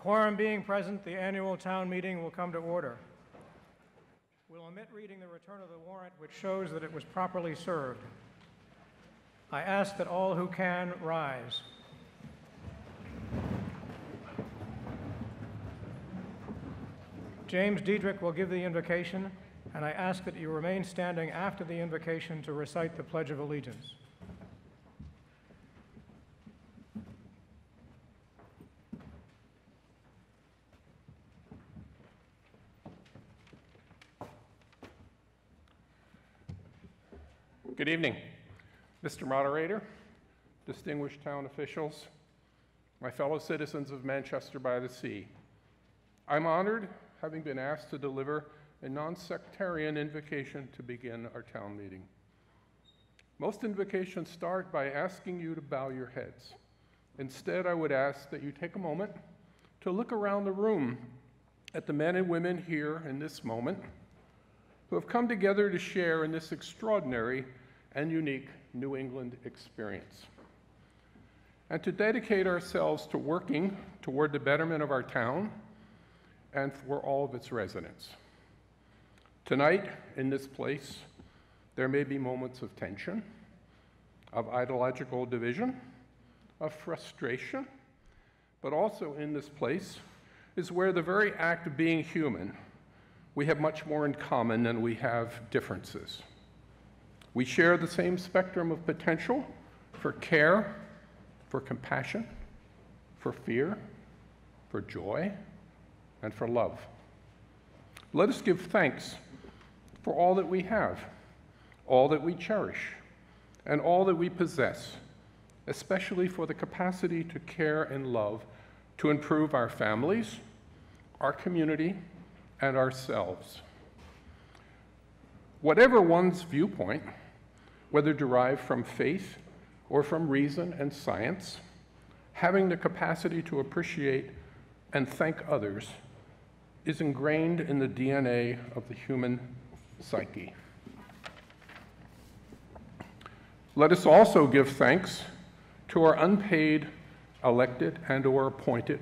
quorum being present, the annual town meeting will come to order. We'll omit reading the return of the warrant, which shows that it was properly served. I ask that all who can rise. James Diedrich will give the invocation, and I ask that you remain standing after the invocation to recite the Pledge of Allegiance. Good evening, Mr. Moderator, distinguished town officials, my fellow citizens of Manchester by the Sea. I'm honored, having been asked to deliver a non-sectarian invocation to begin our town meeting. Most invocations start by asking you to bow your heads. Instead, I would ask that you take a moment to look around the room at the men and women here in this moment who have come together to share in this extraordinary and unique New England experience, and to dedicate ourselves to working toward the betterment of our town and for all of its residents. Tonight, in this place, there may be moments of tension, of ideological division, of frustration, but also in this place is where the very act of being human, we have much more in common than we have differences. We share the same spectrum of potential for care, for compassion, for fear, for joy, and for love. Let us give thanks for all that we have, all that we cherish, and all that we possess, especially for the capacity to care and love to improve our families, our community, and ourselves. Whatever one's viewpoint, whether derived from faith or from reason and science, having the capacity to appreciate and thank others is ingrained in the DNA of the human psyche. Let us also give thanks to our unpaid, elected, and/or appointed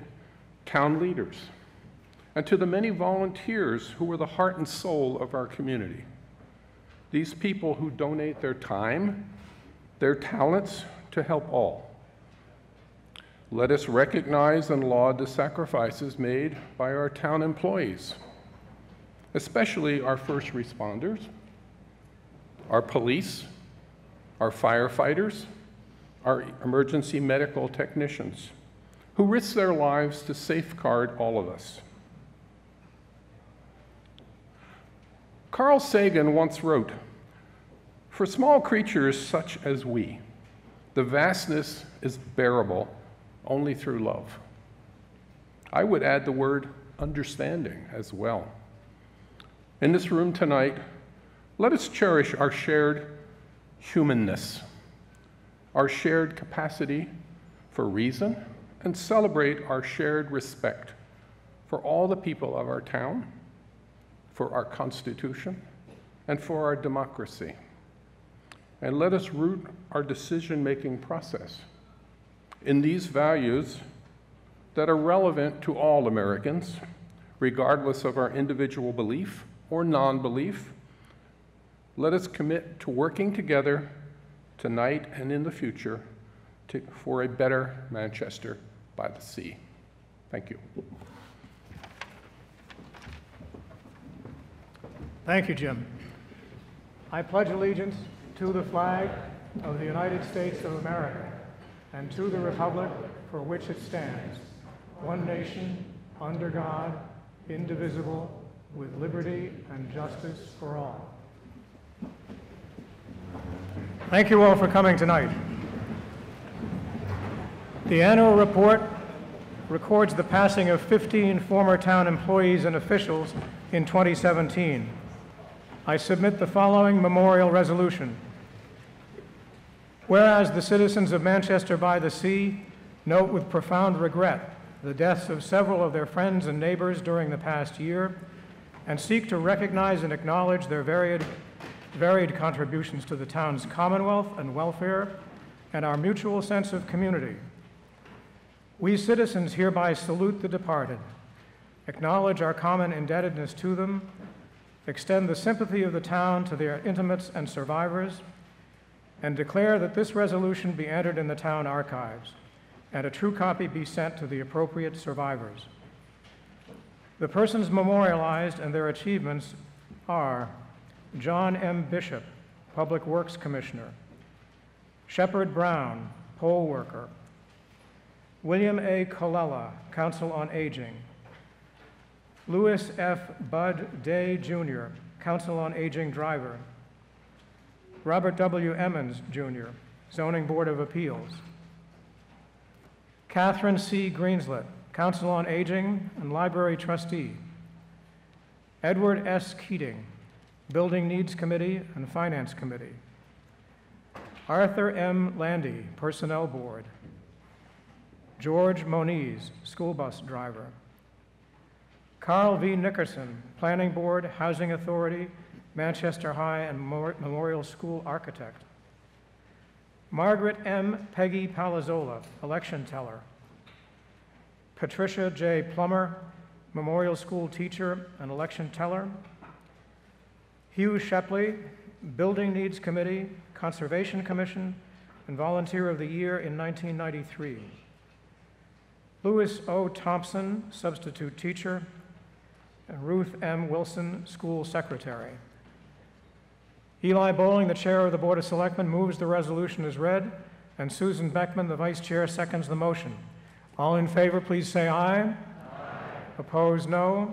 town leaders, and to the many volunteers who are the heart and soul of our community. These people who donate their time, their talents to help all. Let us recognize and laud the sacrifices made by our town employees, especially our first responders, our police, our firefighters, our emergency medical technicians, who risk their lives to safeguard all of us. Carl Sagan once wrote, "For small creatures such as we, the vastness is bearable only through love." I would add the word understanding as well. In this room tonight, let us cherish our shared humanness, our shared capacity for reason, and celebrate our shared respect for all the people of our town, for our Constitution, and for our democracy. And let us root our decision-making process in these values that are relevant to all Americans, regardless of our individual belief or non-belief. Let us commit to working together tonight and in the future for a better Manchester by the Sea. Thank you. Thank you, Jim. I pledge allegiance to the flag of the United States of America and to the republic for which it stands, one nation, under God, indivisible, with liberty and justice for all. Thank you all for coming tonight. The annual report records the passing of 15 former town employees and officials in 2017. I submit the following memorial resolution. Whereas the citizens of Manchester by the Sea note with profound regret the deaths of several of their friends and neighbors during the past year, and seek to recognize and acknowledge their varied contributions to the town's commonwealth and welfare and our mutual sense of community. We citizens hereby salute the departed, acknowledge our common indebtedness to them, extend the sympathy of the town to their intimates and survivors, and declare that this resolution be entered in the town archives and a true copy be sent to the appropriate survivors. The persons memorialized and their achievements are John M. Bishop, Public Works Commissioner; Shepard Brown, poll worker; William A. Colella, Council on Aging; Louis F. Bud Day, Jr., Council on Aging driver; Robert W. Emmons, Jr., Zoning Board of Appeals; Catherine C. Greenslet, Council on Aging and Library Trustee; Edward S. Keating, Building Needs Committee and Finance Committee; Arthur M. Landy, Personnel Board; George Moniz, School Bus Driver; Carl V. Nickerson, Planning Board, Housing Authority, Manchester High and Memorial School Architect; Margaret M. Peggy Palazzola, Election Teller; Patricia J. Plummer, Memorial School Teacher and Election Teller; Hugh Shepley, Building Needs Committee, Conservation Commission, and Volunteer of the Year in 1993; Louis O. Thompson, Substitute Teacher; and Ruth M. Wilson, School Secretary. Eli Bowling, the Chair of the Board of Selectmen, moves the resolution as read, and Susan Beckman, the Vice Chair, seconds the motion. All in favor, please say aye. Aye. Opposed, no.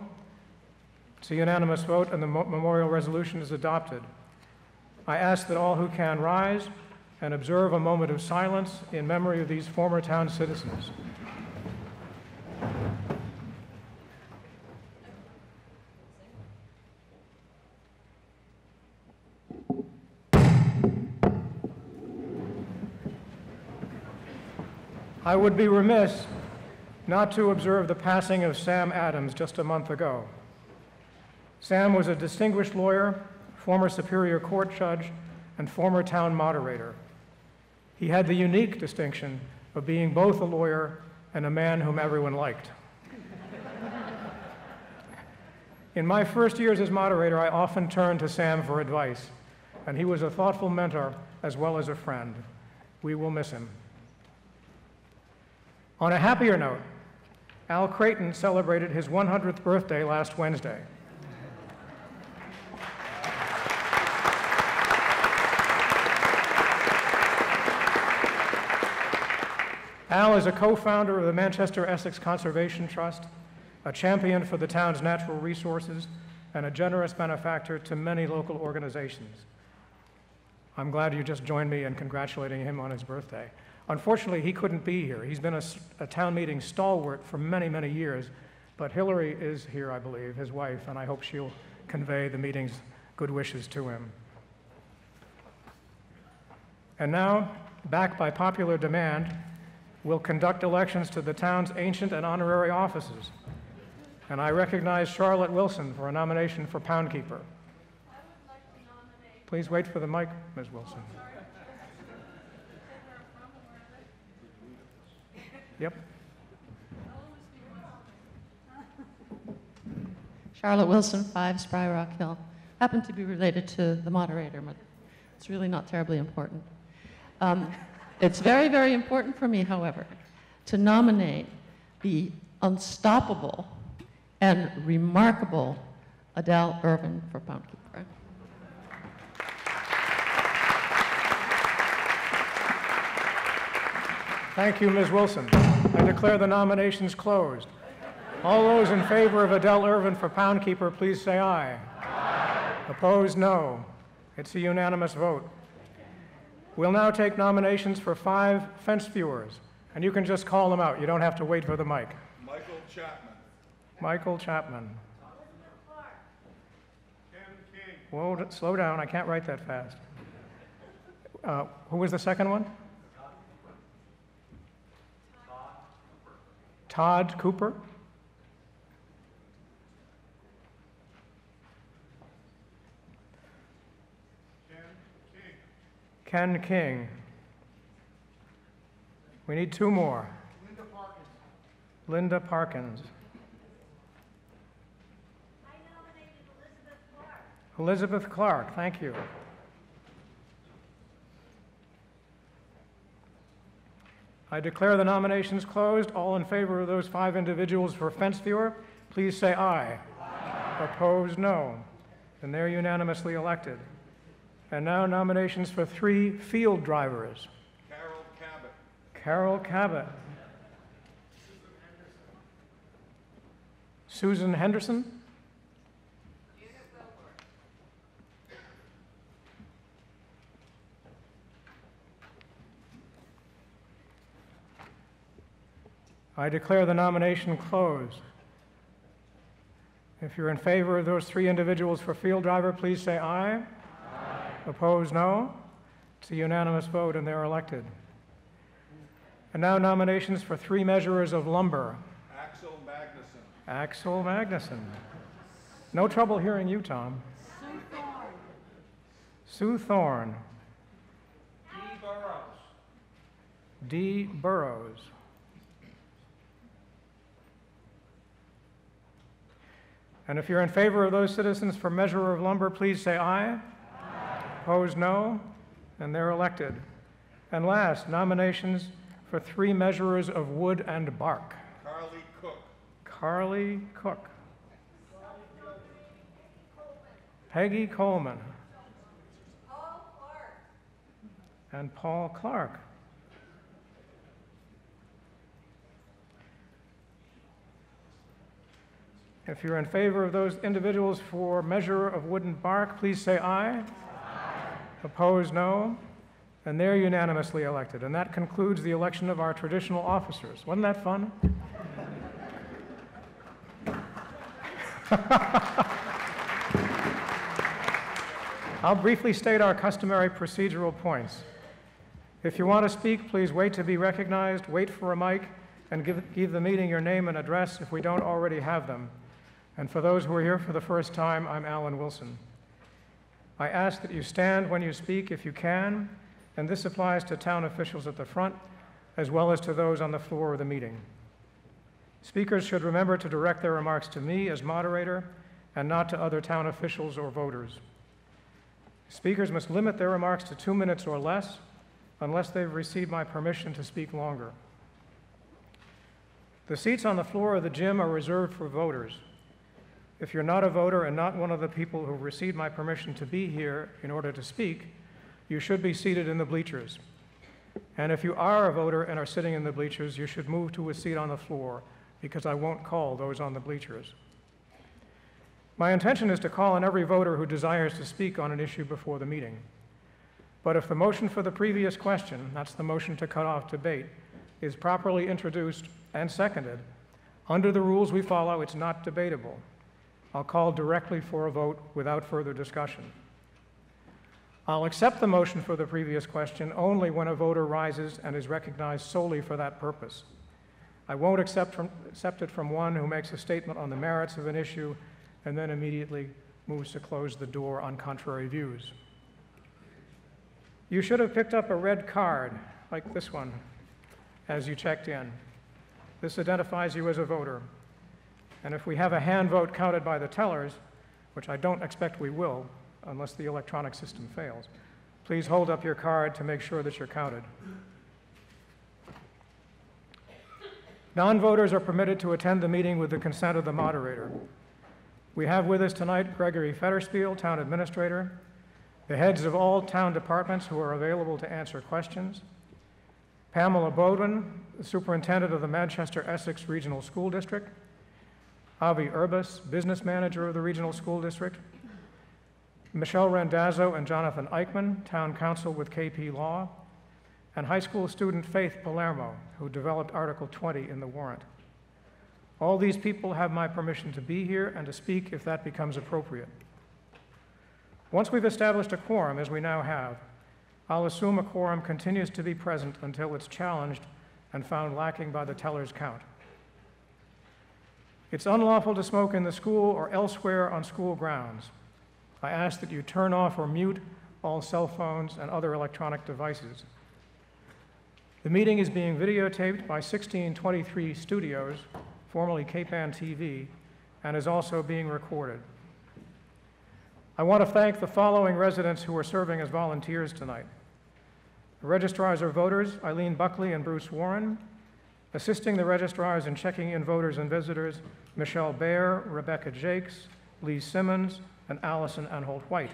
It's a unanimous vote, and the memorial resolution is adopted. I ask that all who can rise and observe a moment of silence in memory of these former town citizens. I would be remiss not to observe the passing of Sam Adams just a month ago. Sam was a distinguished lawyer, former Superior Court judge, and former town moderator. He had the unique distinction of being both a lawyer and a man whom everyone liked. In my first years as moderator, I often turned to Sam for advice, and he was a thoughtful mentor as well as a friend. We will miss him. On a happier note, Al Creighton celebrated his 100th birthday last Wednesday. Al is a co-founder of the Manchester Essex Conservation Trust, a champion for the town's natural resources, and a generous benefactor to many local organizations. I'm glad you just joined me in congratulating him on his birthday. Unfortunately, he couldn't be here. He's been a town meeting stalwart for many, many years, but Hillary is here, I believe, his wife, and I hope she'll convey the meeting's good wishes to him. And now, backed by popular demand, we'll conduct elections to the town's ancient and honorary offices. And I recognize Charlotte Wilson for a nomination for Pound Keeper. I would like to nominate. Please wait for the mic, Ms. Wilson. Yep. Charlotte Wilson, 5 Spry Rock Hill. Happen to be related to the moderator, but it's really not terribly important. It's very, very important for me, however, to nominate the unstoppable and remarkable Adele Irvin for Pound Keeper. Thank you, Ms. Wilson. I declare the nominations closed. All those in favor of Adele Irvin for Pound Keeper, please say aye. Aye. Opposed, no. It's a unanimous vote. We'll now take nominations for 5 fence viewers, and you can just call them out. You don't have to wait for the mic. Michael Chapman. Michael Chapman. Ken King. Whoa, slow down. I can't write that fast. Who was the second one? Todd Cooper. Ken King. We need 2 more. Linda Parkinson. Linda Parkins. I nominate Elizabeth Clark. Elizabeth Clark, thank you. I declare the nominations closed. All in favor of those 5 individuals for fence viewer, please say aye. Aye. Opposed, no. And they're unanimously elected. And now nominations for 3 field drivers. Carol Cabot. Carol Cabot. Susan Henderson. I declare the nomination closed. If you're in favor of those 3 individuals for field driver, please say aye. Aye. Opposed, no. It's a unanimous vote and they're elected. And now nominations for 3 measurers of lumber. Axel Magnuson. Axel Magnuson. No trouble hearing you, Tom. Sue Thorne. Dee Burrows. Dee Burrows. And if you're in favor of those citizens for measurer of lumber, please say aye. Aye. Opposed, no. And they're elected. And last, nominations for 3 measurers of wood and bark. Carly Cook. Carly Cook. Peggy Coleman. Paul Clark. And Paul Clark. If you're in favor of those individuals for measurer of wood and bark, please say aye. Aye. Opposed, no. And they're unanimously elected. And that concludes the election of our traditional officers. Wasn't that fun? I'll briefly state our customary procedural points. If you want to speak, please wait to be recognized, wait for a mic, and give the meeting your name and address if we don't already have them. And for those who are here for the first time, I'm Alan Wilson. I ask that you stand when you speak if you can, and this applies to town officials at the front, as well as to those on the floor of the meeting. Speakers should remember to direct their remarks to me as moderator and not to other town officials or voters. Speakers must limit their remarks to 2 minutes or less, unless they've received my permission to speak longer. The seats on the floor of the gym are reserved for voters. If you're not a voter and not one of the people who received my permission to be here in order to speak, you should be seated in the bleachers. And if you are a voter and are sitting in the bleachers, you should move to a seat on the floor, because I won't call those on the bleachers. My intention is to call on every voter who desires to speak on an issue before the meeting. But if the motion for the previous question, that's the motion to cut off debate, is properly introduced and seconded, under the rules we follow, it's not debatable. I'll call directly for a vote without further discussion. I'll accept the motion for the previous question only when a voter rises and is recognized solely for that purpose. I won't accept it from one who makes a statement on the merits of an issue and then immediately moves to close the door on contrary views. You should have picked up a red card, like this one, as you checked in. This identifies you as a voter. And if we have a hand vote counted by the tellers, which I don't expect we will, unless the electronic system fails, please hold up your card to make sure that you're counted. Non-voters are permitted to attend the meeting with the consent of the moderator. We have with us tonight Gregory Fetterspiel, Town Administrator, the heads of all town departments who are available to answer questions, Pamela Bodwin, the Superintendent of the Manchester-Essex Regional School District, Avi Urbas, Business Manager of the Regional School District, Michelle Randazzo and Jonathan Eichmann, Town Council with KP Law, and high school student Faith Palermo, who developed Article 20 in the warrant. All these people have my permission to be here and to speak if that becomes appropriate. Once we've established a quorum, as we now have, I'll assume a quorum continues to be present until it's challenged and found lacking by the teller's count. It's unlawful to smoke in the school or elsewhere on school grounds. I ask that you turn off or mute all cell phones and other electronic devices. The meeting is being videotaped by 1623 Studios, formerly Cape-Ann TV, and is also being recorded. I want to thank the following residents who are serving as volunteers tonight. The registrars of voters, Eileen Buckley and Bruce Warren. Assisting the registrars in checking in voters and visitors, Michelle Baer, Rebecca Jakes, Lee Simmons, and Allison Anholt White.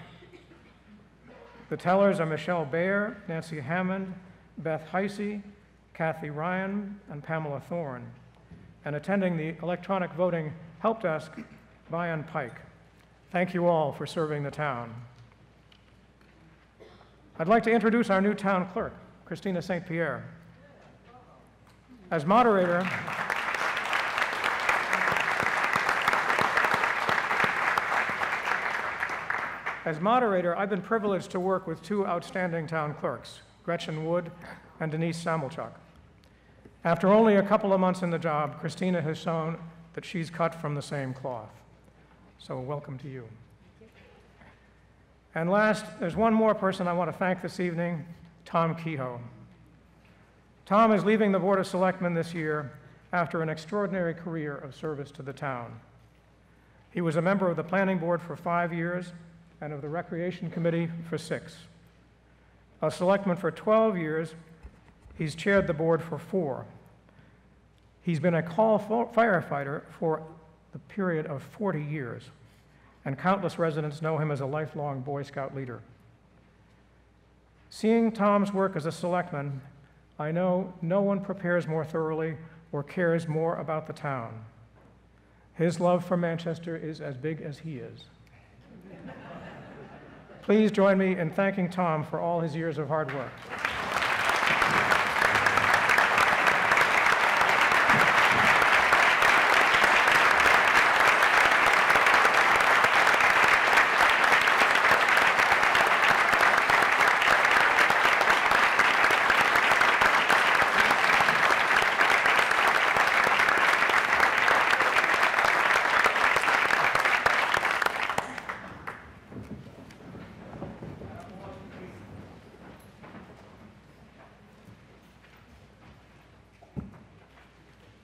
The tellers are Michelle Baer, Nancy Hammond, Beth Heisey, Kathy Ryan, and Pamela Thorne. And attending the electronic voting help desk, Bayan Pike. Thank you all for serving the town. I'd like to introduce our new town clerk, Christina St. Pierre. As moderator, I've been privileged to work with two outstanding town clerks, Gretchen Wood and Denise Sammelchuk. After only a couple of months in the job, Christina has shown that she's cut from the same cloth. So welcome to you. And last, there's one more person I want to thank this evening, Tom Kehoe. Tom is leaving the Board of Selectmen this year after an extraordinary career of service to the town. He was a member of the Planning Board for 5 years and of the Recreation Committee for 6. A selectman for 12 years, he's chaired the board for 4. He's been a call firefighter for the period of 40 years, and countless residents know him as a lifelong Boy Scout leader. Seeing Tom's work as a selectman, I know no one prepares more thoroughly or cares more about the town. His love for Manchester is as big as he is. Please join me in thanking Tom for all his years of hard work.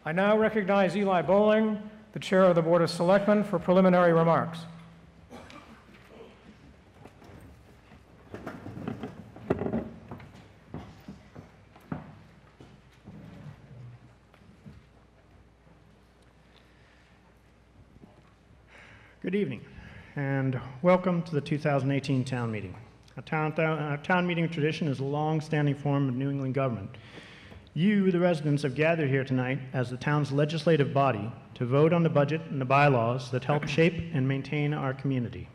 I now recognize Eli Bowling, the Chair of the Board of Selectmen, for preliminary remarks. Good evening, and welcome to the 2018 town meeting. Our town meeting tradition is a long-standing form of New England government. You, the residents, have gathered here tonight as the town's legislative body to vote on the budget and the bylaws that help shape and maintain our community.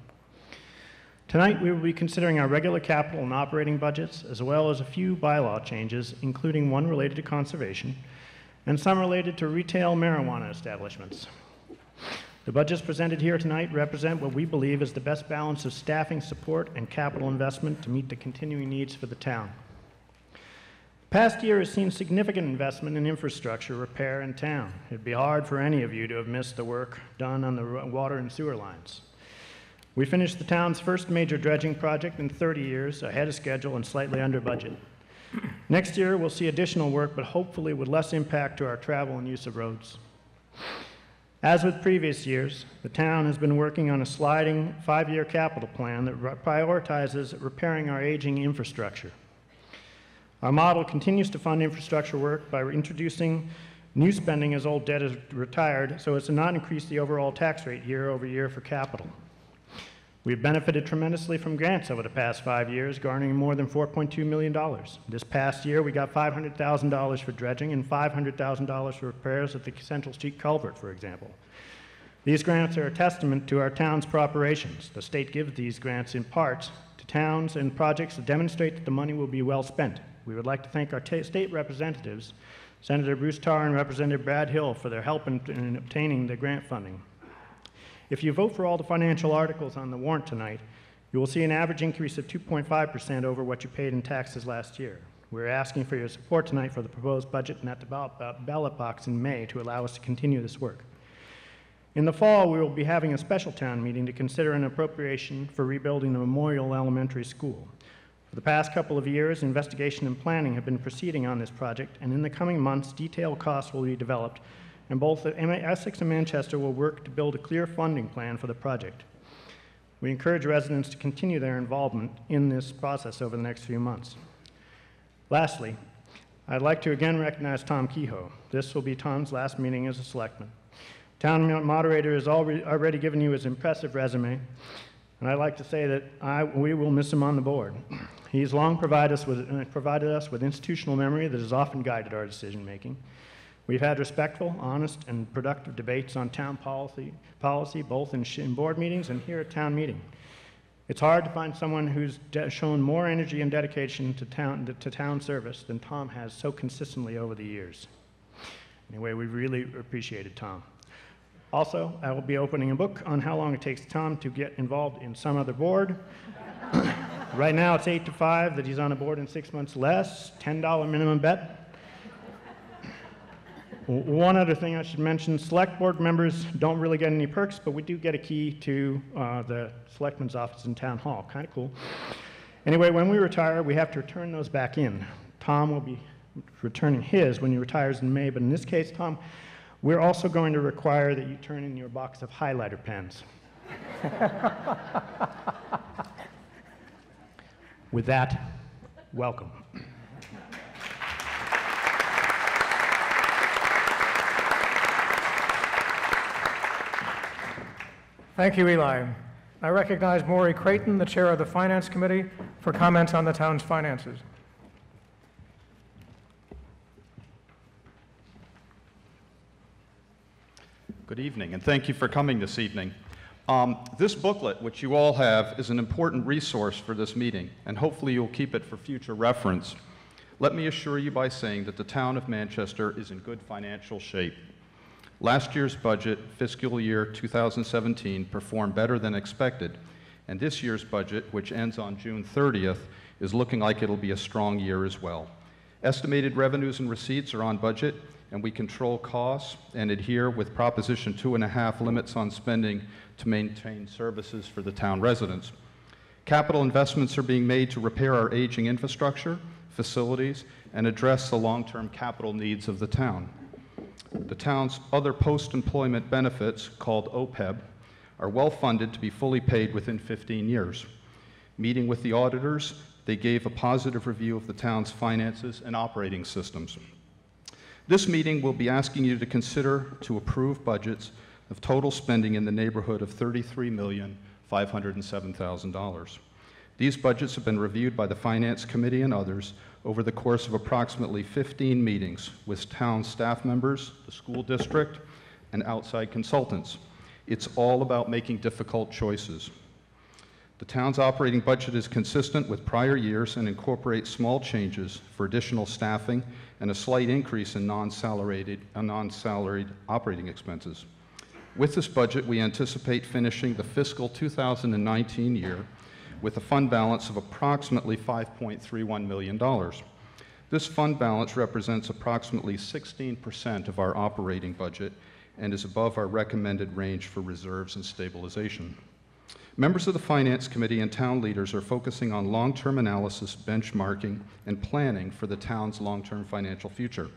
Tonight, we will be considering our regular capital and operating budgets, as well as a few bylaw changes, including one related to conservation and some related to retail marijuana establishments. The budgets presented here tonight represent what we believe is the best balance of staffing support and capital investment to meet the continuing needs for the town. The past year has seen significant investment in infrastructure repair in town. It'd be hard for any of you to have missed the work done on the water and sewer lines. We finished the town's first major dredging project in 30 years, ahead of schedule and slightly under budget. Next year, we'll see additional work, but hopefully with less impact to our travel and use of roads. As with previous years, the town has been working on a sliding 5-year capital plan that prioritizes repairing our aging infrastructure. Our model continues to fund infrastructure work by introducing new spending as old debt is retired so as to not increase the overall tax rate year over year for capital. We've benefited tremendously from grants over the past 5 years, garnering more than $4.2 million. This past year, we got $500,000 for dredging and $500,000 for repairs at the Central Street culvert, for example. These grants are a testament to our town's operations. The state gives these grants in part to towns and projects to demonstrate that the money will be well spent. We would like to thank our state representatives, Senator Bruce Tarr and Representative Brad Hill, for their help in obtaining the grant funding. If you vote for all the financial articles on the warrant tonight, you will see an average increase of 2.5% over what you paid in taxes last year. We're asking for your support tonight for the proposed budget and at the ballot box in May to allow us to continue this work. In the fall, we will be having a special town meeting to consider an appropriation for rebuilding the Memorial Elementary School. For the past couple of years, investigation and planning have been proceeding on this project, and in the coming months, detailed costs will be developed, and both Essex and Manchester will work to build a clear funding plan for the project. We encourage residents to continue their involvement in this process over the next few months. Lastly, I'd like to again recognize Tom Kehoe. This will be Tom's last meeting as a selectman. Town moderator has already given you his impressive resume, and I'd like to say that we will miss him on the board. He's long provided us with institutional memory that has often guided our decision-making. We've had respectful, honest, and productive debates on town policy both in board meetings and here at town meeting. It's hard to find someone who's shown more energy and dedication to town service than Tom has so consistently over the years. Anyway, we really appreciated Tom. Also, I will be opening a book on how long it takes Tom to get involved in some other board. Right now, it's 8 to 5 that he's on a board in 6 months less, $10 minimum bet. One other thing I should mention, select board members don't really get any perks, but we do get a key to the selectman's office in town hall. Kind of cool. Anyway, when we retire, we have to return those back in. Tom will be returning his when he retires in May, but in this case, Tom, we're also going to require that you turn in your box of highlighter pens. With that, welcome. Thank you, Eli. I recognize Maury Creighton, the chair of the Finance Committee, for comments on the town's finances. Good evening, and thank you for coming this evening. This booklet, which you all have, is an important resource for this meeting, and hopefully you'll keep it for future reference. Let me assure you by saying that the town of Manchester is in good financial shape. Last year's budget, fiscal year 2017, performed better than expected, and this year's budget, which ends on June 30th, is looking like it'll be a strong year as well. Estimated revenues and receipts are on budget, and we control costs and adhere with Proposition 2.5 limits on spending to maintain services for the town residents. Capital investments are being made to repair our aging infrastructure, facilities, and address the long-term capital needs of the town. The town's other post-employment benefits, called OPEB, are well-funded to be fully paid within 15 years. Meeting with the auditors, they gave a positive review of the town's finances and operating systems. This meeting will be asking you to consider to approve budgets of total spending in the neighborhood of $33,507,000. These budgets have been reviewed by the Finance Committee and others over the course of approximately 15 meetings with town staff members, the school district, and outside consultants. It's all about making difficult choices. The town's operating budget is consistent with prior years and incorporates small changes for additional staffing and a slight increase in non-salaried operating expenses. With this budget, we anticipate finishing the fiscal 2019 year with a fund balance of approximately $5.31 million. This fund balance represents approximately 16% of our operating budget and is above our recommended range for reserves and stabilization. Members of the Finance Committee and town leaders are focusing on long-term analysis, benchmarking, and planning for the town's long-term financial future.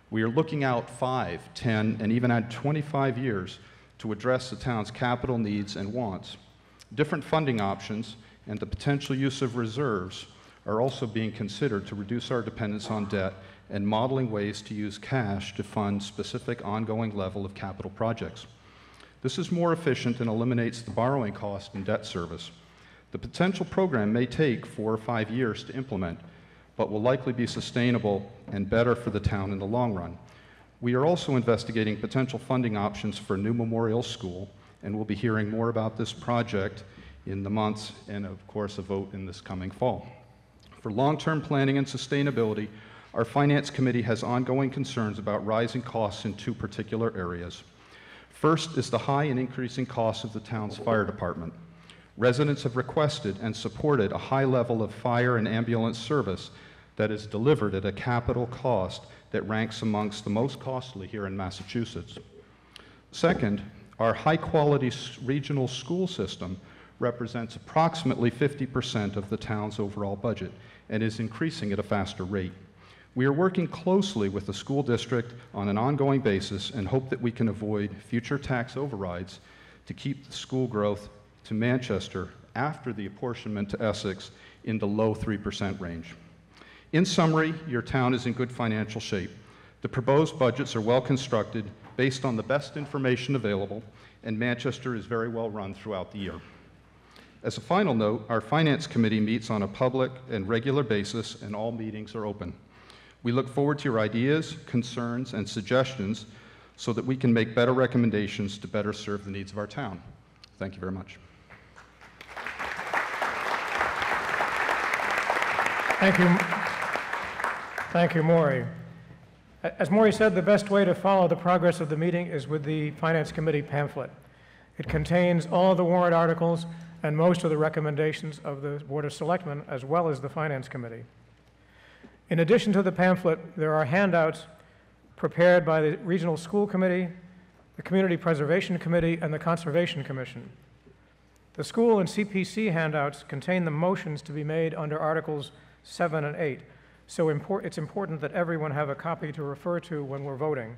We are looking out 5, 10, and even at 25 years to address the town's capital needs and wants. Different funding options and the potential use of reserves are also being considered to reduce our dependence on debt and modeling ways to use cash to fund specific ongoing level of capital projects. This is more efficient and eliminates the borrowing cost and debt service. The potential program may take 4 or 5 years to implement, but will likely be sustainable and better for the town in the long run. We are also investigating potential funding options for a new memorial school, and we'll be hearing more about this project in the months and, of course, a vote in this coming fall. For long-term planning and sustainability, our Finance Committee has ongoing concerns about rising costs in 2 particular areas. First is the high and increasing costs of the town's fire department. Residents have requested and supported a high level of fire and ambulance service that is delivered at a capital cost that ranks amongst the most costly here in Massachusetts. Second, our high-quality regional school system represents approximately 50% of the town's overall budget and is increasing at a faster rate. We are working closely with the school district on an ongoing basis and hope that we can avoid future tax overrides to keep the school growth to Manchester after the apportionment to Essex in the low 3% range. In summary, your town is in good financial shape. The proposed budgets are well constructed based on the best information available, and Manchester is very well run throughout the year. As a final note, our Finance Committee meets on a public and regular basis, and all meetings are open. We look forward to your ideas, concerns, and suggestions so that we can make better recommendations to better serve the needs of our town. Thank you very much. Thank you. Thank you, Maury. As Maury said, the best way to follow the progress of the meeting is with the Finance Committee pamphlet. It contains all the warrant articles and most of the recommendations of the Board of Selectmen, as well as the Finance Committee. In addition to the pamphlet, there are handouts prepared by the Regional School Committee, the Community Preservation Committee, and the Conservation Commission. The school and CPC handouts contain the motions to be made under Articles 7 and 8, so it's important that everyone have a copy to refer to when we're voting.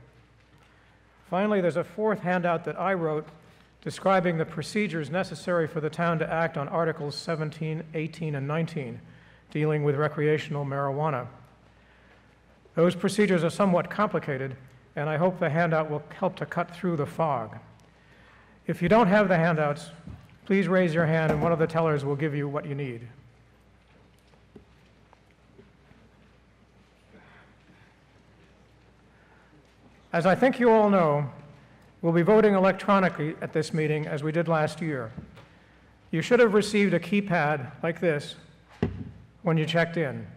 Finally, there's a fourth handout that I wrote describing the procedures necessary for the town to act on Articles 17, 18, and 19, dealing with recreational marijuana. Those procedures are somewhat complicated, and I hope the handout will help to cut through the fog. If you don't have the handouts, please raise your hand and one of the tellers will give you what you need. As I think you all know, we'll be voting electronically at this meeting as we did last year. You should have received a keypad like this when you checked in.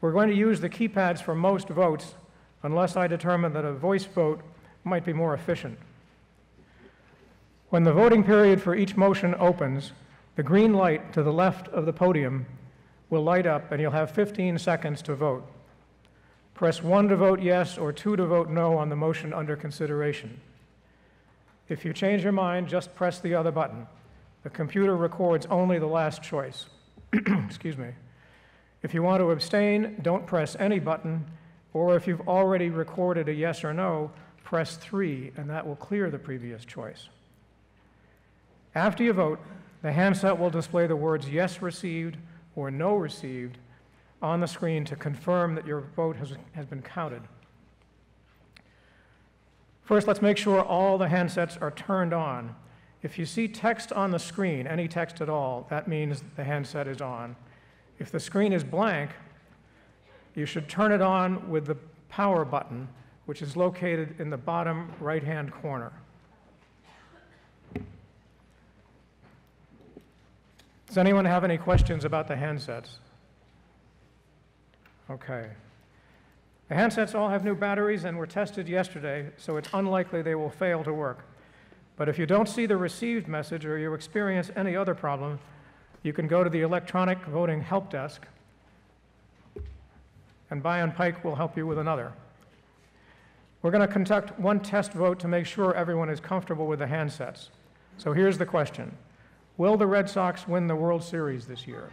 We're going to use the keypads for most votes unless I determine that a voice vote might be more efficient. When the voting period for each motion opens, the green light to the left of the podium will light up and you'll have 15 seconds to vote. Press 1 to vote yes or 2 to vote no on the motion under consideration. If you change your mind, just press the other button. The computer records only the last choice. Excuse me. If you want to abstain, don't press any button, or if you've already recorded a yes or no, press 3, and that will clear the previous choice. After you vote, the handset will display the words yes received or no received on the screen to confirm that your vote has been counted. First, let's make sure all the handsets are turned on. If you see text on the screen, any text at all, that means the handset is on. If the screen is blank, you should turn it on with the power button, which is located in the bottom right-hand corner. Does anyone have any questions about the handsets? Okay. The handsets all have new batteries and were tested yesterday, so it's unlikely they will fail to work. But if you don't see the received message or you experience any other problem, you can go to the electronic voting help desk, and Bayan Pike will help you with another. We're going to conduct one test vote to make sure everyone is comfortable with the handsets. So here's the question. Will the Red Sox win the World Series this year?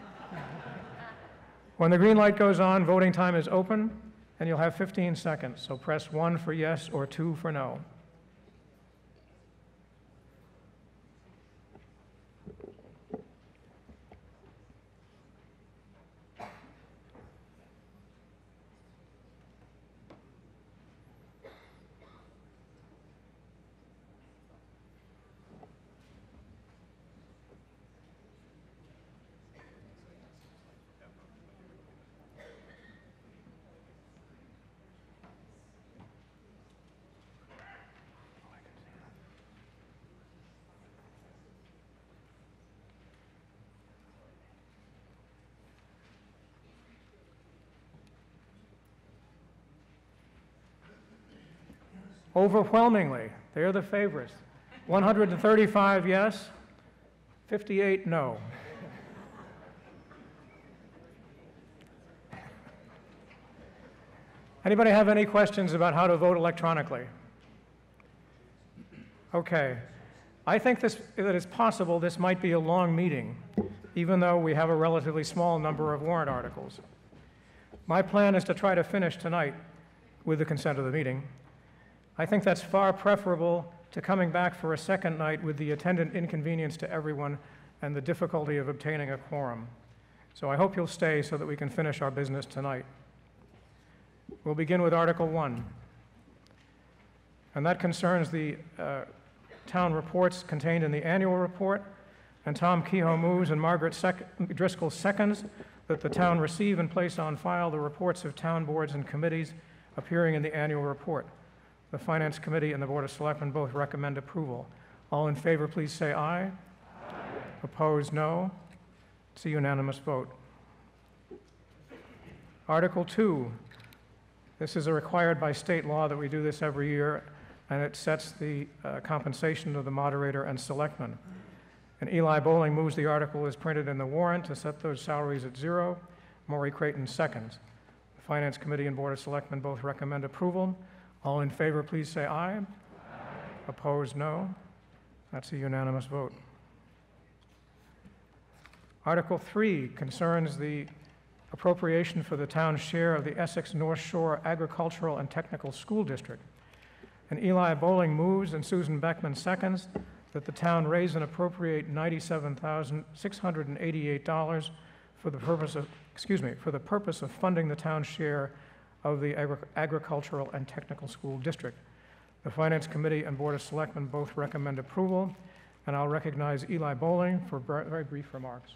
When the green light goes on, voting time is open, and you'll have 15 seconds. So press 1 for yes or 2 for no. Overwhelmingly, they're the favorites. 135 yes, 58 no. Anybody have any questions about how to vote electronically? Okay. I think that it's possible this might be a long meeting, even though we have a relatively small number of warrant articles. My plan is to try to finish tonight with the consent of the meeting. I think that's far preferable to coming back for a second night with the attendant inconvenience to everyone and the difficulty of obtaining a quorum. So I hope you'll stay so that we can finish our business tonight. We'll begin with Article 1, and that concerns the town reports contained in the annual report, and Tom Kehoe moves and Margaret Driscoll seconds that the town receive and place on file the reports of town boards and committees appearing in the annual report. The Finance Committee and the Board of Selectmen both recommend approval. All in favor, please say aye. Aye. Opposed, no. It's a unanimous vote. Article 2. This is required by state law that we do this every year, and it sets the compensation of the moderator and selectmen. And Eli Bowling moves the article as printed in the warrant to set those salaries at 0. Maury Creighton seconds. The Finance Committee and Board of Selectmen both recommend approval. All in favor, please say aye. Aye. Opposed, no. That's a unanimous vote. Article 3 concerns the appropriation for the town's share of the Essex North Shore Agricultural and Technical School District. And Eli Bowling moves and Susan Beckman seconds that the town raise and appropriate $97,688 for the purpose of funding the town's share of the Agricultural and Technical School District. The Finance Committee and Board of Selectmen both recommend approval, and I'll recognize Eli Bowling for very brief remarks.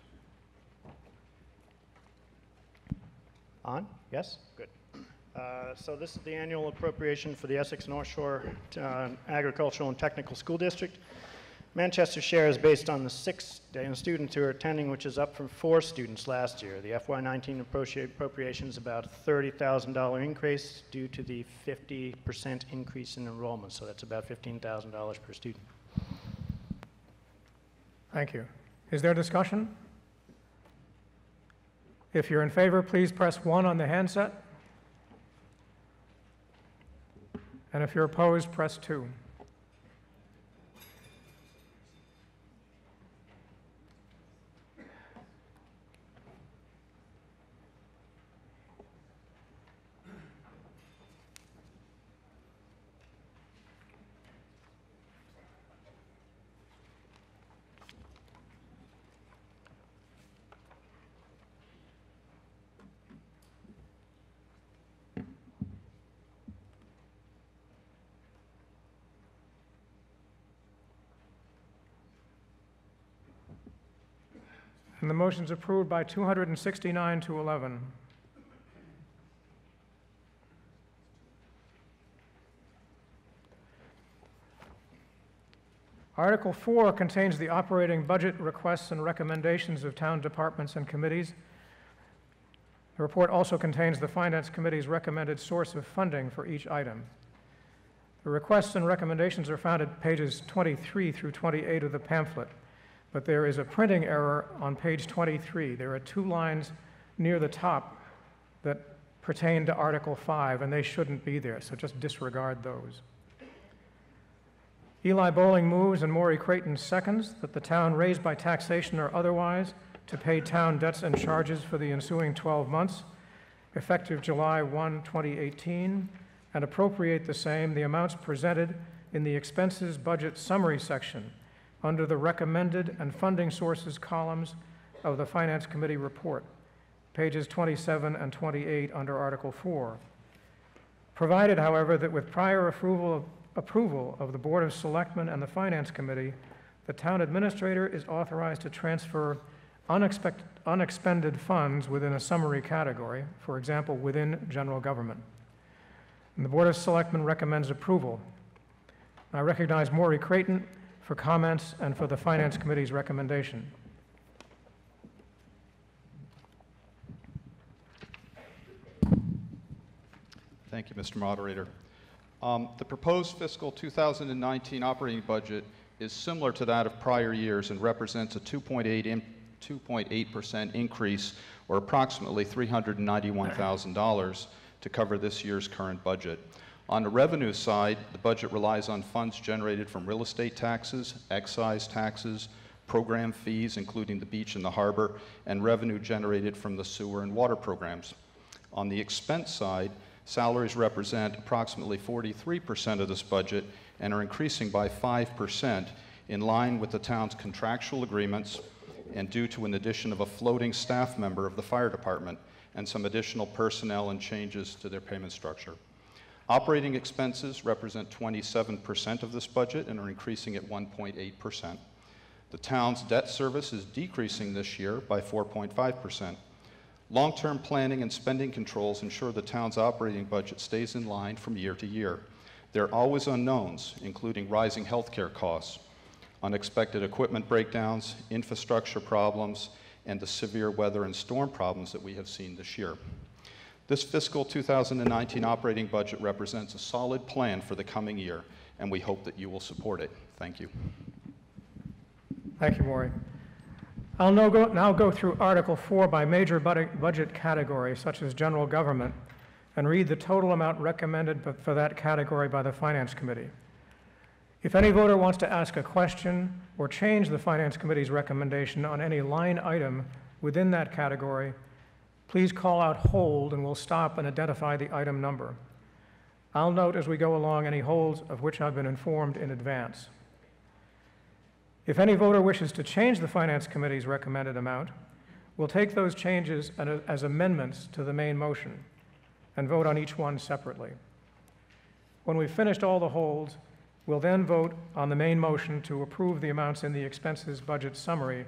On? Yes? Good. So this is the annual appropriation for the Essex North Shore Agricultural and Technical School District. Manchester's share is based on the 6 students who are attending, which is up from 4 students last year. The FY19 appropriation is about a $30,000 increase due to the 50% increase in enrollment, so that's about $15,000 per student. Thank you. Is there discussion? If you're in favor, please press 1 on the handset. And if you're opposed, press 2. And the motion's approved by 269 to 11. Article 4 contains the operating budget requests and recommendations of town departments and committees. The report also contains the Finance Committee's recommended source of funding for each item. The requests and recommendations are found at pages 23 through 28 of the pamphlet. But there is a printing error on page 23. There are 2 lines near the top that pertain to Article 5, and they shouldn't be there, so just disregard those. Eli Bowling moves and Maury Creighton seconds that the town raise by taxation or otherwise to pay town debts and charges for the ensuing 12 months, effective July 1, 2018, and appropriate the same, the amounts presented in the expenses budget summary section under the recommended and funding sources columns of the Finance Committee report, pages 27 and 28 under Article 4. Provided, however, that with prior approval of the Board of Selectmen and the Finance Committee, the town administrator is authorized to transfer unexpended funds within a summary category, for example, within general government. And the Board of Selectmen recommends approval. I recognize Maury Creighton for comments and for the Finance Committee's recommendation. Thank you, Mr. Moderator. The proposed fiscal 2019 operating budget is similar to that of prior years and represents a 2.8% increase, or approximately $391,000, to cover this year's current budget. On the revenue side, the budget relies on funds generated from real estate taxes, excise taxes, program fees, including the beach and the harbor, and revenue generated from the sewer and water programs. On the expense side, salaries represent approximately 43% of this budget and are increasing by 5% in line with the town's contractual agreements and due to an addition of a floating staff member of the fire department and some additional personnel and changes to their payment structure. Operating expenses represent 27% of this budget and are increasing at 1.8%. The town's debt service is decreasing this year by 4.5%. Long-term planning and spending controls ensure the town's operating budget stays in line from year to year. There are always unknowns, including rising healthcare costs, unexpected equipment breakdowns, infrastructure problems, and the severe weather and storm problems that we have seen this year. This fiscal 2019 operating budget represents a solid plan for the coming year, and we hope that you will support it. Thank you. Thank you, Maury. I'll now go through Article 4 by major budget category, such as general government, and read the total amount recommended for that category by the Finance Committee. If any voter wants to ask a question or change the Finance Committee's recommendation on any line item within that category, please call out hold and we'll stop and identify the item number. I'll note as we go along any holds of which I've been informed in advance. If any voter wishes to change the Finance Committee's recommended amount, we'll take those changes as amendments to the main motion and vote on each one separately. When we've finished all the holds, we'll then vote on the main motion to approve the amounts in the expenses budget summary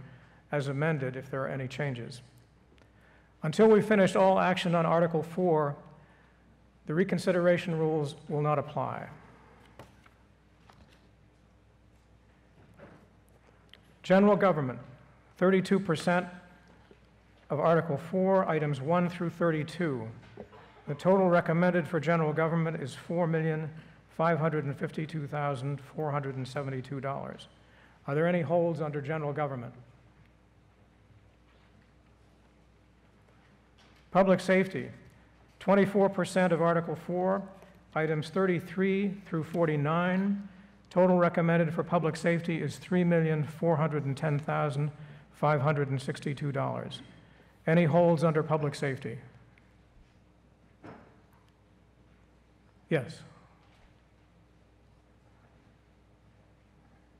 as amended if there are any changes. Until we've finished all action on Article 4, the reconsideration rules will not apply. General government, 32% of Article 4, items 1 through 32. The total recommended for general government is $4,552,472. Are there any holds under general government? Public safety, 24% of Article 4, items 33 through 49. Total recommended for public safety is $3,410,562. Any holds under public safety? Yes.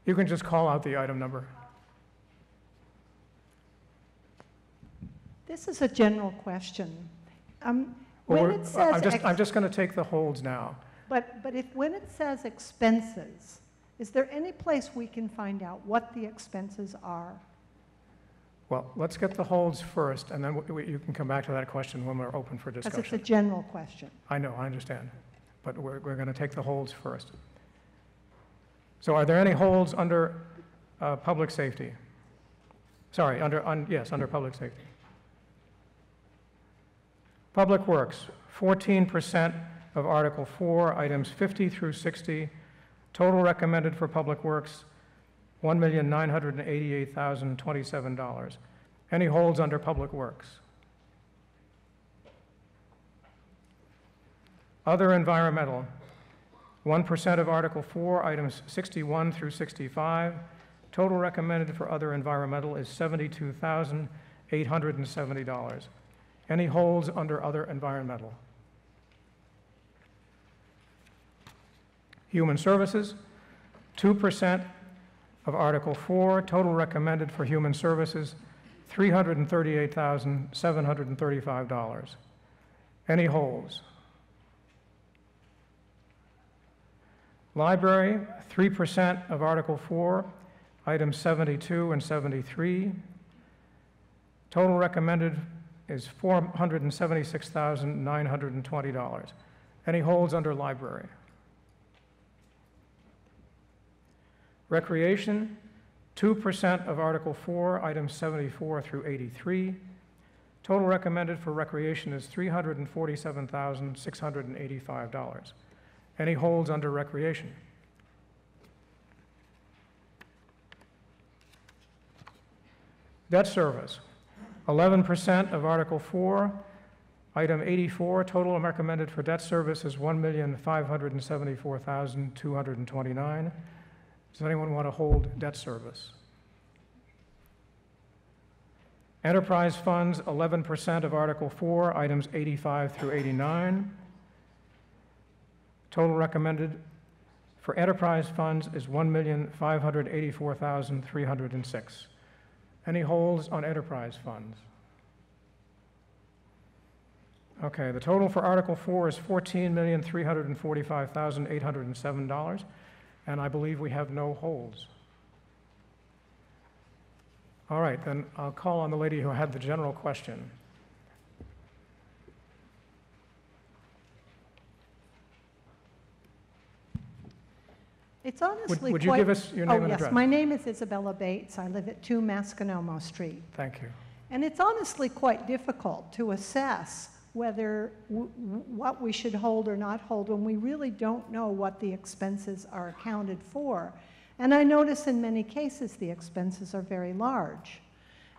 You can just call out the item number. This is a general question. When Well, it says I'm just going to take the holds now. but when it says expenses, is there any place we can find out what the expenses are? Well, let's get the holds first, and then you can come back to that question when we're open for Because it's discussion. a general question. I know, I understand, but we're going to take the holds first. So are there any holds under public safety? Sorry, under public safety. Public Works, 14% of Article 4, items 50 through 60. Total recommended for Public Works, $1,988,027. Any holds under Public Works? Other environmental, 1% of Article 4, items 61 through 65. Total recommended for other environmental is $72,870. Any holds under other environmental? Human Services, 2% of Article 4, total recommended for Human Services, $338,735. Any holds? Library, 3% of Article 4, items 72 and 73. Total recommended is $476,920. Any holds under library? Recreation, 2% of Article 4, items 74 through 83. Total recommended for recreation is $347,685. Any holds under recreation? Debt service, 11% of Article 4, Item 84, total recommended for debt service is $1,574,229. Does anyone want to hold debt service? Enterprise funds, 11% of Article 4, items 85 through 89. Total recommended for enterprise funds is $1,584,306. Any holds on enterprise funds? Okay, the total for Article 4 is $14,345,807, and I believe we have no holds. All right, then I'll call on the lady who had the general question. It's honestly Would you quite... give us your name and address? Oh, yes. My name is Isabella Bates. I live at 2 Masconomo Street. Thank you. And it's honestly quite difficult to assess whether what we should hold or not hold when we really don't know what the expenses are accounted for. And I notice in many cases the expenses are very large.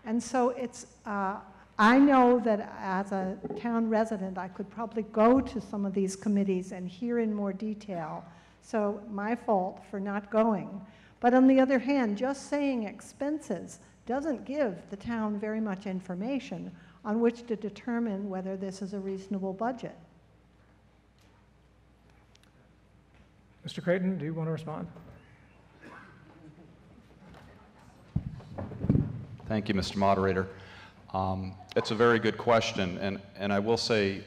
And so it's, I know that as a town resident, I could probably go to some of these committees and hear in more detail. So my fault for not going. But on the other hand, just saying expenses doesn't give the town very much information on which to determine whether this is a reasonable budget. Mr. Creighton, do you want to respond? Thank you, Mr. Moderator. It's a very good question, and I will say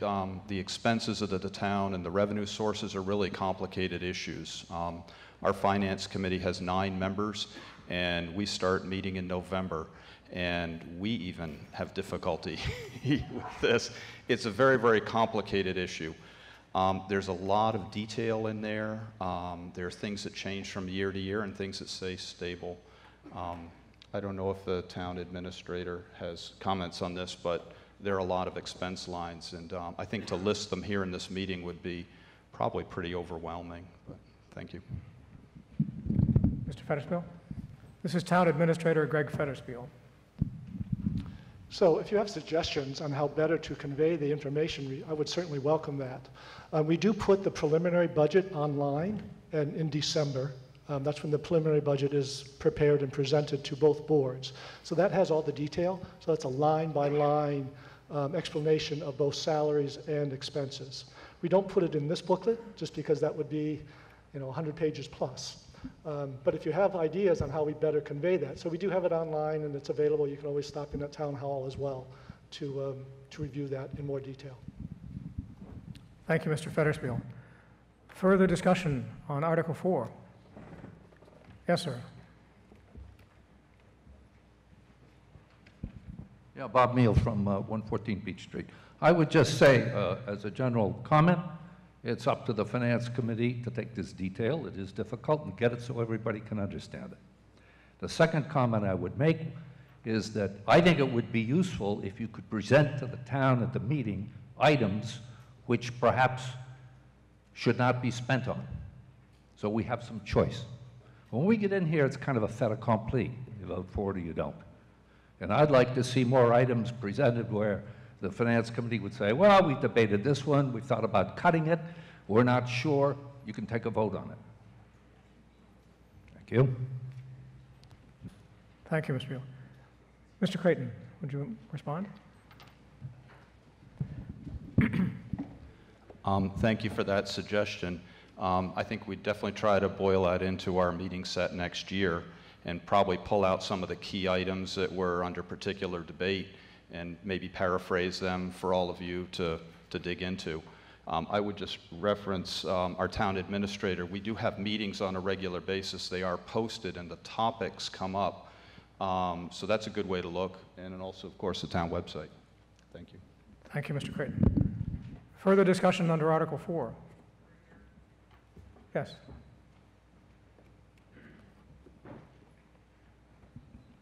the expenses of the town and the revenue sources are really complicated issues. Our Finance Committee has 9 members, and we start meeting in November, and we even have difficulty with this. It's a very, very complicated issue. There's a lot of detail in there. There are things that change from year to year and things that stay stable. I don't know if the town administrator has comments on this, but there are a lot of expense lines, and I think to list them here in this meeting would be probably pretty overwhelming, but thank you. Mr. Fetterspiel? This is Town Administrator Greg Fetterspiel. So if you have suggestions on how better to convey the information, I would certainly welcome that. We do put the preliminary budget online and in December. That's when the preliminary budget is prepared and presented to both boards. So that has all the detail. So that's a line-by-line explanation of both salaries and expenses. We don't put it in this booklet just because that would be 100 pages plus. But if you have ideas on how we better convey that, so we do have it online and it's available. You can always stop in at Town Hall as well to review that in more detail. Thank you, Mr. Fetterspiel. Further discussion on Article 4? Yes, sir. Yeah, Bob Meal from 114 Beach Street. I would just say, as a general comment, it's up to the Finance Committee to take this detail. It is difficult and get it so everybody can understand it. The second comment I would make is that I think it would be useful if you could present to the town at the meeting items which perhaps should not be spent on, so we have some choice. When we get in here, it's kind of a fait accompli. You vote for it or you don't. And I'd like to see more items presented where the Finance Committee would say, well, we debated this one, we thought about cutting it, we're not sure, you can take a vote on it. Thank you. Thank you, Mr. Beal. Mr. Creighton, would you respond? Thank you for that suggestion. I think we definitely try to boil that into our meeting set next year and probably pull out some of the key items that were under particular debate and maybe paraphrase them for all of you to dig into. I would just reference our town administrator. We do have meetings on a regular basis. They are posted and the topics come up. So that's a good way to look. And also, of course, the town website. Thank you. Thank you, Mr. Creighton. Further discussion under Article 4? Yes.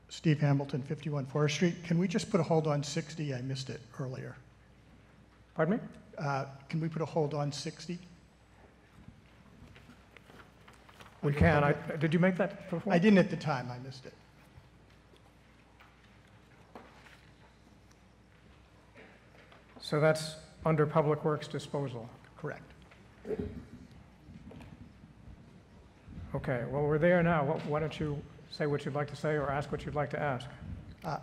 Steve Hamilton, 51 Forest Street. Can we just put a hold on 60? I missed it earlier. Pardon me? Can we put a hold on 60? We can. Did you make that before? I didn't at the time. I missed it. So that's under Public Works disposal. Correct. Okay, well, we're there now. Why don't you say what you'd like to say or ask what you'd like to ask?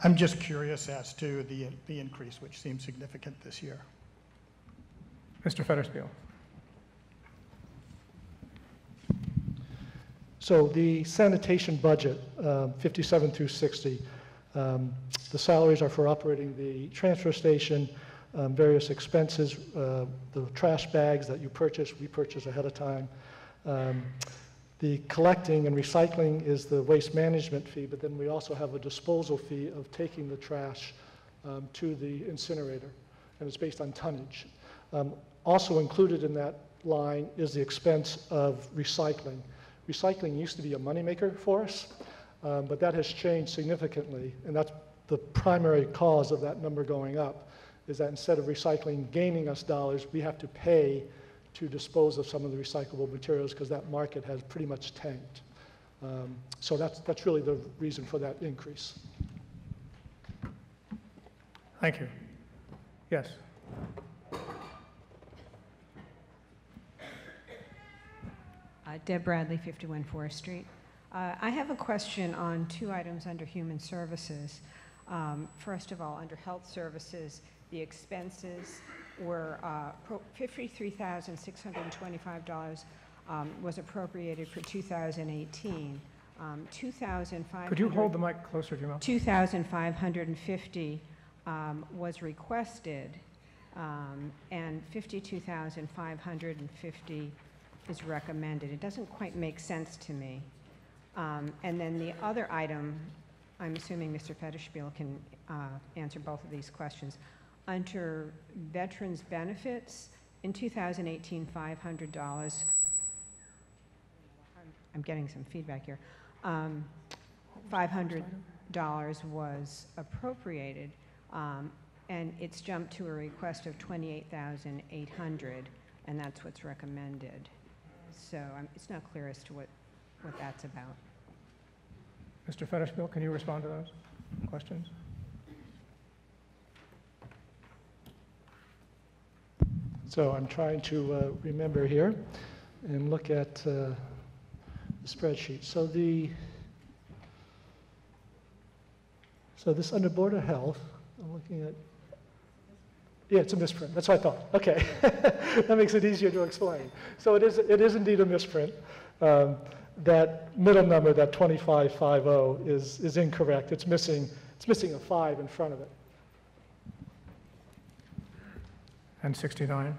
I'm just curious as to the increase, which seems significant this year. Mr. Federspiel. So the sanitation budget, 57 through 60, the salaries are for operating the transfer station, various expenses, the trash bags that you purchase, we purchase ahead of time. The collecting and recycling is the waste management fee, but then we also have a disposal fee of taking the trash to the incinerator, and it's based on tonnage. Also included in that line is the expense of recycling. Recycling used to be a moneymaker for us, but that has changed significantly, and that's the primary cause of that number going up, is that instead of recycling gaining us dollars, we have to pay to dispose of some of the recyclable materials because that market has pretty much tanked. So that's really the reason for that increase. Thank you. Yes. Deb Bradley, 51 Forest Street. I have a question on two items under Human Services. First of all, under Health Services, the expenses were $53,625 was appropriated for 2018. Could you hold the mic closer to your mouth? 2,550 was requested, and 52,550 is recommended. It doesn't quite make sense to me. And then the other item, I'm assuming Mr. Federspiel can answer both of these questions. Under Veterans Benefits, in 2018, $500, I'm getting some feedback here, $500 was appropriated, and it's jumped to a request of $28,800, and that's what's recommended. So it's not clear as to what that's about. Mr. Federspiel, can you respond to those questions? So I'm trying to remember here and look at the spreadsheet. So this under Board of Health, I'm looking at, yeah, it's a misprint. That's what I thought. Okay, that makes it easier to explain. So it is indeed a misprint. That middle number, that 2550, is incorrect. It's missing a 5 in front of it. And 69?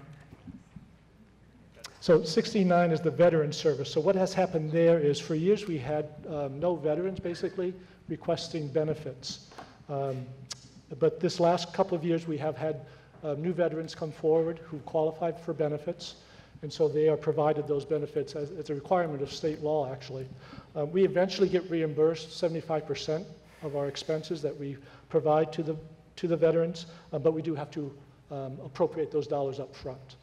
So 69 is the veteran service. So what has happened there is for years we had no veterans basically requesting benefits. But this last couple of years we have had new veterans come forward who qualified for benefits. And so they are provided those benefits as a requirement of state law, actually. We eventually get reimbursed 75% of our expenses that we provide to the veterans, but we do have to appropriate those dollars up front.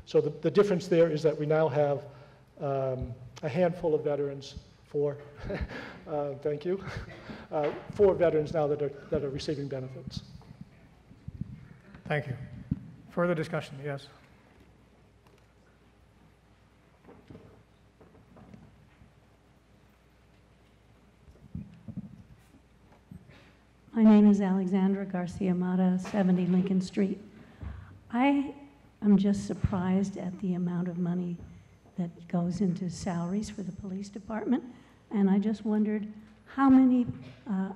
So the difference there is that we now have a handful of veterans, 4, thank you, 4 veterans now that are receiving benefits. Thank you. Further discussion? Yes. My name is Alexandra Garcia Mata, 70 Lincoln Street. I am just surprised at the amount of money that goes into salaries for the police department, and I just wondered how many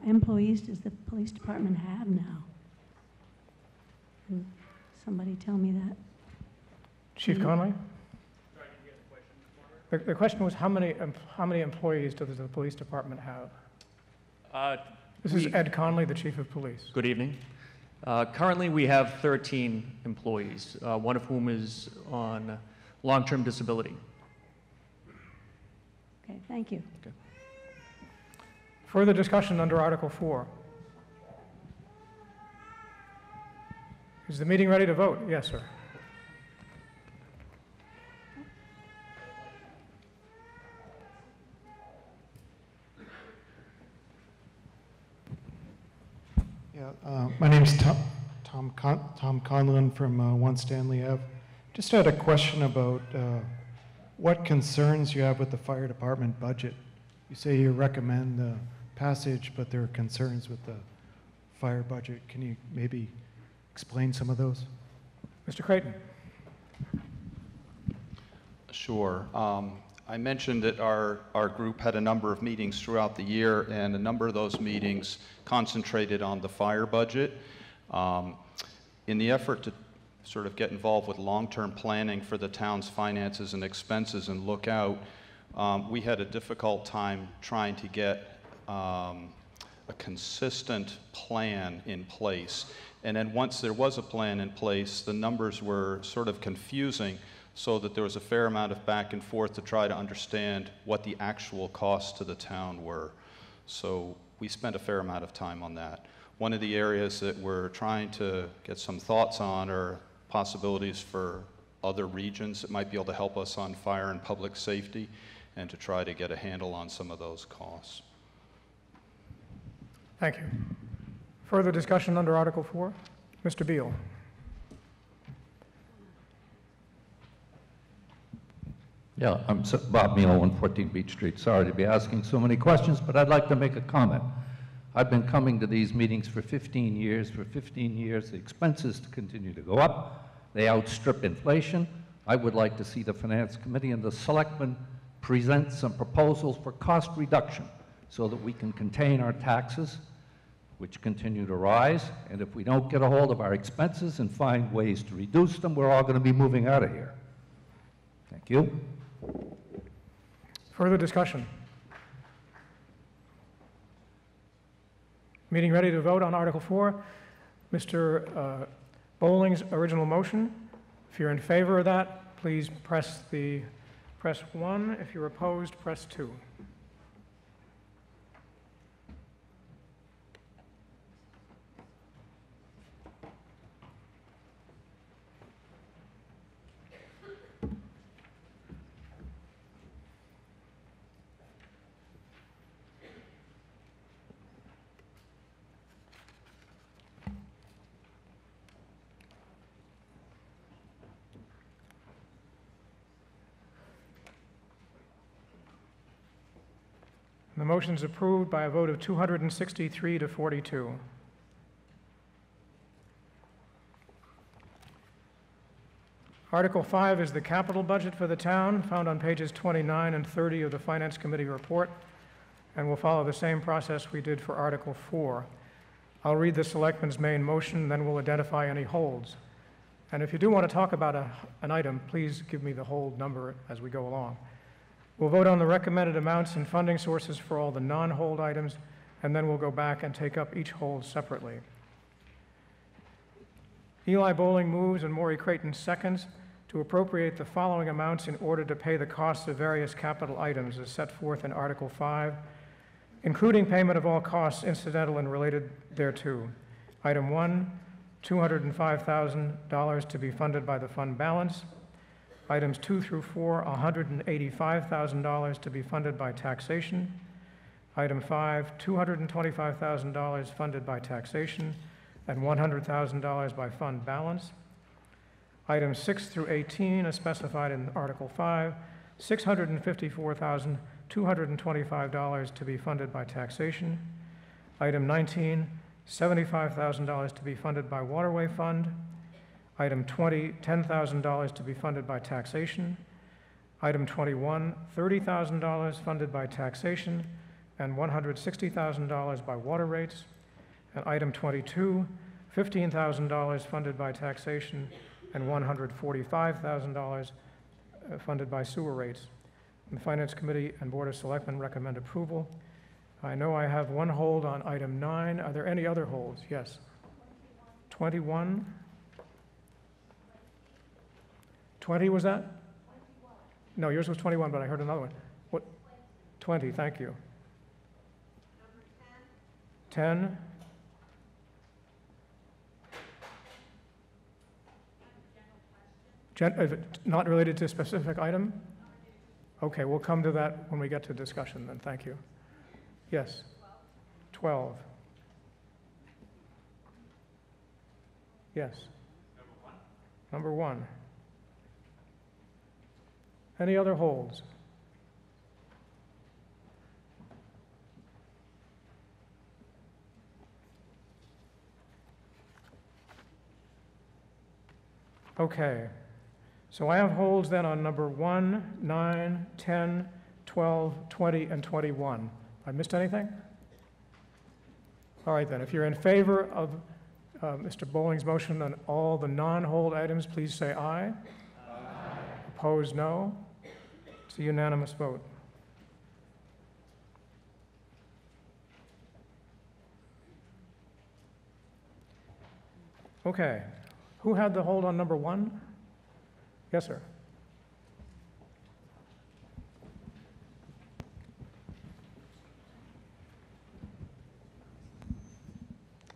employees does the police department have now? Can somebody tell me that? Chief Conley? The question was how many employees does the police department have? This is Ed Conley, the Chief of Police. Good evening. Currently, we have 13 employees, one of whom is on long-term disability. Okay, thank you. Okay. Further discussion under Article 4. Is the meeting ready to vote? Yes, sir. My name's Tom Conlon from 1 Stanley Ave. Just had a question about what concerns you have with the fire department budget. You say you recommend the passage, but there are concerns with the fire budget. Can you maybe explain some of those? Mr. Creighton. Sure. I mentioned that our group had a number of meetings throughout the year, and a number of those meetings concentrated on the fire budget. In the effort to sort of get involved with long-term planning for the town's finances and expenses and look out, we had a difficult time trying to get a consistent plan in place. And then once there was a plan in place, the numbers were sort of confusing, so that there was a fair amount of back and forth to try to understand what the actual costs to the town were. So we spent a fair amount of time on that. One of the areas that we're trying to get some thoughts on are possibilities for other regions that might be able to help us on fire and public safety, and to try to get a handle on some of those costs. Thank you. Further discussion under Article 4? Mr. Beal. Yeah, I'm Bob Meal, 114 Beach Street. Sorry to be asking so many questions, but I'd like to make a comment. I've been coming to these meetings for 15 years. For 15 years, the expenses continue to go up. They outstrip inflation. I would like to see the Finance Committee and the Selectmen present some proposals for cost reduction so that we can contain our taxes, which continue to rise. And if we don't get a hold of our expenses and find ways to reduce them, we're all going to be moving out of here. Thank you. Further discussion? Meeting ready to vote on Article 4. Mr. Bowling's original motion. If you're in favor of that, please press 1. If you're opposed, press 2. The motion is approved by a vote of 263 to 42. Article 5 is the capital budget for the town, found on pages 29 and 30 of the Finance Committee report, and will follow the same process we did for Article 4. I'll read the Selectmen's main motion, then we'll identify any holds. And if you do want to talk about an item, please give me the hold number as we go along. We'll vote on the recommended amounts and funding sources for all the non-hold items, and then we'll go back and take up each hold separately. Eli Bowling moves and Maury Creighton seconds to appropriate the following amounts in order to pay the costs of various capital items as set forth in Article 5, including payment of all costs incidental and related thereto. Item 1, $205,000 to be funded by the fund balance. Items 2 through 4, $185,000 to be funded by taxation. Item 5, $225,000 funded by taxation and $100,000 by fund balance. Items 6 through 18, as specified in Article 5, $654,225 to be funded by taxation. Item 19, $75,000 to be funded by Waterway Fund. Item 20, $10,000 to be funded by taxation. Item 21, $30,000 funded by taxation and $160,000 by water rates. And item 22, $15,000 funded by taxation and $145,000 funded by sewer rates. And the Finance Committee and Board of Selectmen recommend approval. I know I have one hold on item 9. Are there any other holds? Yes. 21. 20 was that? 21. No, yours was 21, but I heard another one. What? 20, thank you. Number 10. 10? Not related to a specific item? Okay, we'll come to that when we get to discussion then, thank you. Yes? 12. Yes. Number one. Any other holds? Okay. So I have holds then on number 1, 9, 10, 12, 20, and 21. I missed anything? All right then, if you're in favor of Mr. Bowling's motion on all the non-hold items, please say aye. Aye. Opposed, no. It's a unanimous vote. Okay. Who had the hold on number 1? Yes, sir.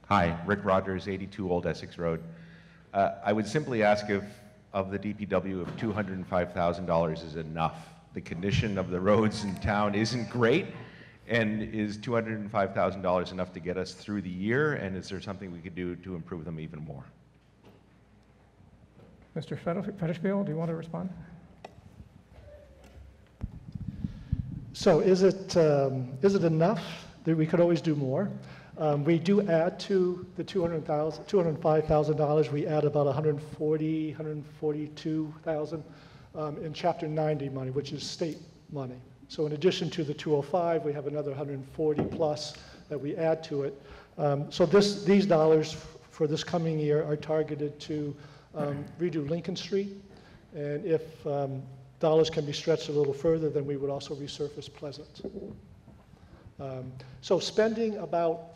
Hi, Rick Rogers, 82 Old Essex Road. I would simply ask if, of the DPW, if $205,000 is enough. The condition of the roads in town isn't great, and is $205,000 enough to get us through the year, and is there something we could do to improve them even more? Mr. Fetishfield, do you want to respond? So is it enough that we could always do more? We do add to the $205,000. We add about $142,000 in Chapter 90 money, which is state money. So in addition to the 205, we have another 140 plus that we add to it. So these dollars for this coming year are targeted to redo Lincoln Street, and if dollars can be stretched a little further, then we would also resurface Pleasant. So spending about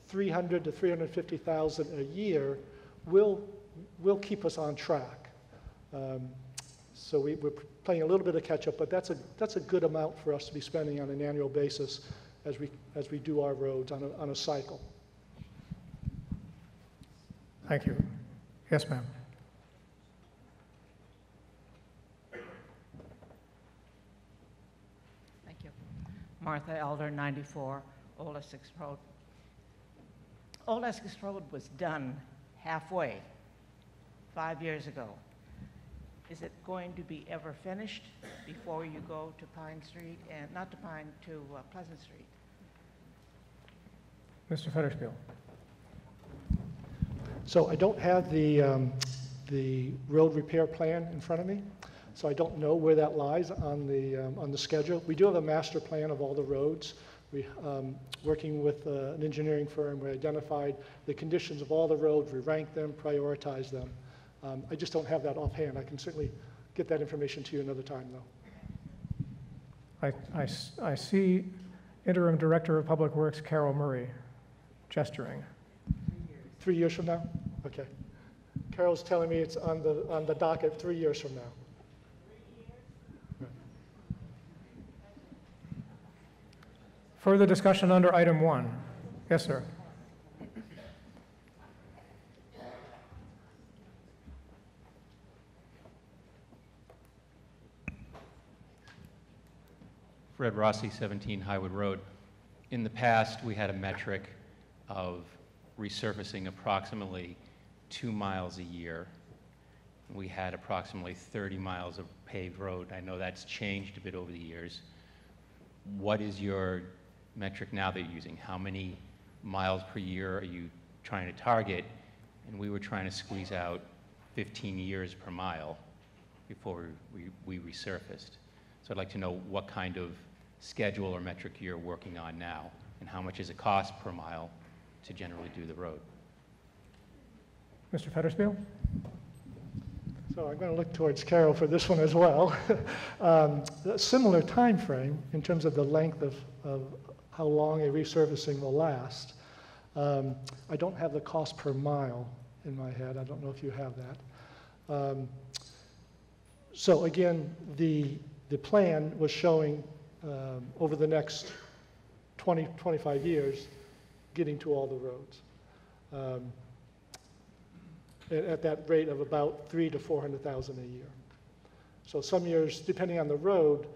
$300,000 to $350,000 a year will keep us on track. So we're playing a little bit of catch up, but that's a good amount for us to be spending on an annual basis as we do our roads on a cycle. Thank you. Yes, ma'am. Thank you. Martha Elder, 94 Old Essex Road. Old Essex Road was done halfway 5 years ago. Is it going to be ever finished before you go to Pine Street, and not to Pine, to Pleasant Street? Mr. Fetishfield. So I don't have the road repair plan in front of me, so I don't know where that lies on the schedule. We do have a master plan of all the roads. We, working with an engineering firm, we identified the conditions of all the roads, we ranked them, prioritized them. I just don't have that offhand. I can certainly get that information to you another time, though. I see Interim Director of Public Works Carol Murray gesturing. 3 years from now? Okay. Carol's telling me it's on the docket 3 years from now. Further discussion under item 1. Yes, sir. Fred Rossi, 17 Highwood Road. In the past, we had a metric of resurfacing approximately 2 miles a year. We had approximately 30 miles of paved road. I know that's changed a bit over the years. What is your metric now that you're using? How many miles per year are you trying to target? And we were trying to squeeze out 15 years per mile before we resurfaced. So I'd like to know what kind of schedule or metric you're working on now, and how much is it cost per mile to generally do the road? Mr. Fetishfield? So I'm going to look towards Carol for this one as well. A similar time frame in terms of the length of how long a resurfacing will last. I don't have the cost per mile in my head. I don't know if you have that. So again, the plan was showing over the next 20, 25 years, getting to all the roads at that rate of about 300,000 to 400,000 a year. So some years, depending on the road,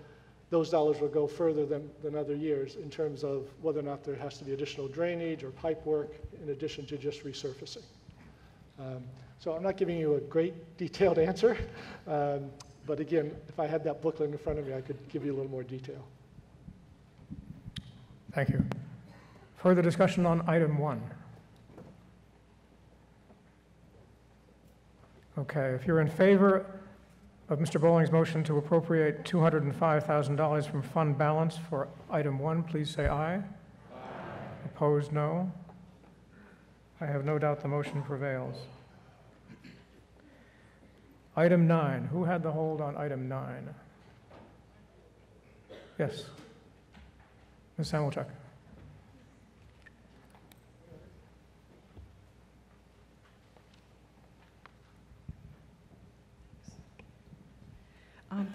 those dollars will go further than other years in terms of whether or not there has to be additional drainage or pipe work in addition to just resurfacing. So I'm not giving you a great detailed answer, but again, if I had that booklet in front of me, I could give you a little more detail. Thank you. Further discussion on item 1? Okay, if you're in favor of Mr. Bowling's motion to appropriate $205,000 from fund balance for item 1, please say aye. Aye. Opposed, no. I have no doubt the motion prevails. Item 9, who had the hold on item 9? Yes. Ms. Hamilchuk.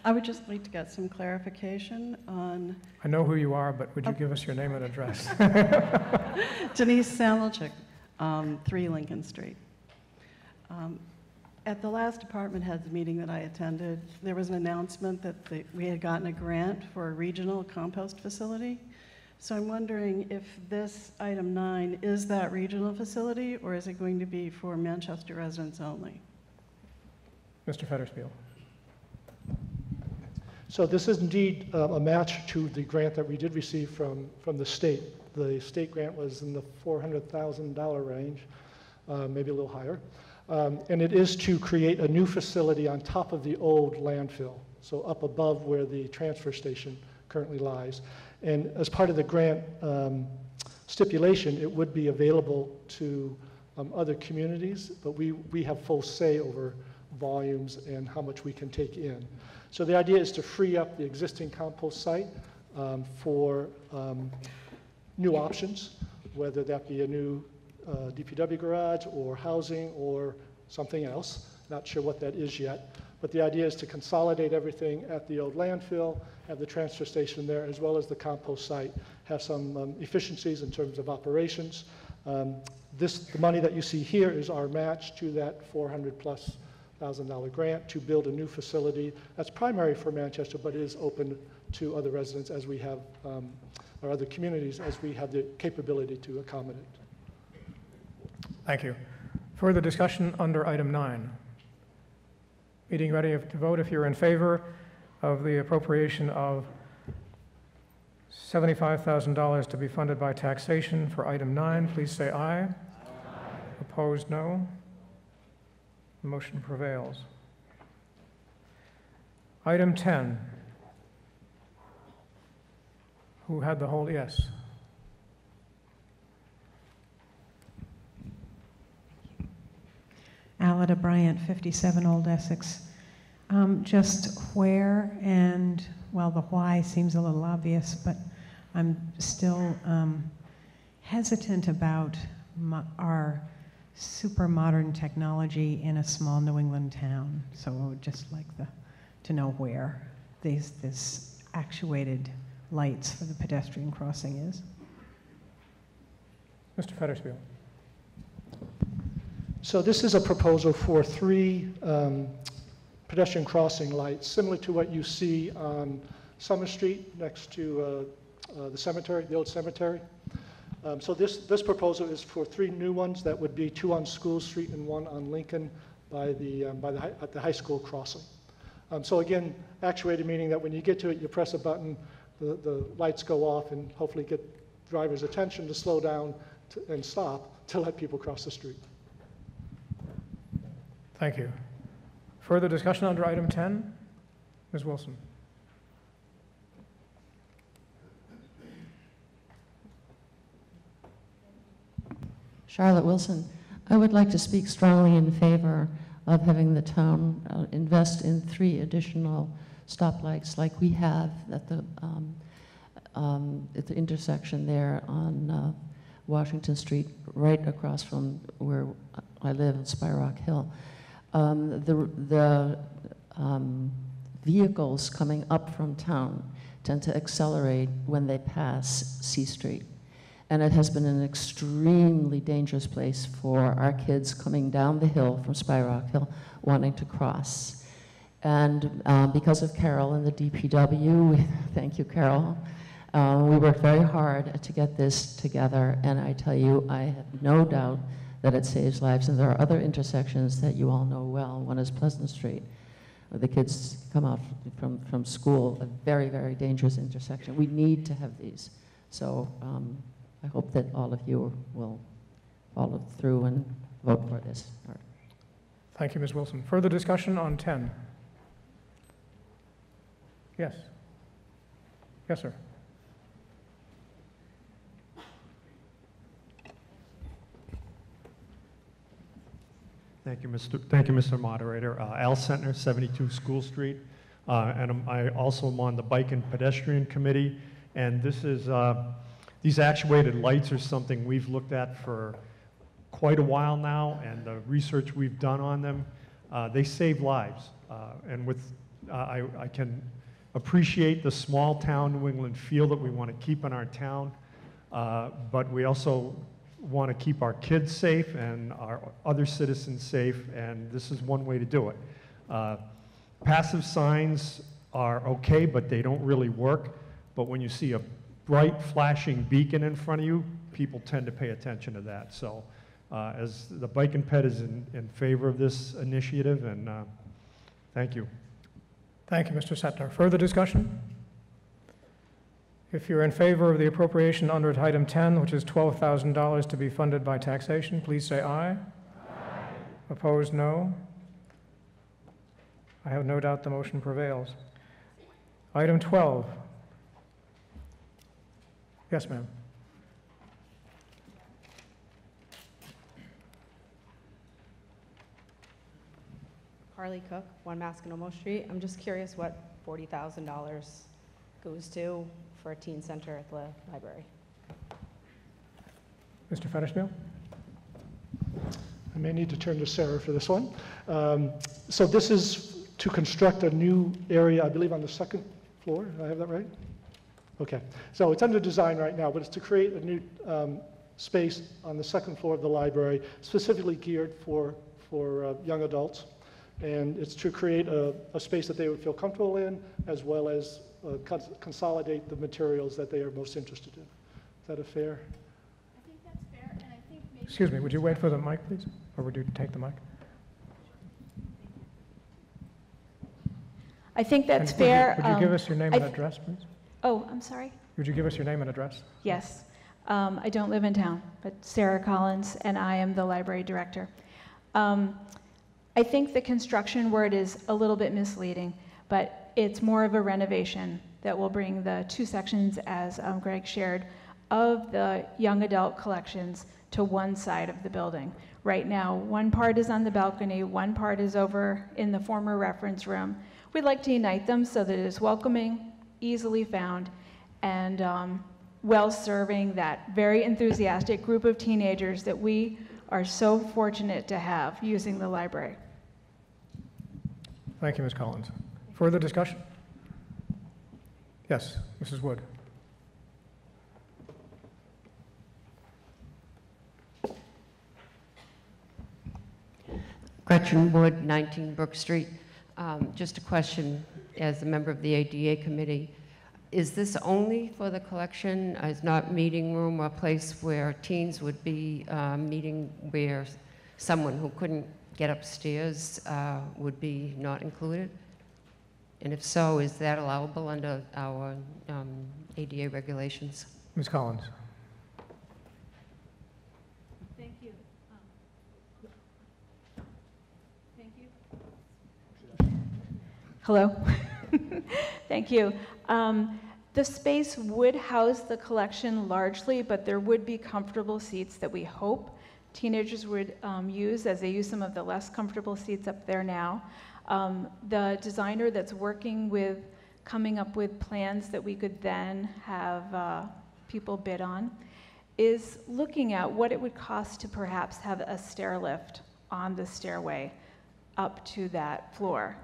I would just like to get some clarification on I know who you are, but would you give us your name and address? Denise Samelchik, 3 Lincoln Street. At the last department heads meeting that I attended, there was an announcement that we had gotten a grant for a regional compost facility. So I'm wondering if this item 9 is that regional facility, or is it going to be for Manchester residents only? Mr. Federspiel. So this is indeed a match to the grant that we did receive from the state. The state grant was in the $400,000 range, maybe a little higher. And it is to create a new facility on top of the old landfill, so up above where the transfer station currently lies. And as part of the grant stipulation, it would be available to other communities, but we have full say over volumes and how much we can take in. So the idea is to free up the existing compost site for new options, whether that be a new DPW garage or housing or something else. Not sure what that is yet. But the idea is to consolidate everything at the old landfill, have the transfer station there, as well as the compost site, have some efficiencies in terms of operations. The money that you see here is our match to that $400,000+ grant to build a new facility that's primary for Manchester, but it is open to other residents as we have, or other communities as we have the capability to accommodate. Thank you. Further discussion under item 9. Meeting ready to vote. If you're in favor of the appropriation of $75,000 to be funded by taxation for item 9, please say aye. Aye. Opposed, no. The motion prevails. Item 10. Who had the hold? Yes. Alida Bryant, 57 Old Essex. Just where and, well, the why seems a little obvious, but I'm still hesitant about our super modern technology in a small New England town. So I would just like to know where this actuated lights for the pedestrian crossing is. Mr. Federspiel. So this is a proposal for 3 pedestrian crossing lights, similar to what you see on Summer Street next to the cemetery, the old cemetery. So this proposal is for 3 new ones that would be 2 on School Street and 1 on Lincoln at the high school crossing. So again, actuated meaning that when you get to it, you press a button, the lights go off and hopefully get drivers' attention to slow down and stop to let people cross the street. Thank you. Further discussion under item 10? Ms. Wilson. Charlotte Wilson. I would like to speak strongly in favor of having the town invest in 3 additional stoplights like we have at the intersection there on Washington Street, right across from where I live in Spy Rock Hill. The vehicles coming up from town tend to accelerate when they pass C Street. And it has been an extremely dangerous place for our kids coming down the hill from Spy Rock Hill wanting to cross. And because of Carol and the DPW, thank you, Carol, we worked very hard to get this together. And I tell you, I have no doubt that it saves lives. And there are other intersections that you all know well. One is Pleasant Street, where the kids come out from school, a very, very dangerous intersection. We need to have these. So I hope that all of you will follow through and vote for this. Thank you, Ms. Wilson. Further discussion on 10? Yes. Yes, sir. Thank you, Mr. Moderator. Al Sentner, 72 School Street, and I also am on the Bike and Pedestrian Committee. And this is these actuated lights are something we've looked at for quite a while now, and the research we've done on them, they save lives. And I can appreciate the small town New England feel that we want to keep in our town, but we also want to keep our kids safe and our other citizens safe, and this is one way to do it. Passive signs are okay, but they don't really work. But when you see a bright flashing beacon in front of you, people tend to pay attention to that. So as the Bike and Ped is in favor of this initiative, and thank you. Thank you, Mr. Sentner. Further discussion? If you're in favor of the appropriation under item 10, which is $12,000 to be funded by taxation, please say aye. Aye. Opposed, no. I have no doubt the motion prevails. Item 12. Yes, ma'am. Carly Cook, 1 Masconomo Street. I'm just curious what $40,000 goes to for a teen center at the library. Mr. Fetishmill? I may need to turn to Sarah for this one. So this is to construct a new area, I believe on the 2nd floor. Do I have that right? Okay. So it's under design right now, but it's to create a new space on the 2nd floor of the library, specifically geared for young adults. And it's to create a space that they would feel comfortable in, as well as consolidate the materials that they are most interested in. Is that a fair? I think that's fair, and I think maybe... Excuse me, would you wait for the mic, please? Or would you take the mic? I think that's And fair. Would you give us your name and address, please? Oh, I'm sorry? Would you give us your name and address? Yes. I don't live in town, but Sarah Collins, and I am the library director. I think the construction word is a little bit misleading, but it's more of a renovation that will bring the 2 sections, as Greg shared, of the young adult collections to one side of the building. Right now, one part is on the balcony, one part is over in the former reference room. We'd like to unite them so that it is welcoming, easily found, and well-serving that very enthusiastic group of teenagers that we are so fortunate to have using the library. Thank you, Ms. Collins. Further discussion? Yes, Mrs. Wood. Gretchen Wood, 19 Brook Street. Just a question as a member of the ADA committee. Is this only for the collection? Is not meeting room or place where teens would be meeting, where someone who couldn't get upstairs would be not included? And if so, is that allowable under our ADA regulations? Ms. Collins. Thank you. Thank you. Hello. Thank you. The space would house the collection largely, but there would be comfortable seats that we hope teenagers would use, as they use some of the less comfortable seats up there now. The designer that's working with coming up with plans that we could then have people bid on is looking at what it would cost to perhaps have a stair lift on the stairway up to that floor,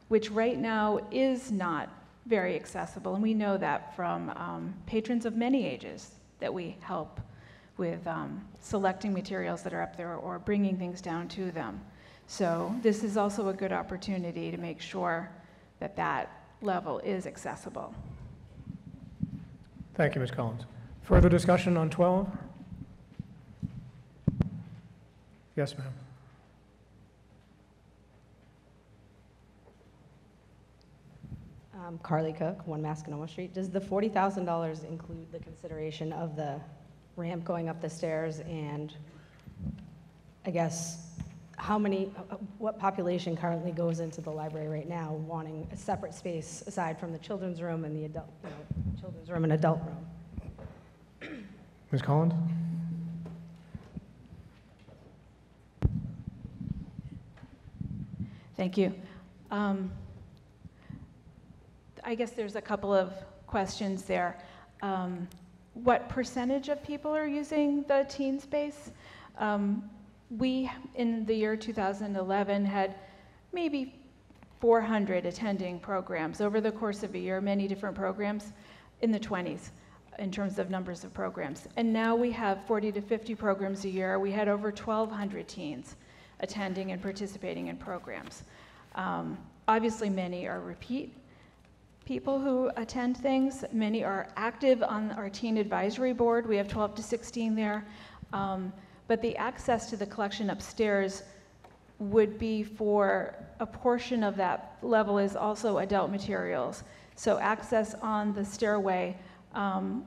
which right now is not very accessible, and we know that from patrons of many ages that we help with selecting materials that are up there or bringing things down to them. So this is also a good opportunity to make sure that that level is accessible. Thank you, Ms. Collins. Further discussion on 12? Yes, ma'am. Carly Cook, 1 Mascanoma Street. Does the $40,000 include the consideration of the ramp going up the stairs and, I guess, what population currently goes into the library right now wanting a separate space aside from the children's room and the adult, children's room and adult room? Ms. Collins? Thank you. I guess there's a couple of questions there. What percentage of people are using the teen space? We, in the year 2011, had maybe 400 attending programs over the course of a year, many different programs in the 20s in terms of numbers of programs. And now we have 40 to 50 programs a year. We had over 1,200 teens attending and participating in programs. Obviously, many are repeat people who attend things. Many are active on our teen advisory board. We have 12 to 16 there. But the access to the collection upstairs would be for a portion of that level is also adult materials. So access on the stairway,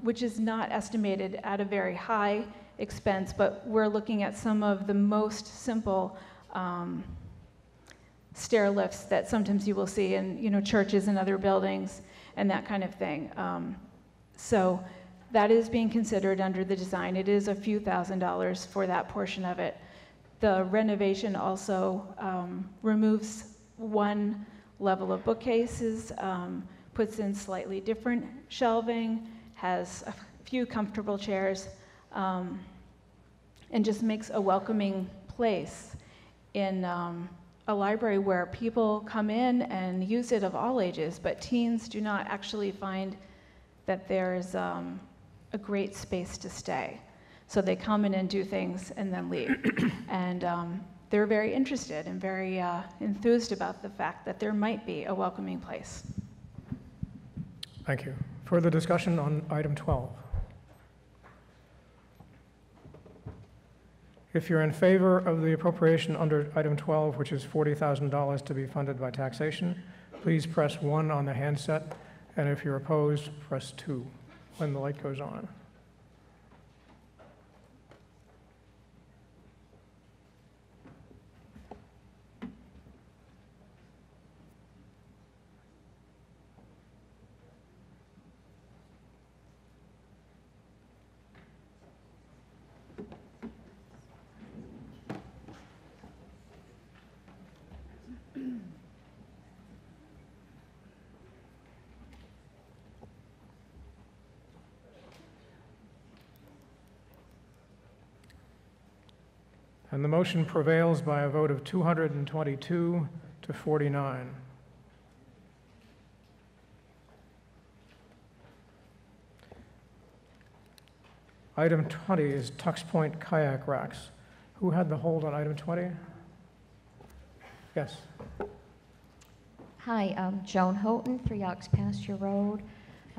which is not estimated at a very high expense, but we're looking at some of the most simple stair lifts that sometimes you will see in churches and other buildings and that kind of thing. So that is being considered under the design. It is a few $1,000s for that portion of it. The renovation also removes one level of bookcases, puts in slightly different shelving, has a few comfortable chairs, and just makes a welcoming place in a library where people come in and use it of all ages, but teens do not actually find that there's a great space to stay. So they come in and do things and then leave. And they're very interested and very enthused about the fact that there might be a welcoming place. Thank you. Further discussion on item 12? If you're in favor of the appropriation under item 12, which is $40,000 to be funded by taxation, please press 1 on the handset, and if you're opposed, press 2 when the light goes on. And the motion prevails by a vote of 222 to 49. Item 20 is Tux Point kayak racks. Who had the hold on item 20? Yes. Hi, Joan Houghton, 3 Ox Pasture Road.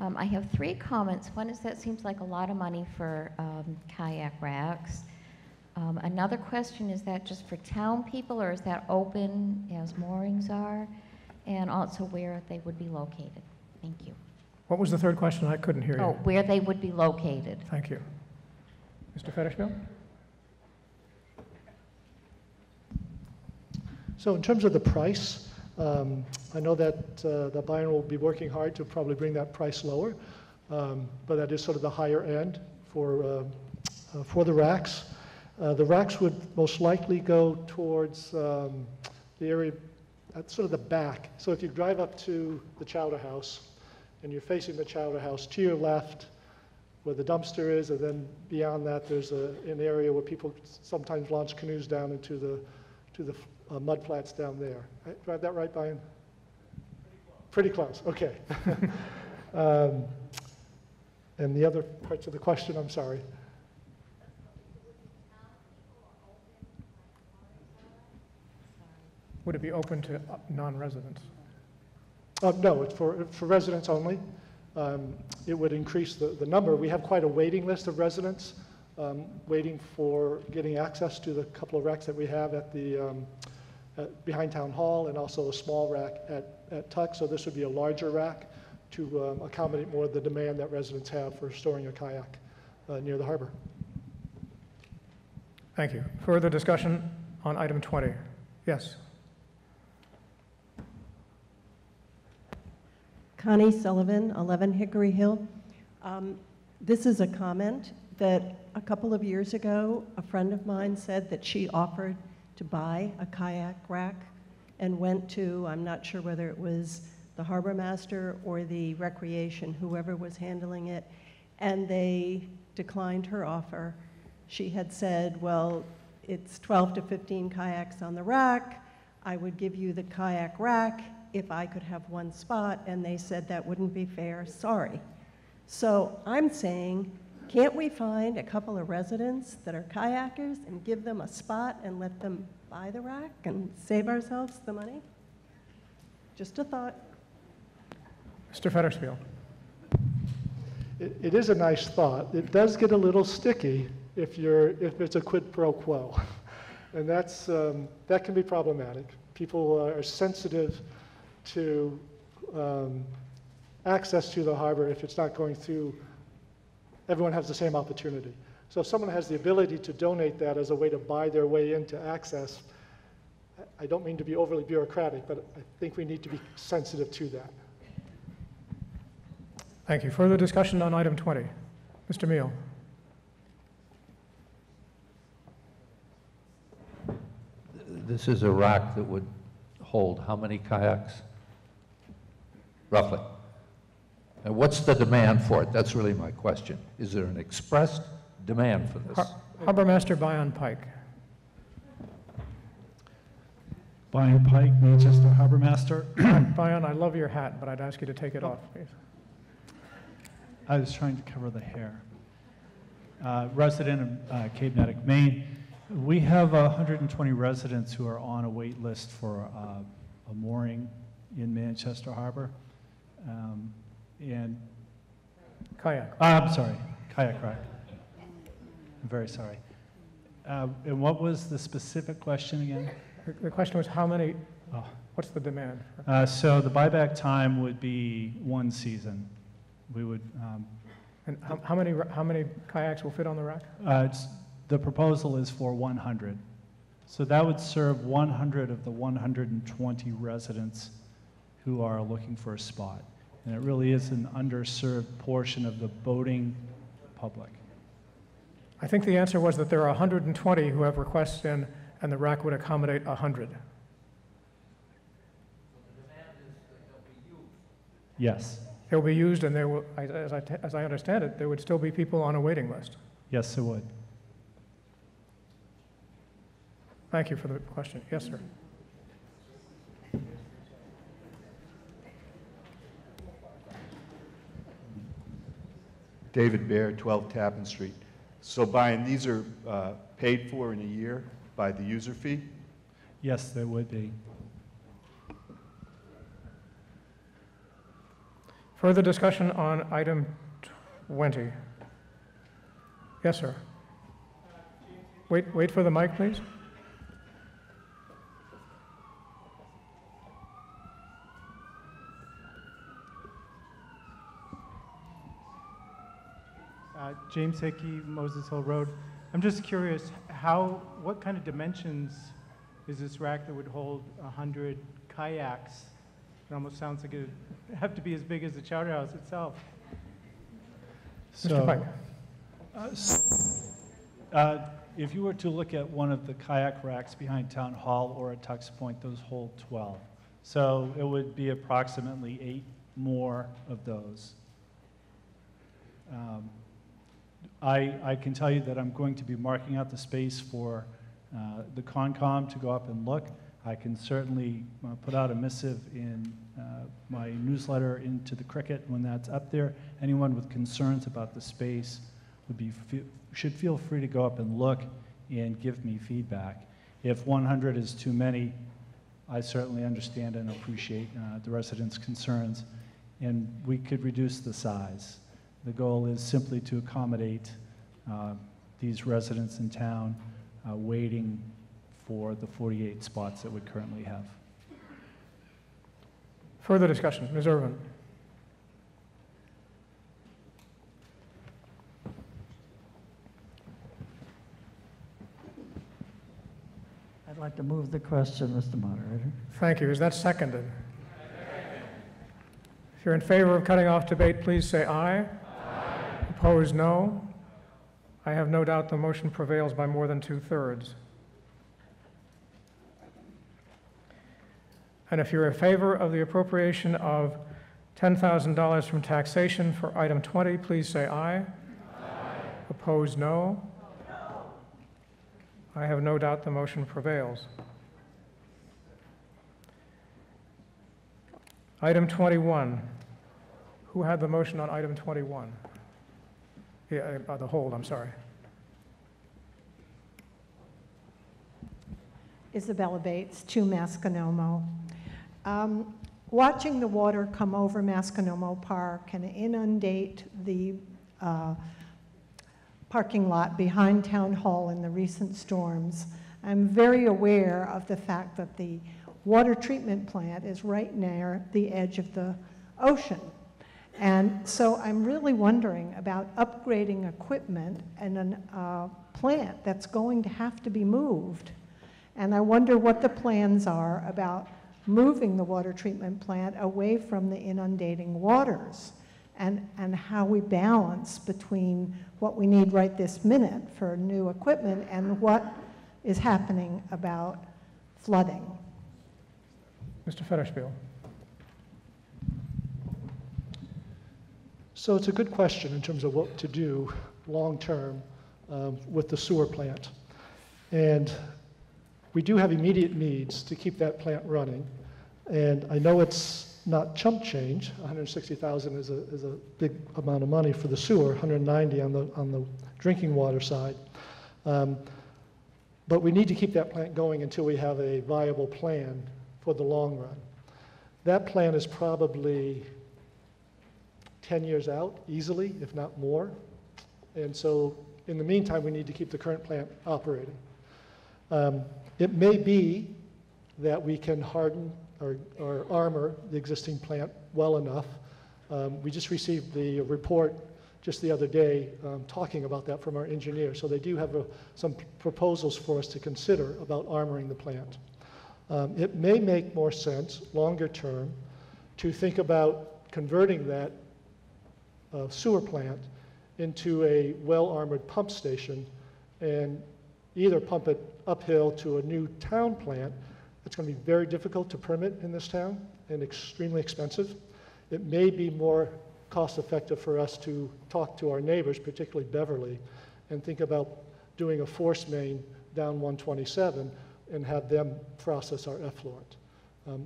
I have 3 comments. One is that seems like a lot of money for kayak racks. Another question, is that just for town people, or is that open as moorings are? And also where they would be located. Thank you. What was the third question? I couldn't hear you. Oh, where they would be located. Thank you. Mr. Fetishville? So in terms of the price, I know that the buyer will be working hard to probably bring that price lower, but that is sort of the higher end for the racks. The racks would most likely go towards the area at sort of the back. So if you drive up to the Chowder House and you're facing the Chowder House, to your left where the dumpster is, and then beyond that there's an area where people sometimes launch canoes down into the mud flats down there. Do I have that right, Brian? Pretty close, okay. And the other parts of the question, I'm sorry. Would it be open to non-residents? No, it's for residents only. It would increase the number. We have quite a waiting list of residents waiting for getting access to the couple of racks that we have at the behind Town Hall, and also a small rack at Tuck. So this would be a larger rack to accommodate more of the demand that residents have for storing a kayak near the harbor. Thank you. Further discussion on item 20? Yes. Connie Sullivan, 11 Hickory Hill. This is a comment that a couple of years ago, a friend of mine said that she offered to buy a kayak rack and went to, I'm not sure whether it was the harbor master or the recreation, whoever was handling it, and they declined her offer. She had said, well, it's 12 to 15 kayaks on the rack. I would give you the kayak rack if I could have one spot, and they said that wouldn't be fair, sorry. So I'm saying, can't we find a couple of residents that are kayakers and give them a spot and let them buy the rack and save ourselves the money? Just a thought. Mr. Federspiel. It is a nice thought. It does get a little sticky if it's a quid pro quo, and that can be problematic. People are sensitive to access to the harbor if it's not going through. Everyone has the same opportunity. So if someone has the ability to donate that as a way to buy their way into access, I don't mean to be overly bureaucratic, but I think we need to be sensitive to that. Thank you. Further discussion on item 20? Mr. Meal. This is a rack that would hold how many kayaks? Roughly. And what's the demand for it? That's really my question. Is there an expressed demand for this? Harbor Master Bion Pike. Bion Pike, Manchester Harbor Master. Bion, I love your hat, but I'd ask you to take it off, please. I was trying to cover the hair. Resident of Cape Nettic, Maine. We have 120 residents who are on a wait list for a mooring in Manchester Harbor. And kayak. I'm sorry, kayak rack. I'm very sorry. And what was the specific question again? The question was how many, what's the demand? So the buyback time would be one season. We would. And how many kayaks will fit on the rack? The proposal is for 100. So that would serve 100 of the 120 residents who are looking for a spot. And it really is an underserved portion of the boating public. I think the answer was that there are 120 who have requests in, and the rack would accommodate 100. Yes. They'll be used, and there will, as I understand it, there would still be people on a waiting list. Yes, it would. Thank you for the question. Yes, sir. David Baer, 12 Tappan Street. So, Brian, these are paid for in a year by the user fee? Yes, they would be. Further discussion on item 20. Yes, sir. Wait for the mic, please. James Hickey, Moses Hill Road. I'm just curious, what kind of dimensions is this rack that would hold 100 kayaks? It almost sounds like it would have to be as big as the Chowder House itself. Mr. Pike. If you were to look at one of the kayak racks behind Town Hall or at Tux Point, those hold 12. So it would be approximately 8 more of those. I can tell you that I'm going to be marking out the space for the Concom to go up and look. I can certainly put out a missive in my newsletter into the Cricket when that's up there. Anyone with concerns about the space should feel free to go up and look and give me feedback. If 100 is too many, I certainly understand and appreciate the residents' concerns, and we could reduce the size. The goal is simply to accommodate these residents in town waiting for the 48 spots that we currently have. Further discussion, Ms. Irvin. I'd like to move the question, Mr. Moderator. Thank you. Is that seconded? If you're in favor of cutting off debate, please say aye. Aye. Opposed, no. I have no doubt the motion prevails by more than 2/3. And if you're in favor of the appropriation of $10,000 from taxation for item 20, please say aye. Aye. Opposed, no. I have no doubt the motion prevails. Item 21. Who had the motion on item 21? Yeah, the hold, I'm sorry. Isabella Bates, 2 Masconomo. Watching the water come over Masconomo Park and inundate the parking lot behind Town Hall in the recent storms, I'm very aware of the fact that the water treatment plant is right near the edge of the ocean. And so I'm really wondering about upgrading equipment and a plant that's going to have to be moved. And I wonder what the plans are about moving the water treatment plant away from the inundating waters, and how we balance between what we need right this minute for new equipment and what is happening about flooding. Mr. Federspiel. So it's a good question in terms of what to do long-term with the sewer plant. And we do have immediate needs to keep that plant running. And I know it's not chump change. $160,000 is a big amount of money for the sewer, $190,000 on the drinking water side. But we need to keep that plant going until we have a viable plan for the long run. That plan is probably 10 years out, easily, if not more. And so in the meantime, we need to keep the current plant operating. It may be that we can harden or armor the existing plant well enough. We just received the report just the other day talking about that from our engineer. So they do have some proposals for us to consider about armoring the plant. It may make more sense longer term to think about converting that sewer plant into a well-armored pump station and either pump it uphill to a new town plant. It's going to be very difficult to permit in this town and extremely expensive. It may be more cost-effective for us to talk to our neighbors, particularly Beverly, and think about doing a force main down 127 and have them process our effluent.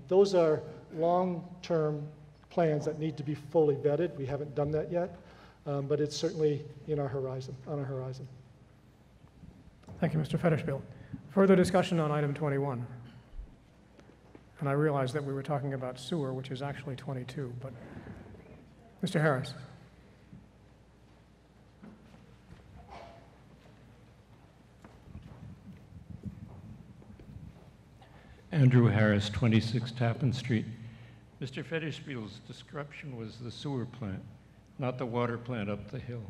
Those are long-term plans that need to be fully vetted. We haven't done that yet, but it's certainly in our horizon, on our horizon. Thank you, Mr. Federspiel. Further discussion on item 21. And I realized that we were talking about sewer, which is actually 22, but Mr. Harris. Andrew Harris, 26 Tappan Street. Mr. Federspiel's description was the sewer plant, not the water plant up the hill.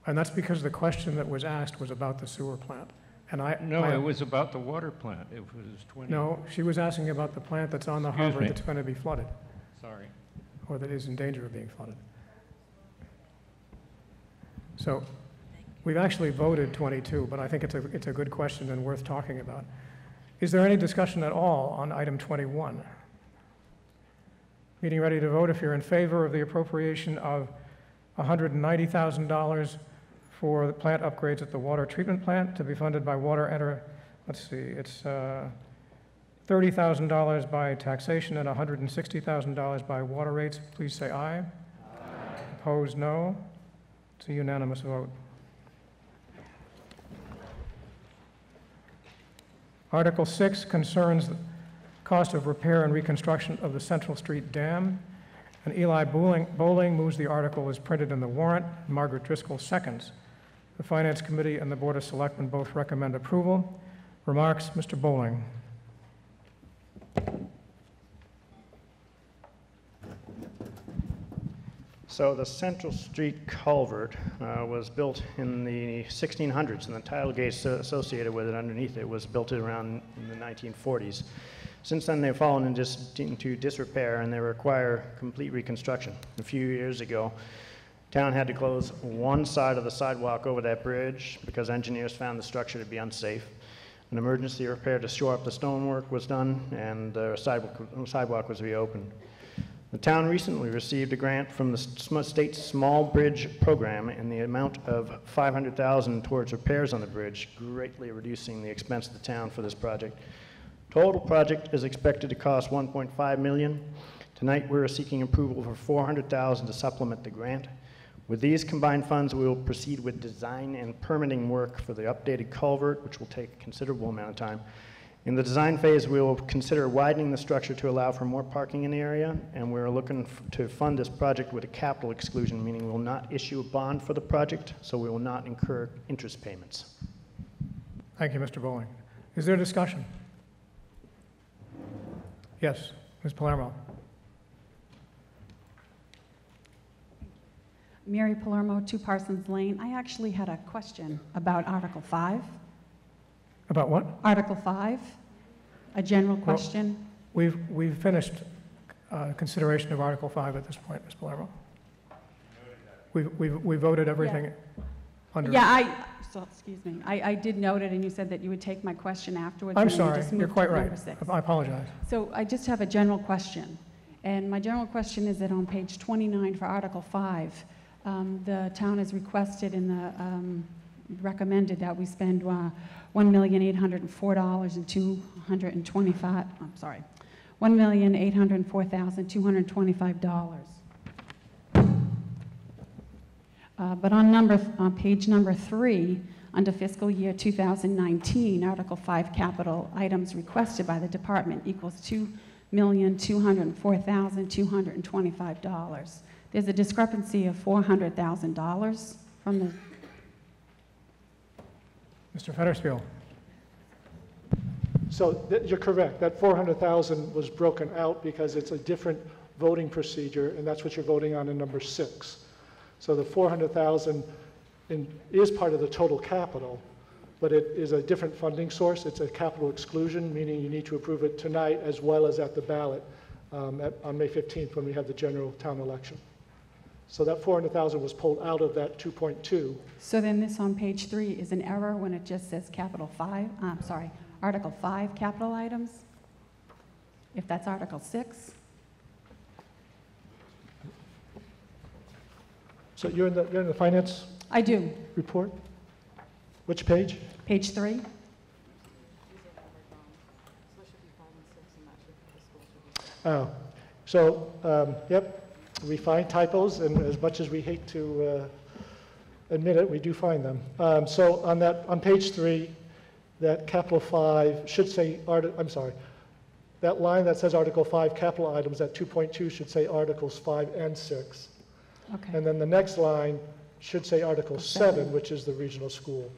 And that's because the question that was asked was about the sewer plant. And it was about the water plant. It was 20. No, she was asking about the plant that's on the harbor that's going to be flooded. Sorry. Or that is in danger of being flooded. So we've actually voted 22, but I think it's a good question and worth talking about. Is there any discussion at all on item 21? Meeting ready to vote if you're in favor of the appropriation of $190,000 for the plant upgrades at the water treatment plant to be funded by let's see, it's $30,000 by taxation and $160,000 by water rates. Please say aye. Aye. Opposed, no. It's a unanimous vote. Article 6 concerns the cost of repair and reconstruction of the Central Street Dam. And Eli Bowling moves the article as printed in the warrant. Margaret Driscoll seconds. The Finance Committee and the Board of Selectmen both recommend approval. Remarks, Mr. Bowling. So the Central Street culvert was built in the 1600s, and the tidal gates associated with it underneath it was built around in the 1940s. Since then, they've fallen into disrepair, and they require complete reconstruction. A few years ago, town had to close one side of the sidewalk over that bridge because engineers found the structure to be unsafe. An emergency repair to shore up the stonework was done, and the sidewalk was reopened. The town recently received a grant from the state's Small Bridge Program in the amount of $500,000 towards repairs on the bridge, greatly reducing the expense of the town for this project. Total project is expected to cost $1.5 million. Tonight, we're seeking approval for $400,000 to supplement the grant. With these combined funds, we will proceed with design and permitting work for the updated culvert, which will take a considerable amount of time. In the design phase, we will consider widening the structure to allow for more parking in the area, and we're looking to fund this project with a capital exclusion, meaning we will not issue a bond for the project, so we will not incur interest payments. Thank you, Mr. Bowling. Is there discussion? Yes, Ms. Palermo. Mary Palermo, 2 Parsons Lane. I actually had a question about Article 5. About what? Article 5, a general question. Well, we've finished consideration of Article 5 at this point, Ms. Palermo. We voted everything under. Yeah, excuse me. I did note it, and you said that you would take my question afterwards. I'm and then you sorry, just you're moved quite to right. number 6. I apologize. So I just have a general question. And my general question is that on page 29 for Article 5, the town has requested in the recommended that we spend $1,804,225. I'm sorry, $1,804,225. But on page number 3, under fiscal year 2019, Article 5 capital items requested by the department equals $2,204,225. There's a discrepancy of $400,000 from the. Mr. Federspiel. So you're correct. That 400,000 was broken out because it's a different voting procedure, and that's what you're voting on in number 6. So the 400,000 is part of the total capital, but it is a different funding source. It's a capital exclusion, meaning you need to approve it tonight as well as at the ballot on May 15th when we have the general town election. So that 400,000 was pulled out of that 2.2. So then this on page 3 is an error when it just says Article 5 capital items, if that's Article 6. So you're in the finance? I do. Report? Which page? Page 3. Oh, so, yep, we find typos, and as much as we hate to admit it, we do find them. So on page 3, that capital 5 should say, that line that says Article 5 capital items at 2.2 should say Articles 5 and 6. Okay. And then the next line should say Article 7, which is the regional school.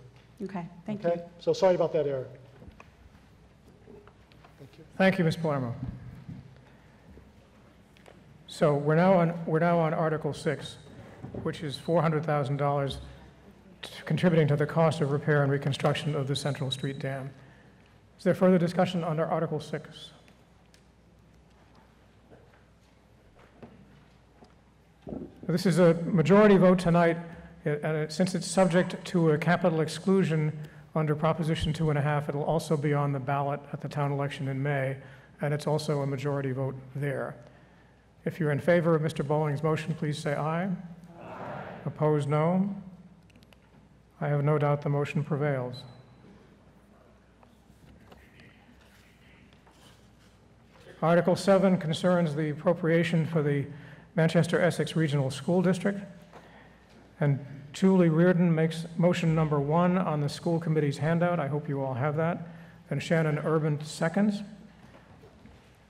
Okay, thank you. So sorry about that error. Thank you, Ms. Palermo. So we're now on Article 6, which is $400,000 contributing to the cost of repair and reconstruction of the Central Street Dam. Is there further discussion under Article 6? This is a majority vote tonight, and since it's subject to a capital exclusion under Proposition 2.5, it'll also be on the ballot at the town election in May, and it's also a majority vote there. If you're in favor of Mr. Bowling's motion, please say aye. Aye. Opposed, no. I have no doubt the motion prevails. Article 7 concerns the appropriation for the Manchester Essex Regional School District. And Julie Reardon makes motion number 1 on the school committee's handout. I hope you all have that. And Shannon Urban seconds.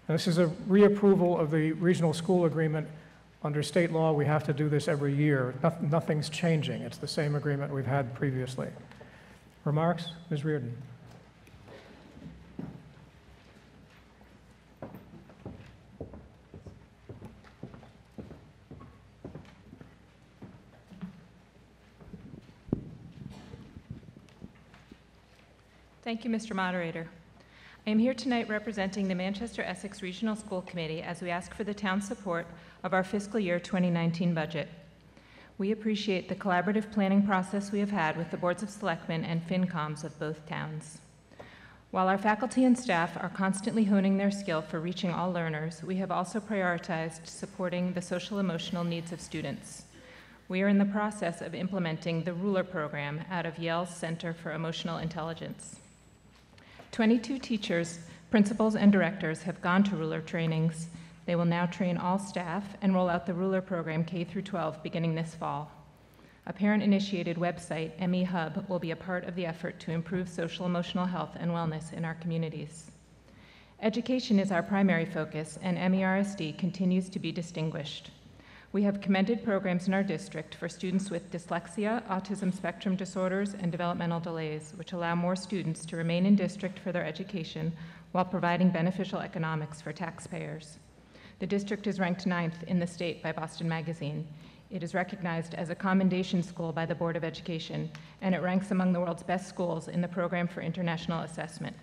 And this is a reapproval of the regional school agreement Under state law, we have to do this every year. Nothing's changing. It's the same agreement we've had previously. Remarks? Ms. Reardon. Thank you, Mr. Moderator. I am here tonight representing the Manchester-Essex Regional School Committee as we ask for the town's support of our fiscal year 2019 budget. We appreciate the collaborative planning process we have had with the Boards of Selectmen and FinComs of both towns. While our faculty and staff are constantly honing their skill for reaching all learners, we have also prioritized supporting the social-emotional needs of students. We are in the process of implementing the Ruler program out of Yale's Center for Emotional Intelligence. 22 teachers, principals, and directors have gone to Ruler trainings. They will now train all staff and roll out the Ruler program K through 12 beginning this fall. A parent-initiated website, ME Hub, will be a part of the effort to improve social-emotional health and wellness in our communities. Education is our primary focus, and MERSD continues to be distinguished. We have commended programs in our district for students with dyslexia, autism spectrum disorders, and developmental delays, which allow more students to remain in district for their education while providing beneficial economics for taxpayers. The district is ranked 9th in the state by Boston Magazine. It is recognized as a commendation school by the Board of Education, and it ranks among the world's best schools in the Program for International Assessment.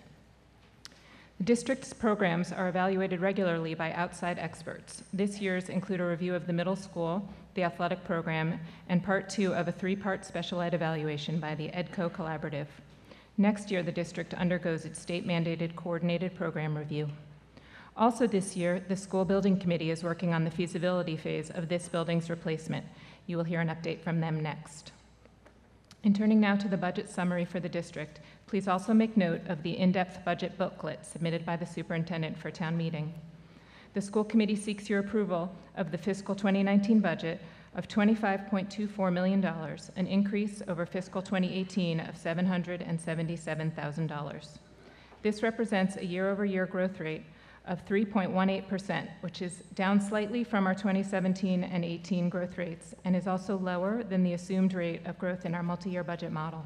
The district's programs are evaluated regularly by outside experts. This year's include a review of the middle school, the athletic program, and part 2 of a 3-part special ed evaluation by the EDCO Collaborative. Next year, the district undergoes its state-mandated coordinated program review. Also this year, the school building committee is working on the feasibility phase of this building's replacement. You will hear an update from them next. In turning now to the budget summary for the district, please also make note of the in-depth budget booklet submitted by the superintendent for town meeting. The school committee seeks your approval of the fiscal 2019 budget of $25.24 million, an increase over fiscal 2018 of $777,000. This represents a year-over-year growth rate of 3.18%, which is down slightly from our 2017 and 18 growth rates, and is also lower than the assumed rate of growth in our multi-year budget model.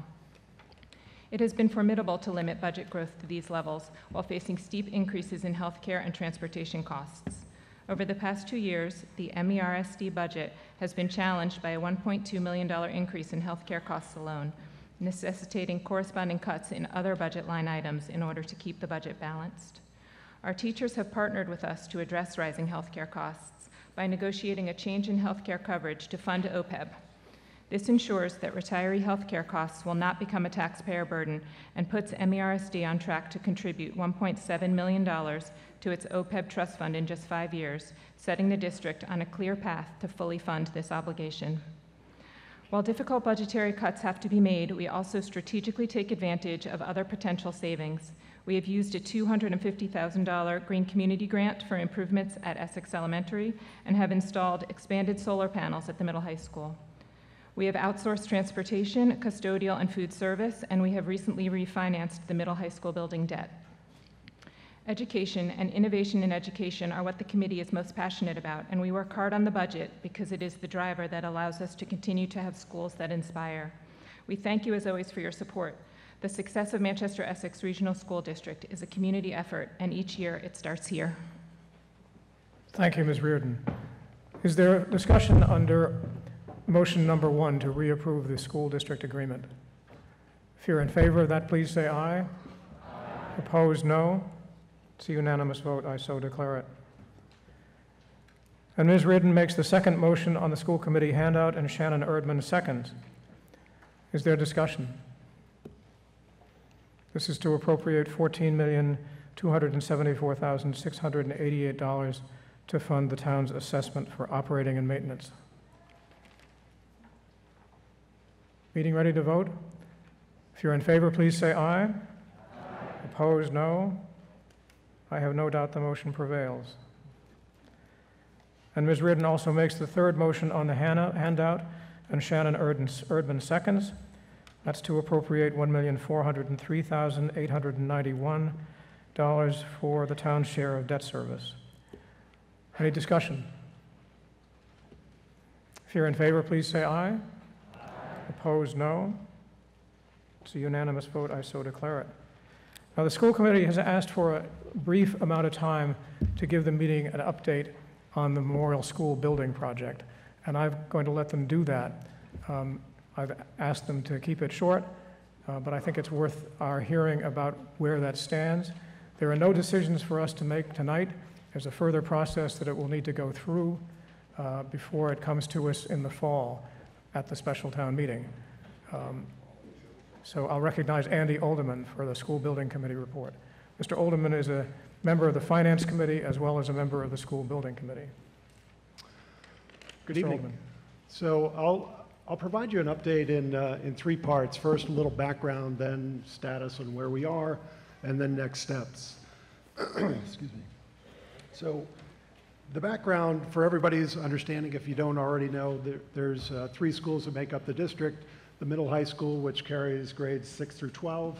It has been formidable to limit budget growth to these levels while facing steep increases in healthcare and transportation costs. Over the past 2 years, the MERSD budget has been challenged by a $1.2 million increase in healthcare costs alone, necessitating corresponding cuts in other budget line items in order to keep the budget balanced. Our teachers have partnered with us to address rising healthcare costs by negotiating a change in healthcare coverage to fund OPEB. This ensures that retiree healthcare costs will not become a taxpayer burden and puts MERSD on track to contribute $1.7 million to its OPEB trust fund in just 5 years, setting the district on a clear path to fully fund this obligation. While difficult budgetary cuts have to be made, we also strategically take advantage of other potential savings. We have used a $250,000 Green Community Grant for improvements at Essex Elementary and have installed expanded solar panels at the middle high school. We have outsourced transportation, custodial, and food service, and we have recently refinanced the middle high school building debt. Education and innovation in education are what the committee is most passionate about, and we work hard on the budget because it is the driver that allows us to continue to have schools that inspire. We thank you, as always, for your support. The success of Manchester-Essex Regional School District is a community effort, and each year it starts here. Thank you, Ms. Reardon. Is there discussion under motion number 1 to reapprove the school district agreement? If you're in favor of that, please say aye. Aye. Opposed, no. It's a unanimous vote. I so declare it. And Ms. Reardon makes the second motion on the school committee handout, and Shannon Erdman seconds. Is there discussion? This is to appropriate $14,274,688 to fund the town's assessment for operating and maintenance. Meeting ready to vote? If you're in favor, please say aye. Aye. Opposed, no. I have no doubt the motion prevails. And Ms. Reardon also makes the third motion on the handout, and Shannon Erdman seconds. That's to appropriate $1,403,891 for the town's share of debt service. Any discussion? If you're in favor, please say aye. Aye. Opposed, no. It's a unanimous vote, I so declare it. Now, the school committee has asked for a brief amount of time to give the meeting an update on the Memorial School building project, and I'm going to let them do that. I've asked them to keep it short, but I think it's worth our hearing about where that stands. There are no decisions for us to make tonight. There's a further process that it will need to go through before it comes to us in the fall at the special town meeting. So I'll recognize Andy Olderman for the school building committee report. Mr. Olderman is a member of the finance committee as well as a member of the school building committee. Good Mr. evening. Olderman. So I'll provide you an update in three parts. First, a little background, then status on where we are, and then next steps. Excuse me. So the background, for everybody's understanding, if you don't already know, there's 3 schools that make up the district. The middle high school, which carries grades 6 through 12,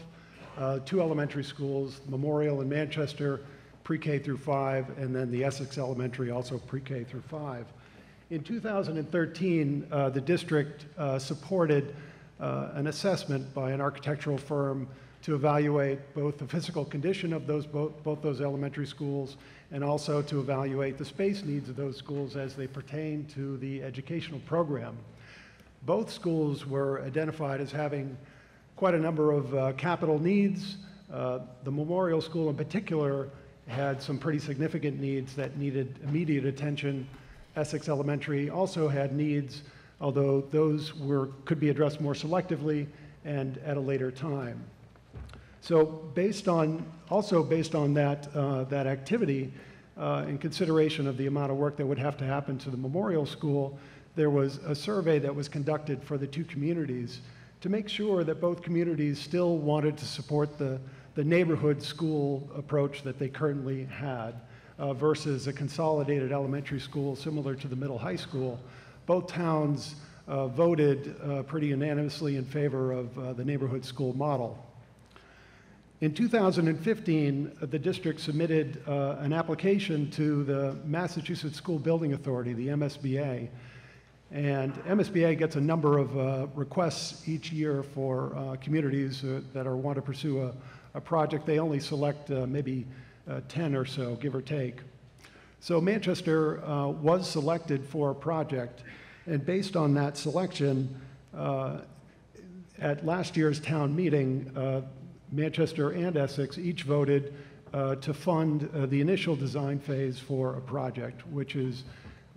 2 elementary schools, Memorial in Manchester, pre-K through 5, and then the Essex Elementary, also pre-K through 5. In 2013, the district supported an assessment by an architectural firm to evaluate both the physical condition of both those elementary schools and also to evaluate the space needs of those schools as they pertain to the educational program. Both schools were identified as having quite a number of capital needs. The Memorial School in particular had some pretty significant needs that needed immediate attention. Essex Elementary also had needs, although those could be addressed more selectively and at a later time. So based on that activity, in consideration of the amount of work that would have to happen to the Memorial School, there was a survey that was conducted for the 2 communities to make sure that both communities still wanted to support the neighborhood school approach that they currently had versus a consolidated elementary school similar to the middle high school. Both towns voted pretty unanimously in favor of the neighborhood school model. In 2015, the district submitted an application to the Massachusetts School Building Authority, the MSBA, and MSBA gets a number of requests each year for communities that want to pursue a project. They only select maybe 10 or so, give or take. So Manchester was selected for a project, and based on that selection, at last year's town meeting, Manchester and Essex each voted to fund the initial design phase for a project, which is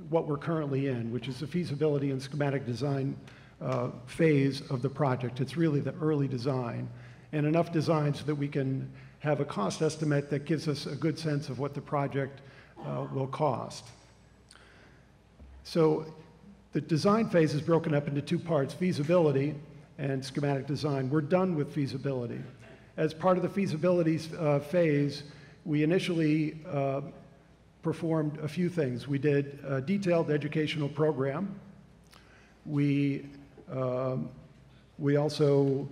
what we're currently in, which is the feasibility and schematic design phase of the project. It's really the early design, and enough design so that we can have a cost estimate that gives us a good sense of what the project will cost. So the design phase is broken up into 2 parts, feasibility and schematic design. We're done with feasibility. As part of the feasibility phase, we initially performed a few things. We did a detailed educational program. We also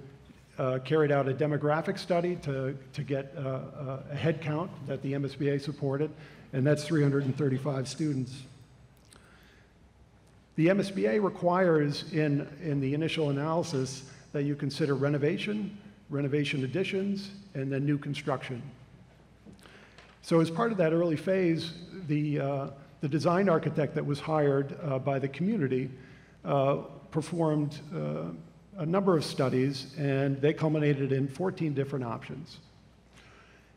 carried out a demographic study to get a head count that the MSBA supported, and that's 335 students. The MSBA requires in the initial analysis that you consider renovation additions, and then new construction. So as part of that early phase, the design architect that was hired by the community performed a number of studies, and they culminated in 14 different options.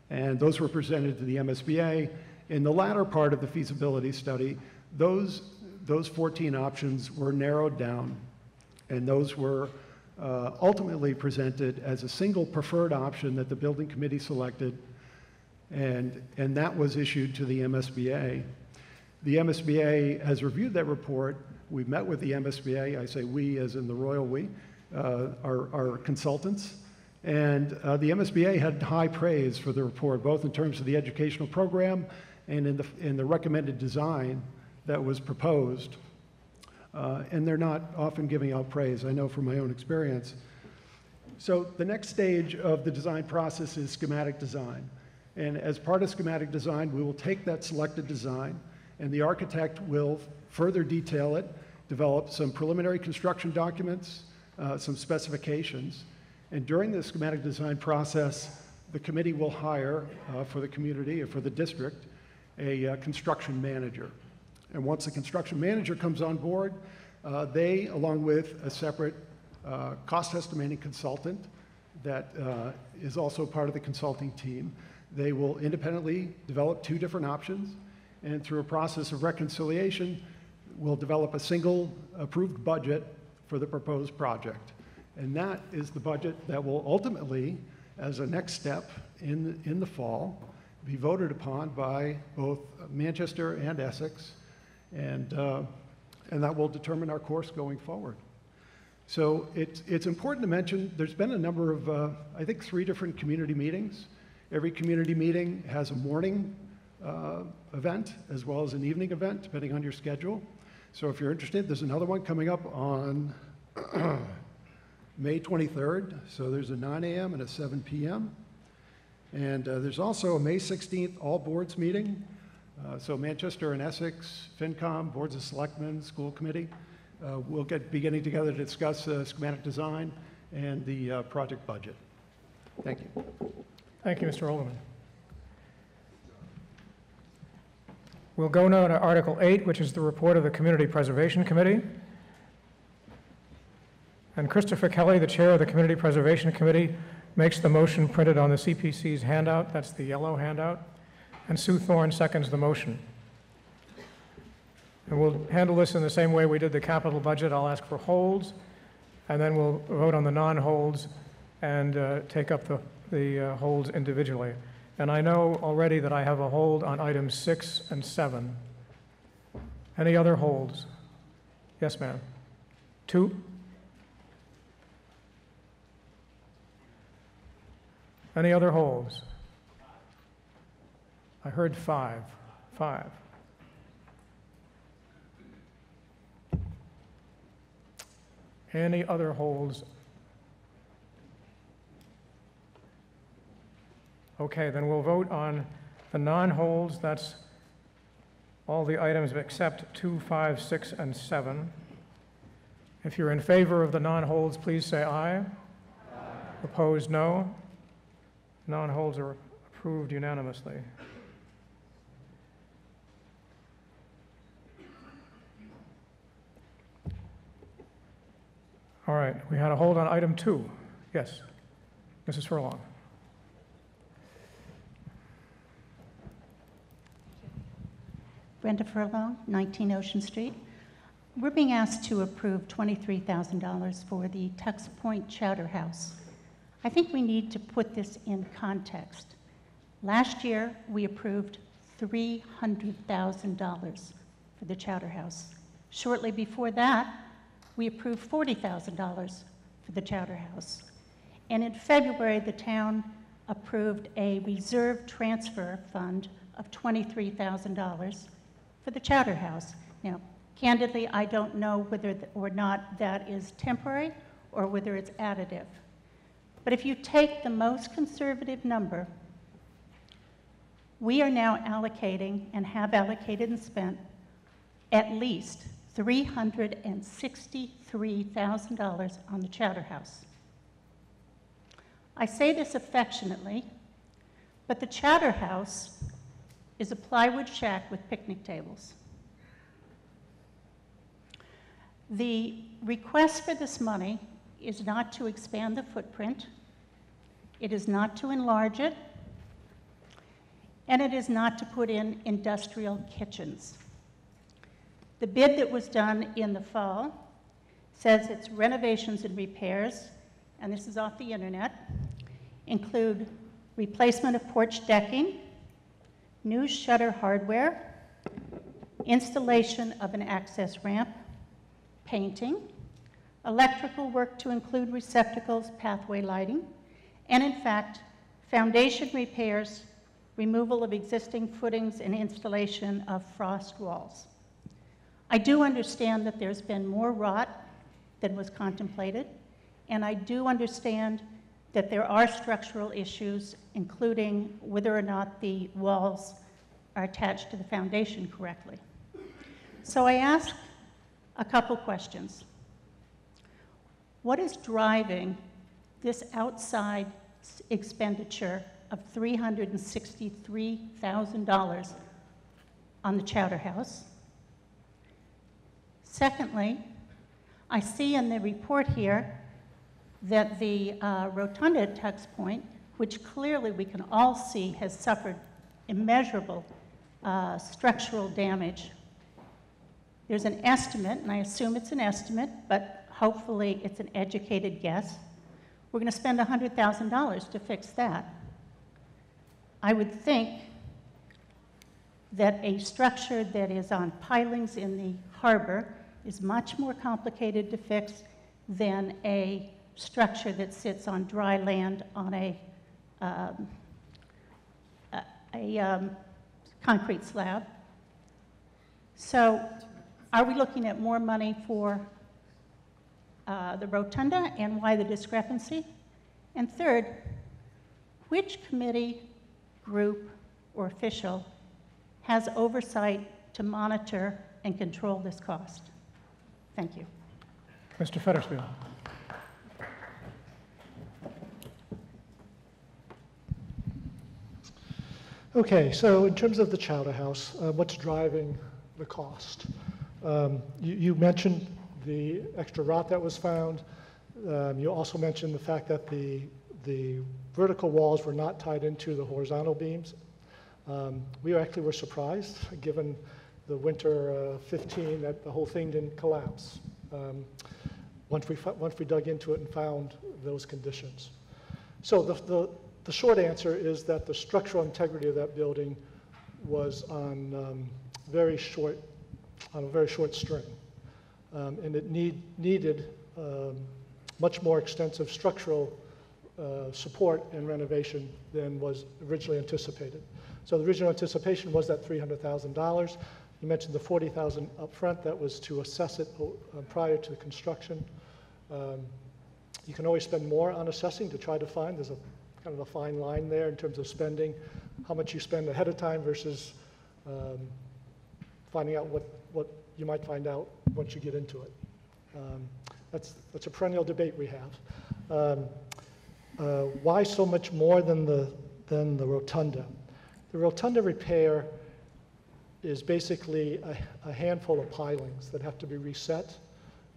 And those were presented to the MSBA. In the latter part of the feasibility study, those 14 options were narrowed down, and those were ultimately presented as a single preferred option that the building committee selected, and that was issued to the MSBA. The MSBA has reviewed that report. We met with the MSBA, I say we as in the royal we, our consultants, and the MSBA had high praise for the report, both in terms of the educational program and in the recommended design that was proposed. And they're not often giving out praise, I know from my own experience. So the next stage of the design process is schematic design. And as part of schematic design, we will take that selected design, and the architect will further detail it develop some preliminary construction documents, some specifications, and during the schematic design process, the committee will hire for the community or for the district a construction manager. And once the construction manager comes on board, they, along with a separate cost estimating consultant that is also part of the consulting team, they will independently develop 2 different options, and through a process of reconciliation, will develop a single approved budget for the proposed project. And that is the budget that will ultimately, as a next step in the fall, be voted upon by both Manchester and Essex, and that will determine our course going forward. So it's important to mention there's been a number of, I think, 3 different community meetings. Every community meeting has a morning event as well as an evening event, depending on your schedule. So if you're interested, there's another one coming up on May 23rd. So there's a 9 a.m. and a 7 p.m. And there's also a May 16th all boards meeting. So Manchester and Essex, FinCom, Boards of Selectmen, School Committee, we'll be getting together to discuss schematic design and the project budget. Thank you. Thank you, Mr. Alderman. We'll go now to Article 8, which is the report of the Community Preservation Committee. And Christopher Kelly, the chair of the Community Preservation Committee, makes the motion printed on the CPC's handout. That's the yellow handout. And Sue Thorne seconds the motion. And we'll handle this in the same way we did the capital budget. I'll ask for holds, and then we'll vote on the non-holds and take up the holds individually. And I know already that I have a hold on items 6 and 7. Any other holds? Yes, ma'am. 2? Any other holds? I heard 5. 5. Any other holds? Okay, then we'll vote on the non-holds. That's all the items except 2, 5, 6, and 7. If you're in favor of the non-holds, please say aye. Aye. Opposed, no. Non-holds are approved unanimously. All right, we had a hold on item 2. Yes, Mrs. Furlong. Brenda Furlong, 19 Ocean Street. We're being asked to approve $23,000 for the Tux Point Chowder House. I think we need to put this in context. Last year, we approved $300,000 for the Chowder House. Shortly before that, we approved $40,000 for the Chowder House. And in February, the town approved a reserve transfer fund of $23,000 for the Chowder House. Now, candidly, I don't know whether or not that is temporary or whether it's additive. But if you take the most conservative number, we are now allocating and have allocated and spent at least $363,000 on the Chowder House. I say this affectionately, but the Chowder House is a plywood shack with picnic tables. The request for this money is not to expand the footprint, it is not to enlarge it, and it is not to put in industrial kitchens. The bid that was done in the fall says its renovations and repairs, and this is off the internet, include replacement of porch decking, new shutter hardware, installation of an access ramp, painting, electrical work to include receptacles, pathway lighting, and in fact, foundation repairs, removal of existing footings, and installation of frost walls. I do understand that there's been more rot than was contemplated, and I do understand that there are structural issues, including whether or not the walls are attached to the foundation correctly. So I ask A couple questions. What is driving this outside expenditure of $363,000 on the Chowder House? Secondly, I see in the report here that the rotunda at Tux Point, which clearly we can all see has suffered immeasurable structural damage. There's an estimate, and I assume it's an estimate, but hopefully it's an educated guess. We're going to spend $100,000 to fix that. I would think that a structure that is on pilings in the harbor is much more complicated to fix than a structure that sits on dry land on a concrete slab. So are we looking at more money for the rotunda, and why the discrepancy? And third, which committee, group, or official has oversight to monitor and control this cost? Thank you. Mr. Federspiel. Okay, so in terms of the Chowder House, what's driving the cost? You mentioned the extra rot that was found. You also mentioned the fact that the vertical walls were not tied into the horizontal beams. We actually were surprised, given the winter 15, that the whole thing didn't collapse once we dug into it and found those conditions. So the short answer is that the structural integrity of that building was on a very short string. And it needed much more extensive structural support and renovation than was originally anticipated. So the original anticipation was that $300,000. You mentioned the $40,000 up front. That was to assess it prior to the construction. You can always spend more on assessing to try to find. There's a kind of a fine line there in terms of spending, how much you spend ahead of time versus finding out what you might find out once you get into it. That's a perennial debate we have. Why so much more than the rotunda? The rotunda repair is basically a handful of pilings that have to be reset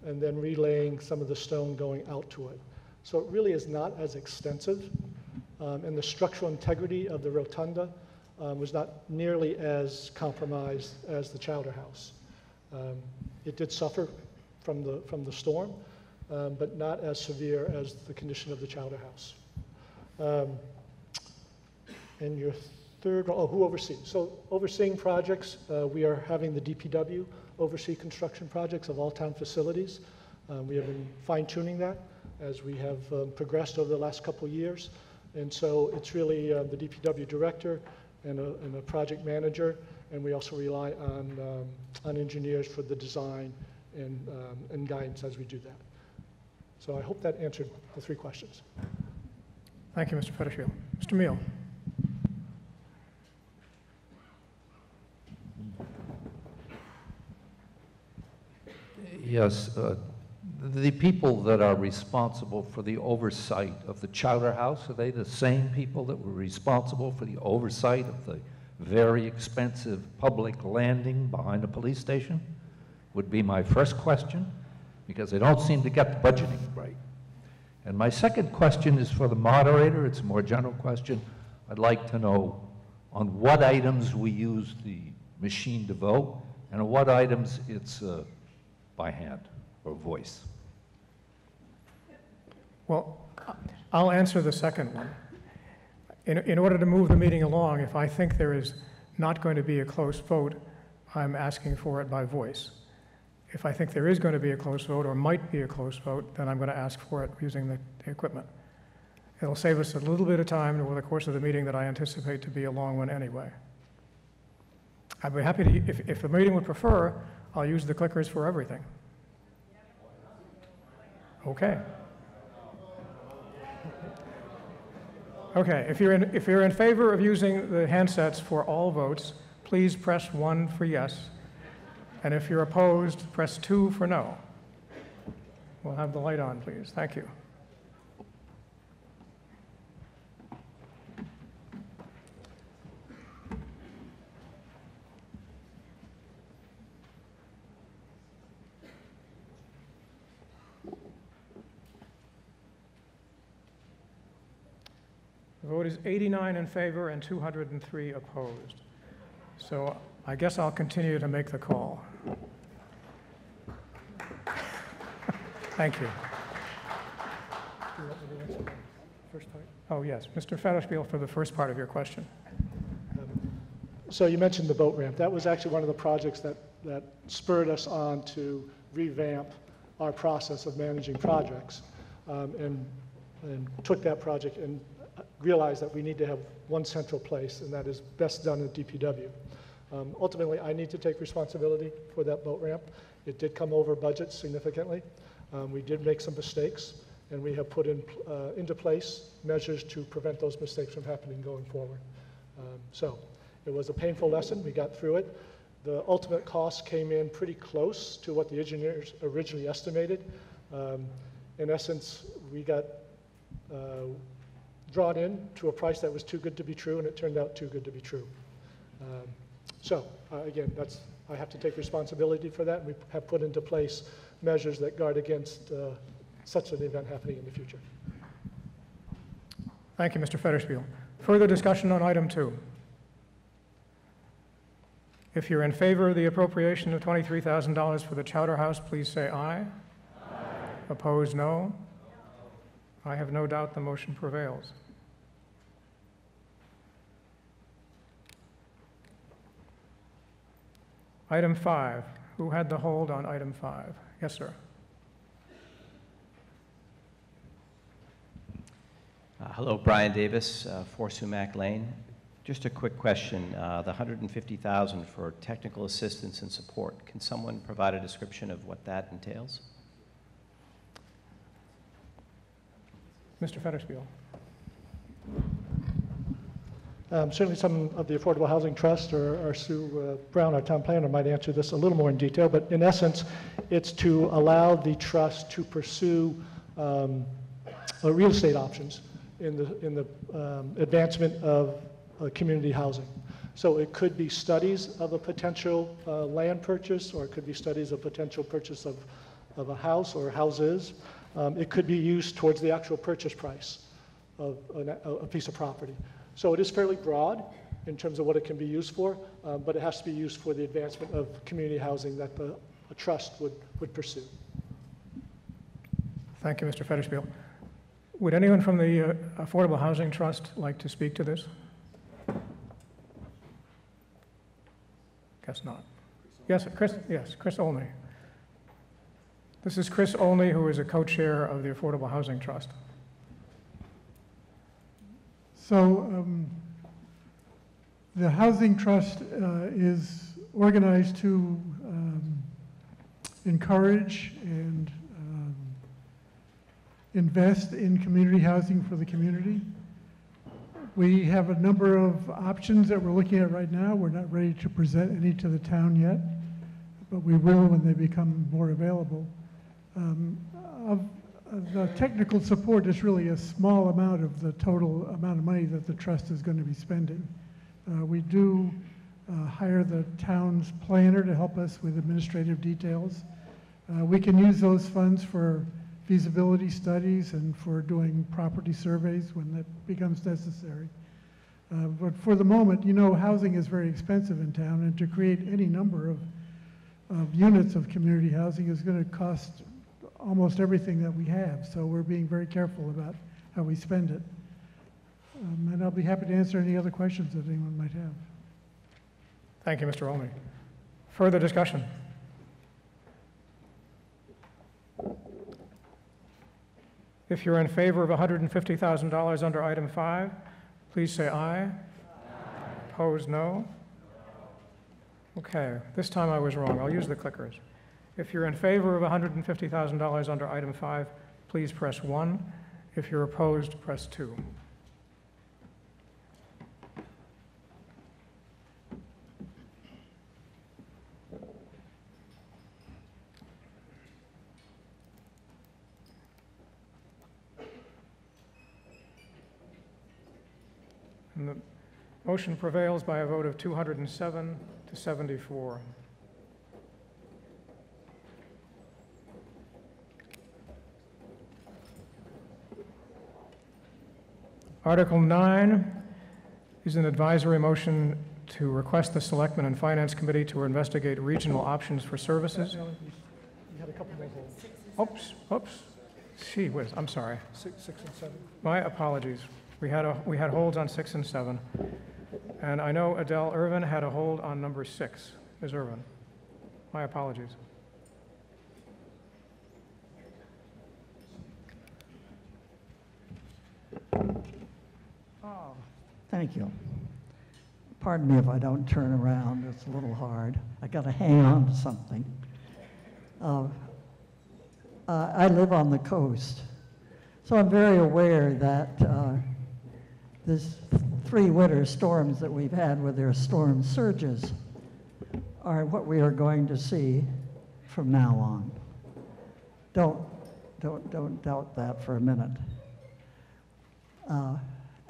and then relaying some of the stone going out to it. So it really is not as extensive, and the structural integrity of the rotunda was not nearly as compromised as the Chowder House. It did suffer from the storm, but not as severe as the condition of the Chowder House. And your third, who oversees? So overseeing projects, we are having the DPW oversee construction projects of all town facilities. We have been fine-tuning that as we have progressed over the last couple of years. And so it's really the DPW director and a project manager, and we also rely on engineers for the design and guidance as we do that. So I hope that answered the three questions. Thank you, Mr. Federspiel. Mr. Meal. Yes, the people that are responsible for the oversight of the Chowder House, are they the same people that were responsible for the oversight of the very expensive public landing behind the police station? Would be my first question, because they don't seem to get the budgeting right. And my second question is for the moderator. It's a more general question. I'd like to know on what items we use the machine to vote, and on what items it's by hand or voice. Well, I'll answer the second one. In order to move the meeting along, if I think there is not going to be a close vote, I'm asking for it by voice. If I think there is going to be a close vote or might be a close vote, then I'm going to ask for it using the equipment. It'll save us a little bit of time over the course of the meeting that I anticipate to be a long one anyway. I'd be happy to, if the meeting would prefer, I'll use the clickers for everything. Okay. Okay, if you're in favor of using the handsets for all votes, please press 1 for yes. And if you're opposed, press 2 for no. We'll have the light on, please. Thank you. The vote is 89 in favor and 203 opposed. So I guess I'll continue to make the call. Thank you. First part? Oh, yes. Mr. Federspiel for the first part of your question. So you mentioned the boat ramp. That was actually one of the projects that spurred us on to revamp our process of managing projects, and took that project and realized that we need to have one central place, and that is best done at DPW. Ultimately, I need to take responsibility for that boat ramp. It did come over budget significantly. We did make some mistakes, and we have put into place measures to prevent those mistakes from happening going forward. So it was a painful lesson. We got through it. The ultimate cost came in pretty close to what the engineers originally estimated. In essence, we got drawn in to a price that was too good to be true, and it turned out too good to be true. Again, I have to take responsibility for that, and we have put into place measures that guard against such an event happening in the future. Thank you, Mr. Federspiel. Further discussion on item 2. If you're in favor of the appropriation of $23,000 for the Chowder House, please say aye. Aye. Opposed, no. I have no doubt the motion prevails. Item 5. Who had the hold on item 5? Yes, sir. Hello, Brian Davis, 4 Sumac Lane. Just a quick question. The $150,000 for technical assistance and support, can someone provide a description of what that entails? Mr. Federspiel. Certainly some of the Affordable Housing Trust or Sue Brown, our town planner, might answer this a little more in detail, but in essence, it's to allow the trust to pursue real estate options in the advancement of community housing. So it could be studies of a potential land purchase, or it could be studies of potential purchase of a house or houses. It could be used towards the actual purchase price of a piece of property. So it is fairly broad in terms of what it can be used for, but it has to be used for the advancement of community housing that a trust would pursue. Thank you, Mr. Federspiel. Would anyone from the Affordable Housing Trust like to speak to this? Guess not. Yes, Chris Olney. This is Chris Olney, who is a co-chair of the Affordable Housing Trust. So the Housing Trust is organized to encourage and invest in community housing for the community. We have a number of options that we're looking at right now. We're not ready to present any to the town yet, but we will when they become more available. The technical support is really a small amount of the total amount of money that the trust is going to be spending. We do hire the town's planner to help us with administrative details. We can use those funds for feasibility studies and for doing property surveys when that becomes necessary. But for the moment, you know, housing is very expensive in town, and to create any number of units of community housing is going to cost almost everything that we have. So we're being very careful about how we spend it. And I'll be happy to answer any other questions that anyone might have. Thank you, Mr. Olney. Further discussion? If you're in favor of $150,000 under item 5, please say aye. Aye. Opposed, no? Okay, this time I was wrong. I'll use the clickers. If you're in favor of $150,000 under item 5, please press 1. If you're opposed, press 2. And the motion prevails by a vote of 207 to 74. Article 9 is an advisory motion to request the Selectmen and Finance Committee to investigate regional options for services. You had a couple more votes. Oops. Gee whiz, I'm sorry. 6 and 7. My apologies. We had holds on 6 and 7. And I know Adele Irvin had a hold on number 6. Ms. Irvin, my apologies. Thank you. Pardon me if I don't turn around. It's a little hard. I got to hang on to something. I live on the coast, so I'm very aware that these 3 winter storms that we've had with their storm surges are what we are going to see from now on. Don't doubt that for a minute.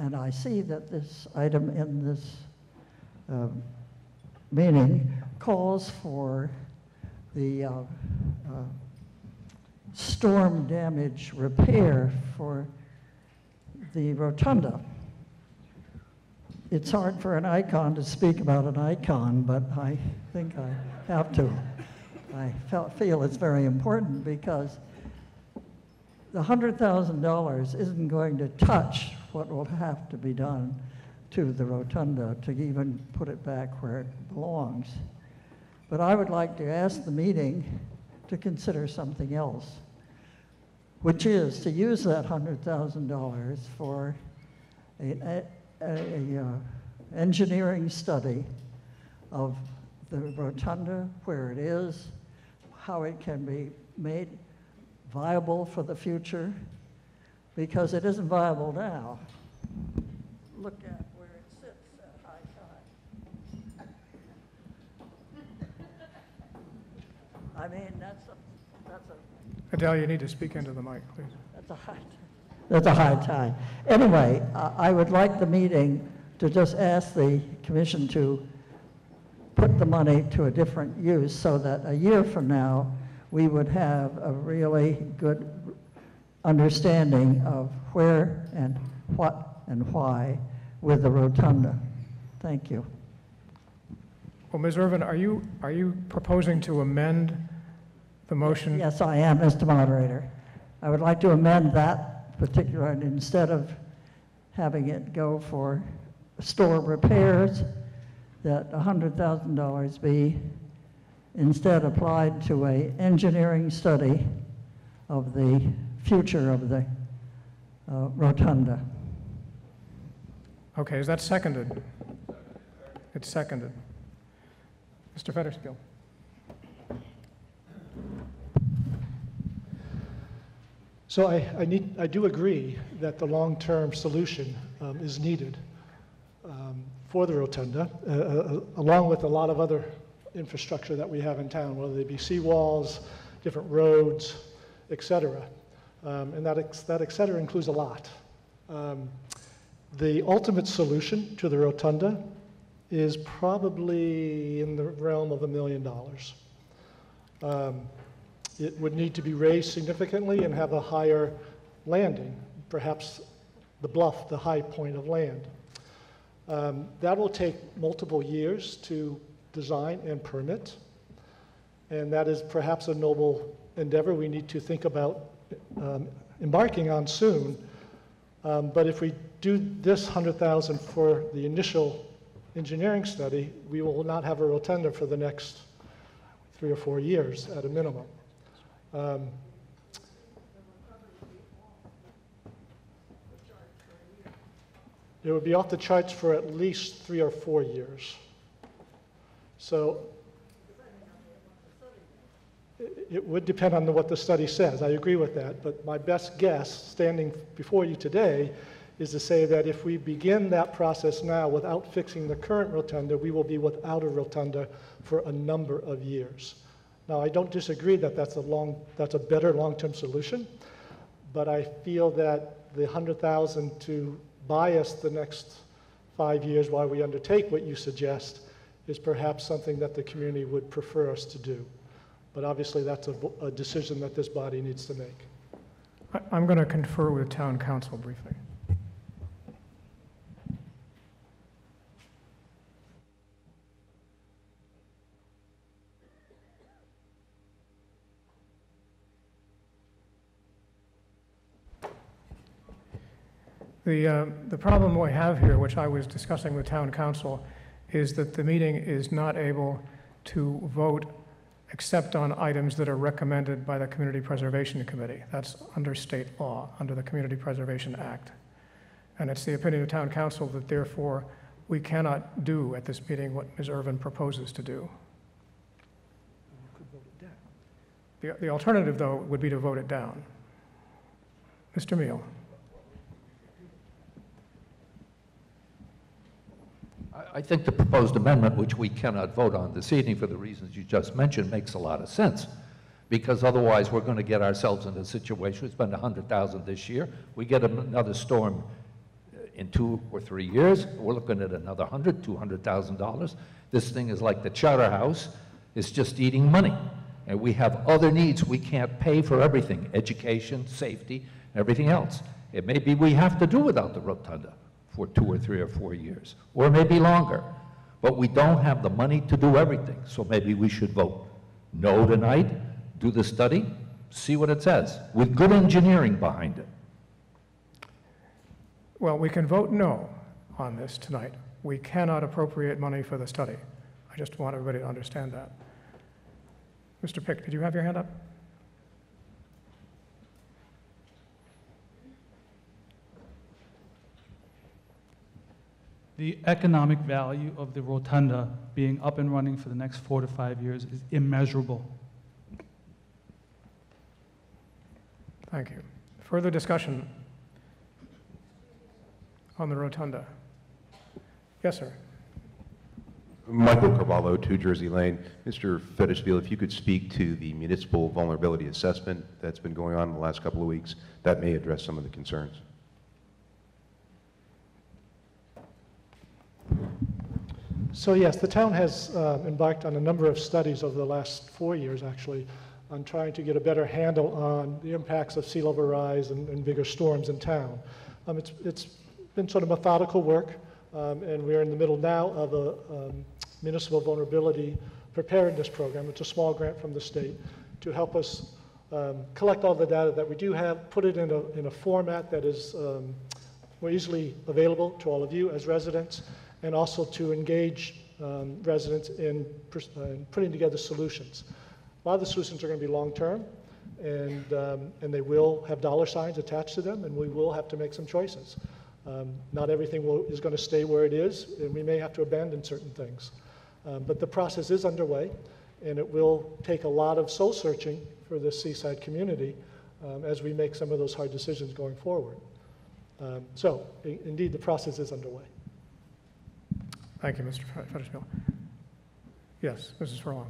And I see that this item in this meeting calls for the storm damage repair for the rotunda. It's hard for an icon to speak about an icon, but I think I have to. I feel it's very important because the $100,000 isn't going to touch what will have to be done to the rotunda to even put it back where it belongs. But I would like to ask the meeting to consider something else, which is to use that $100,000 for a engineering study of the rotunda, where it is, how it can be made viable for the future, because it isn't viable now. Look at where it sits at high tide. I mean, that's a Adele, you need to speak into the mic, please. That's a high tide. Anyway, I would like the meeting to just ask the commission to put the money to a different use so that a year from now, we would have a really good understanding of where and what and why with the rotunda. Thank you. Well, Ms. Irvin, are you proposing to amend the motion? Yes, I am, Mr. Moderator. I would like to amend that particular, and instead of having it go for store repairs, that $100,000 be instead applied to an engineering study of the future of the rotunda. Okay, is that seconded? It's seconded. Mr. Fetterspiel. So I do agree that the long-term solution is needed for the rotunda, along with a lot of other infrastructure that we have in town, whether they be seawalls, different roads, et cetera. And that et cetera includes a lot. The ultimate solution to the rotunda is probably in the realm of $1 million. It would need to be raised significantly and have a higher landing, perhaps the bluff, the high point of land. That will take multiple years to design and permit, and that is perhaps a noble endeavor we need to think about embarking on soon. But if we do this $100,000 for the initial engineering study, we will not have a rotunda for the next 3 or 4 years at a minimum. It would be off the charts for at least 3 or 4 years. So it would depend on what the study says. I agree with that, but my best guess, standing before you today, is to say that if we begin that process now without fixing the current rotunda, we will be without a rotunda for a number of years. Now, I don't disagree that that's a better long-term solution, but I feel that the $100,000 to buy us the next 5 years while we undertake what you suggest is perhaps something that the community would prefer us to do. But obviously, that's a decision that this body needs to make. I'm going to confer with town council briefly. The problem we have here, which I was discussing with town council, is that the meeting is not able to vote except on items that are recommended by the Community Preservation Committee. That's under state law, under the Community Preservation Act. And it's the opinion of town council that therefore we cannot do at this meeting what Ms. Irvin proposes to do. The alternative, though, would be to vote it down. Mr. Meal. I think the proposed amendment, which we cannot vote on this evening for the reasons you just mentioned, makes a lot of sense. Because otherwise, we're going to get ourselves in a situation, we spend $100,000 this year, we get another storm in 2 or 3 years, we're looking at another $200,000. This thing is like the Charter House, it's just eating money. And we have other needs, we can't pay for everything, education, safety, everything else. It may be we have to do without the rotunda for 2 or 3 or 4 years, or maybe longer. But we don't have the money to do everything, so maybe we should vote no tonight, do the study, see what it says, with good engineering behind it. Well, we can vote no on this tonight. We cannot appropriate money for the study. I just want everybody to understand that. Mr. Pick, did you have your hand up? The economic value of the rotunda being up and running for the next 4 to 5 years is immeasurable. Thank you. Further discussion on the rotunda? Yes, sir. Michael Carvalho, 2 Jersey Lane. Mr. Fetishfield, if you could speak to the municipal vulnerability assessment that's been going on in the last couple of weeks, that may address some of the concerns. So yes, the town has embarked on a number of studies over the last 4 years, actually, on trying to get a better handle on the impacts of sea level rise and bigger storms in town. It's been sort of methodical work, and we're in the middle now of a municipal vulnerability preparedness program. It's a small grant from the state to help us collect all the data that we do have, put it in a format that is more easily available to all of you as residents, and also to engage residents in putting together solutions. A lot of the solutions are going to be long-term, and they will have dollar signs attached to them, and we will have to make some choices. Not everything is going to stay where it is, and we may have to abandon certain things. But the process is underway, and it will take a lot of soul-searching for the seaside community as we make some of those hard decisions going forward. So, indeed, the process is underway. Thank you, Mr. Fetishfield. Yes, Mrs. Furlong.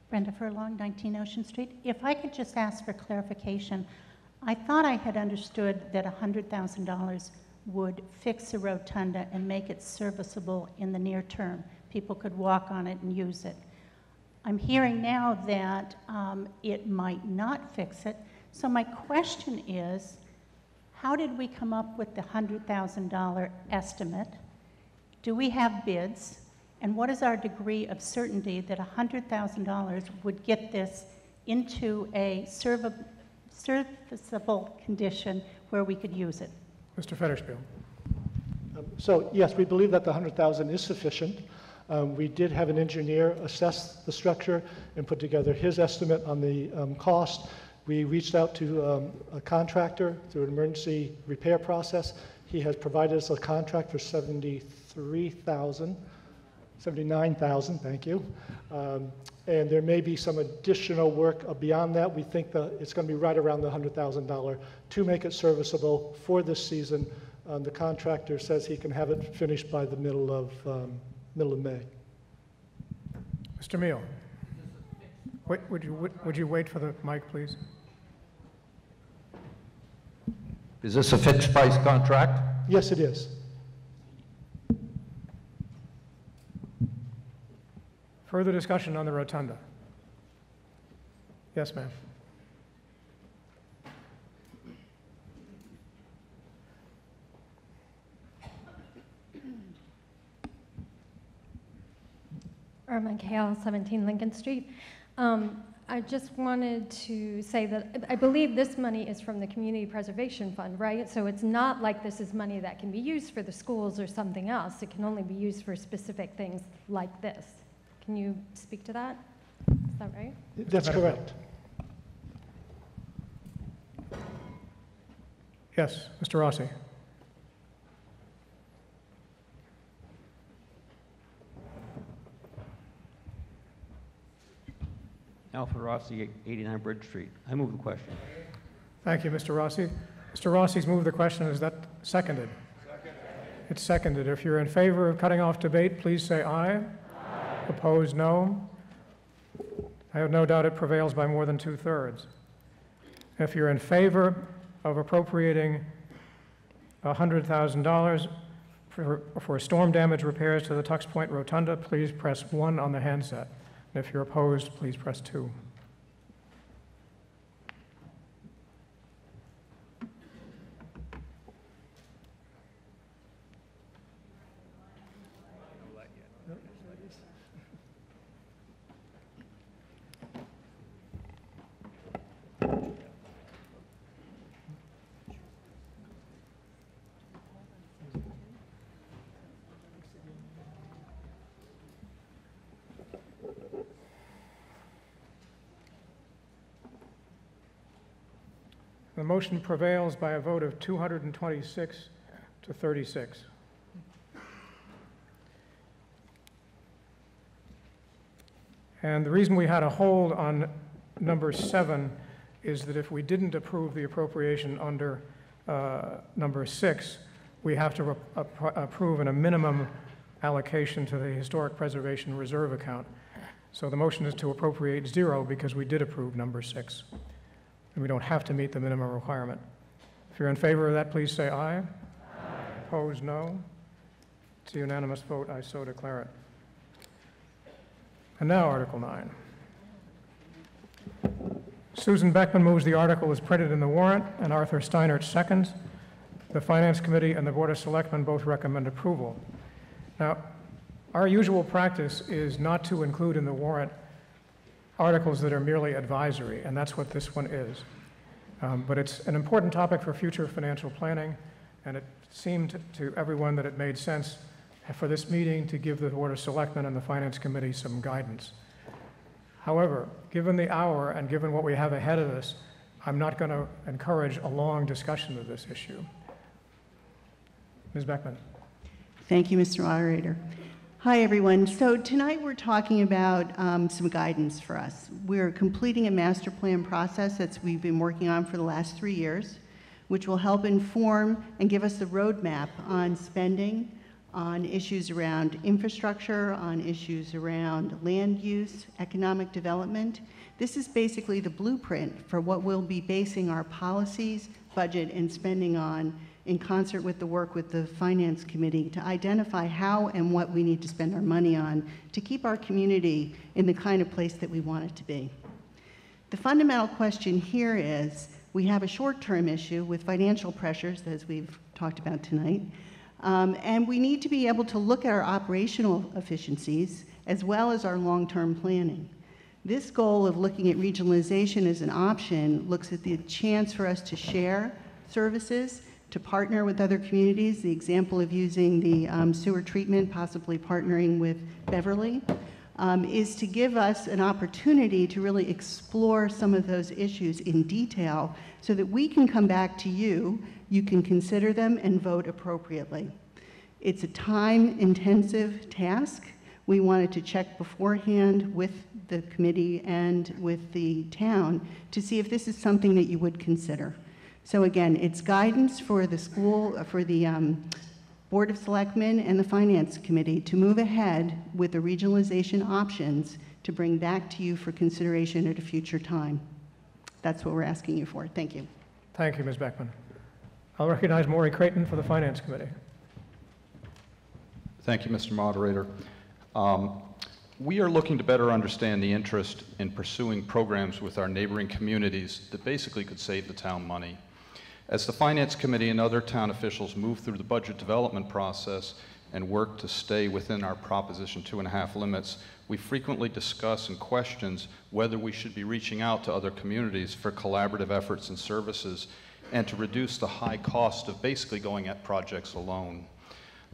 Brenda Furlong, 19 Ocean Street. If I could just ask for clarification, I thought I had understood that $100,000 would fix a rotunda and make it serviceable in the near term. People could walk on it and use it. I'm hearing now that it might not fix it. So my question is, how did we come up with the $100,000 estimate? Do we have bids? And what is our degree of certainty that $100,000 would get this into a serviceable condition where we could use it? Mr. Fetishfield. So yes, we believe that the $100,000 is sufficient. We did have an engineer assess the structure and put together his estimate on the cost. We reached out to a contractor through an emergency repair process. He has provided us a contract for $79,000, thank you. And there may be some additional work beyond that. We think that it's going to be right around the $100,000 to make it serviceable for this season. The contractor says he can have it finished by the middle of May. Mr. Meal. Wait, would you wait for the mic, please? Is this a fixed price contract? Yes, it is. Further discussion on the rotunda? Yes, ma'am. Irma Kale, 17 Lincoln Street. I just wanted to say that I believe this money is from the Community Preservation Fund, right? So it's not like this is money that can be used for the schools or something else. It can only be used for specific things like this. Can you speak to that? Is that right? That's correct. Yes, Mr. Rossi. Alfred Rossi, 89 Bridge Street. I move the question. Thank you, Mr. Rossi. Mr. Rossi's moved the question. Is that seconded? Seconded. It's seconded. If you're in favor of cutting off debate, please say aye. Aye. Opposed, no. I have no doubt it prevails by more than 2/3. If you're in favor of appropriating $100,000 for storm damage repairs to the Tux Point Rotunda, please press 1 on the handset. And if you're opposed, please press 2. The motion prevails by a vote of 226 to 36. And the reason we had a hold on number 7 is that if we didn't approve the appropriation under number 6, we have to approve a minimum allocation to the Historic Preservation Reserve account. So the motion is to appropriate 0 because we did approve number 6. And we don't have to meet the minimum requirement. If you're in favor of that, please say aye. Aye. Opposed, no. It's a unanimous vote. I so declare it. And now Article 9. Susan Beckman moves the article as printed in the warrant, and Arthur Steinert seconds. The Finance Committee and the Board of Selectmen both recommend approval. Now, our usual practice is not to include in the warrant articles that are merely advisory, and that's what this one is. But it's an important topic for future financial planning, and it seemed to everyone that it made sense for this meeting to give the Board of Selectmen and the Finance Committee some guidance. However, given the hour and given what we have ahead of us, I'm not going to encourage a long discussion of this issue. Ms. Beckman. Thank you, Mr. Moderator. Hi, everyone. So tonight we're talking about some guidance for us. We're completing a master plan process that we've been working on for the last 3 years, which will help inform and give us the roadmap on spending, on issues around infrastructure, on issues around land use, economic development. This is basically the blueprint for what we'll be basing our policies, budget, and spending on in concert with the work with the Finance Committee to identify how and what we need to spend our money on to keep our community in the kind of place that we want it to be. The fundamental question here is, we have a short-term issue with financial pressures, as we've talked about tonight, and we need to be able to look at our operational efficiencies as well as our long-term planning. This goal of looking at regionalization as an option looks at the chance for us to share services, to partner with other communities. The example of using the sewer treatment, possibly partnering with Beverly, is to give us an opportunity to really explore some of those issues in detail so that we can come back to you, you can consider them and vote appropriately. It's a time-intensive task. We wanted to check beforehand with the committee and with the town to see if this is something that you would consider. So again, it's guidance for the school, for the Board of Selectmen and the Finance Committee to move ahead with the regionalization options to bring back to you for consideration at a future time. That's what we're asking you for. Thank you. Thank you, Ms. Beckman. I'll recognize Maury Creighton for the Finance Committee. Thank you, Mr. Moderator. We are looking to better understand the interest in pursuing programs with our neighboring communities that basically could save the town money. As the Finance Committee and other town officials move through the budget development process and work to stay within our Proposition 2.5 limits, we frequently discuss and question whether we should be reaching out to other communities for collaborative efforts and services and to reduce the high cost of basically going at projects alone.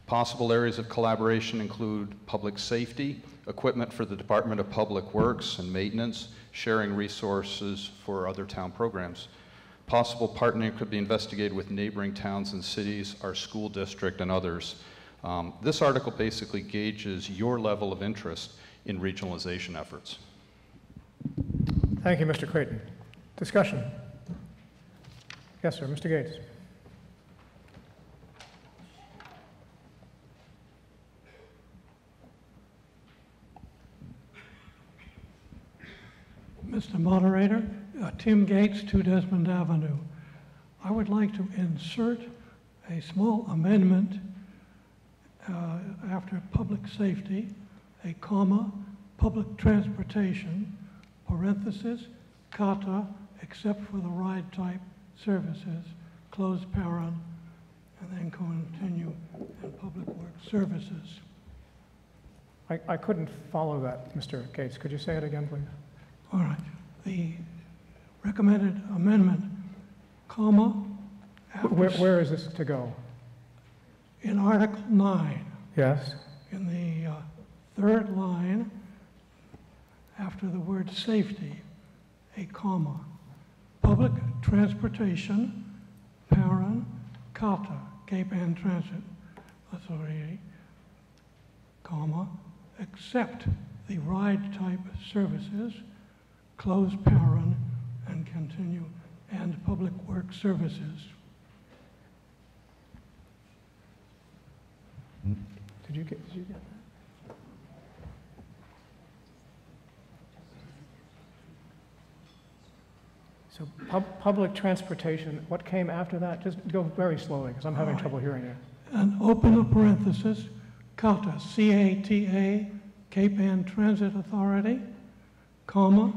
Possible areas of collaboration include public safety, equipment for the Department of Public Works and maintenance, sharing resources for other town programs. Possible partnering could be investigated with neighboring towns and cities, our school district, and others. This article basically gauges your level of interest in regionalization efforts. Thank you, Mr. Creighton. Discussion. Yes, sir. Mr. Gates. Mr. Moderator, Tim Gates, 2 Desmond Avenue. I would like to insert a small amendment after public safety, a comma, public transportation, parenthesis, CATA, except for the ride type services, close paren, and then continue in public works services. I couldn't follow that, Mr. Gates. Could you say it again, please? All right. The recommended amendment, comma. Where is this to go? In Article 9. Yes. In the third line, after the word safety, a comma. Public transportation, paren, CATA, Cape Ann Transit Authority, comma, except the ride type services, close paren, and continue, and public work services. Did you get that? So public transportation, what came after that? Just go very slowly, because I'm having trouble hearing you. And open the parenthesis, CATA, C-A-T-A, Cape Ann Transit Authority, comma,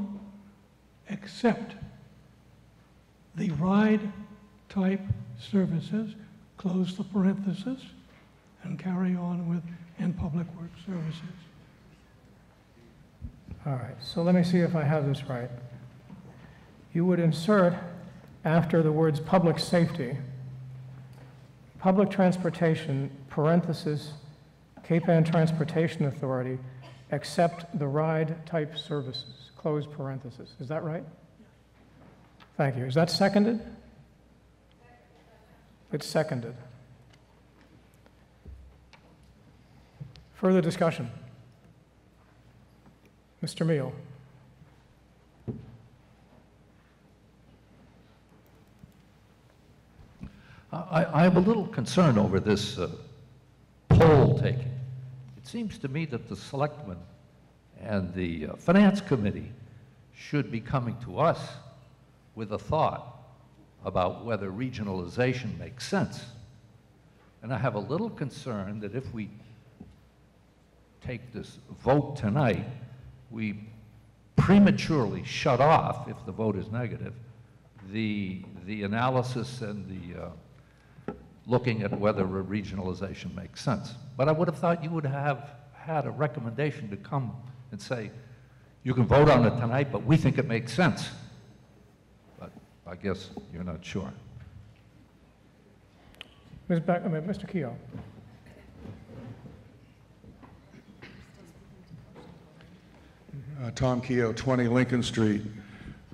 except the ride type services, close the parenthesis, and carry on with and public work services. All right, so let me see if I have this right. You would insert after the words public safety, public transportation, parenthesis, Cape Ann Transportation Authority, except the ride type services, close parenthesis. Is that right? Thank you. Is that seconded? It's seconded. Further discussion? Mr. Meal. I'm a little concerned over this poll taking. It seems to me that the selectmen and the finance committee should be coming to us with a thought about whether regionalization makes sense. And I have a little concern that if we take this vote tonight, we prematurely shut off, if the vote is negative, the analysis and the looking at whether a regionalization makes sense. But I would have thought you would have had a recommendation to come and say, you can vote on it tonight, but we think it makes sense. But I guess you're not sure. Mr. Keogh. Tom Keogh, 20 Lincoln Street.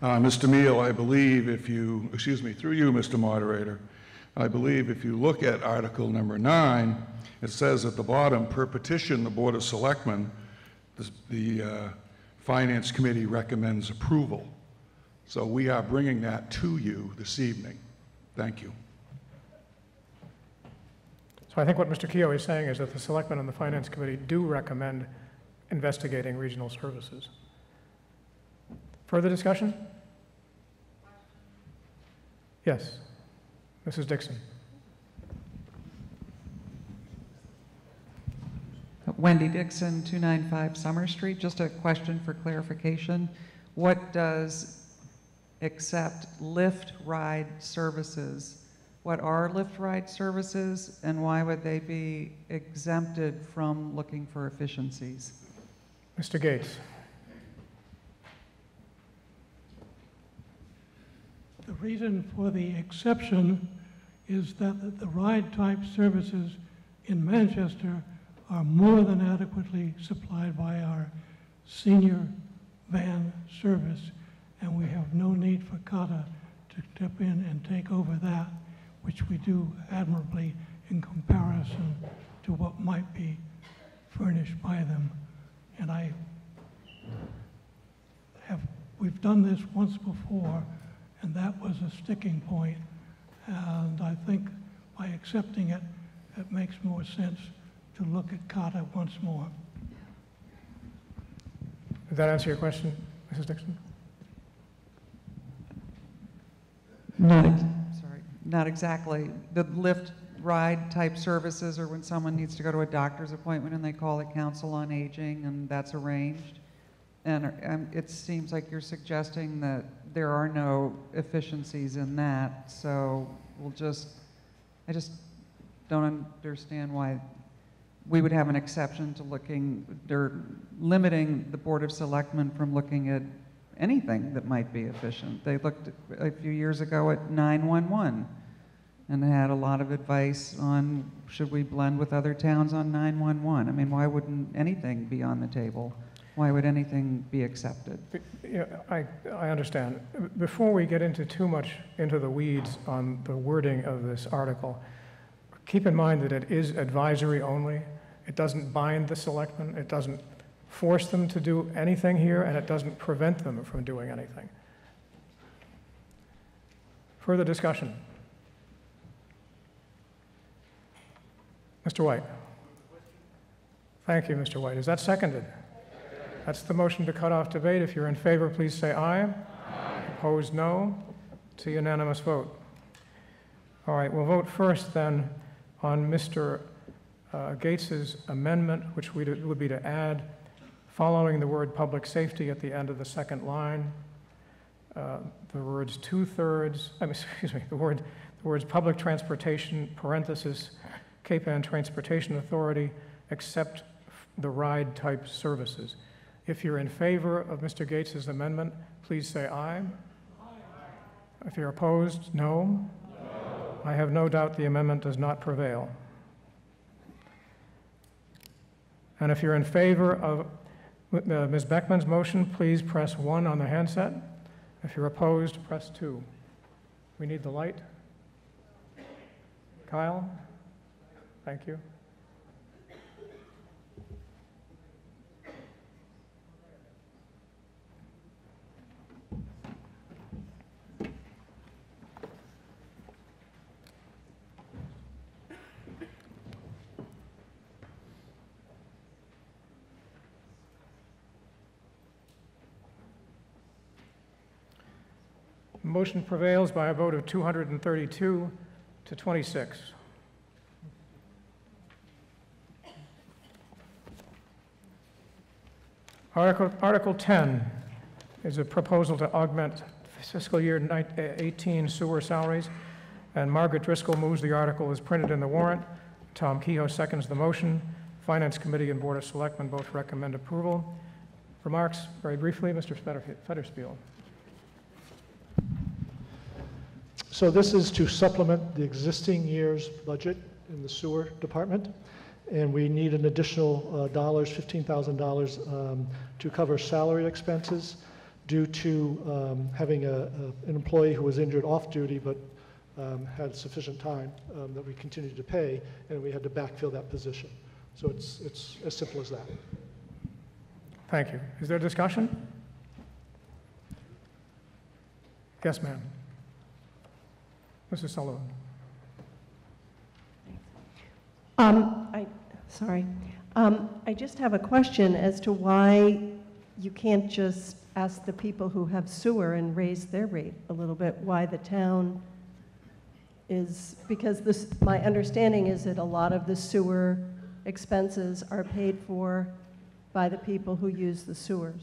Mr. Meal, I believe if you, through you, Mr. Moderator, I believe if you look at Article number 9, it says at the bottom, per petition, the Board of Selectmen, the Finance Committee recommends approval. So we are bringing that to you this evening. Thank you. So I think what Mr. Keogh is saying is that the Selectmen and the Finance Committee do recommend investigating regional services. Further discussion? Yes. Mrs. Dixon. Wendy Dixon, 295 Summer Street. Just a question for clarification. What does accept lift ride services? What are lift ride services, and why would they be exempted from looking for efficiencies? Mr. Gates. The reason for the exception is that the ride-type services in Manchester are more than adequately supplied by our senior van service, and we have no need for CATA to step in and take over that, which we do admirably in comparison to what might be furnished by them. And we've done this once before, and that was a sticking point. And I think by accepting it, it makes more sense to look at CATA once more. Did that answer your question, Mrs. Dixon? Not exactly. The lift ride type services are when someone needs to go to a doctor's appointment and they call the Council on Aging and that's arranged. And it seems like you're suggesting that there are no efficiencies in that, so I just don't understand why we would have an exception to they're limiting the Board of Selectmen from looking at anything that might be efficient. They looked a few years ago at 911 and had a lot of advice on should we blend with other towns on 911. I mean, why wouldn't anything be on the table? Why would anything be accepted? Yeah, I understand. Before we get into too much into the weeds on the wording of this article, keep in mind that it is advisory only. It doesn't bind the selectmen. It doesn't force them to do anything here, and it doesn't prevent them from doing anything. Further discussion? Mr. White. Thank you, Mr. White. Is that seconded? That's the motion to cut off debate. If you're in favor, please say aye. Aye. Opposed, no. It's a unanimous vote. All right, we'll vote first then on Mr. Gates's amendment, which would be to add, following the word public safety at the end of the second line, the words the words public transportation, parenthesis, Cape Ann Transportation Authority, except the ride type services. If you're in favor of Mr. Gates's amendment, please say aye. Aye. If you're opposed, no. No. I have no doubt the amendment does not prevail. And if you're in favor of Ms. Beckman's motion, please press 1 on the handset. If you're opposed, press 2. We need the light. Kyle? Thank you. Motion prevails by a vote of 232 to 26. Article 10 is a proposal to augment fiscal year 18 sewer salaries, and Margaret Driscoll moves the article as printed in the warrant. Tom Kehoe seconds the motion. Finance Committee and Board of Selectmen both recommend approval. Remarks, very briefly, Mr. Federspiel. So this is to supplement the existing year's budget in the sewer department, and we need an additional $15,000 to cover salary expenses due to having an employee who was injured off duty but had sufficient time that we continued to pay, and we had to backfill that position. So it's as simple as that. Thank you. Is there discussion? Yes, ma'am. Mrs. Sullivan. I just have a question as to why you can't just ask the people who have sewer and raise their rate a little bit, why the town is, because my understanding is that a lot of the sewer expenses are paid for by the people who use the sewers.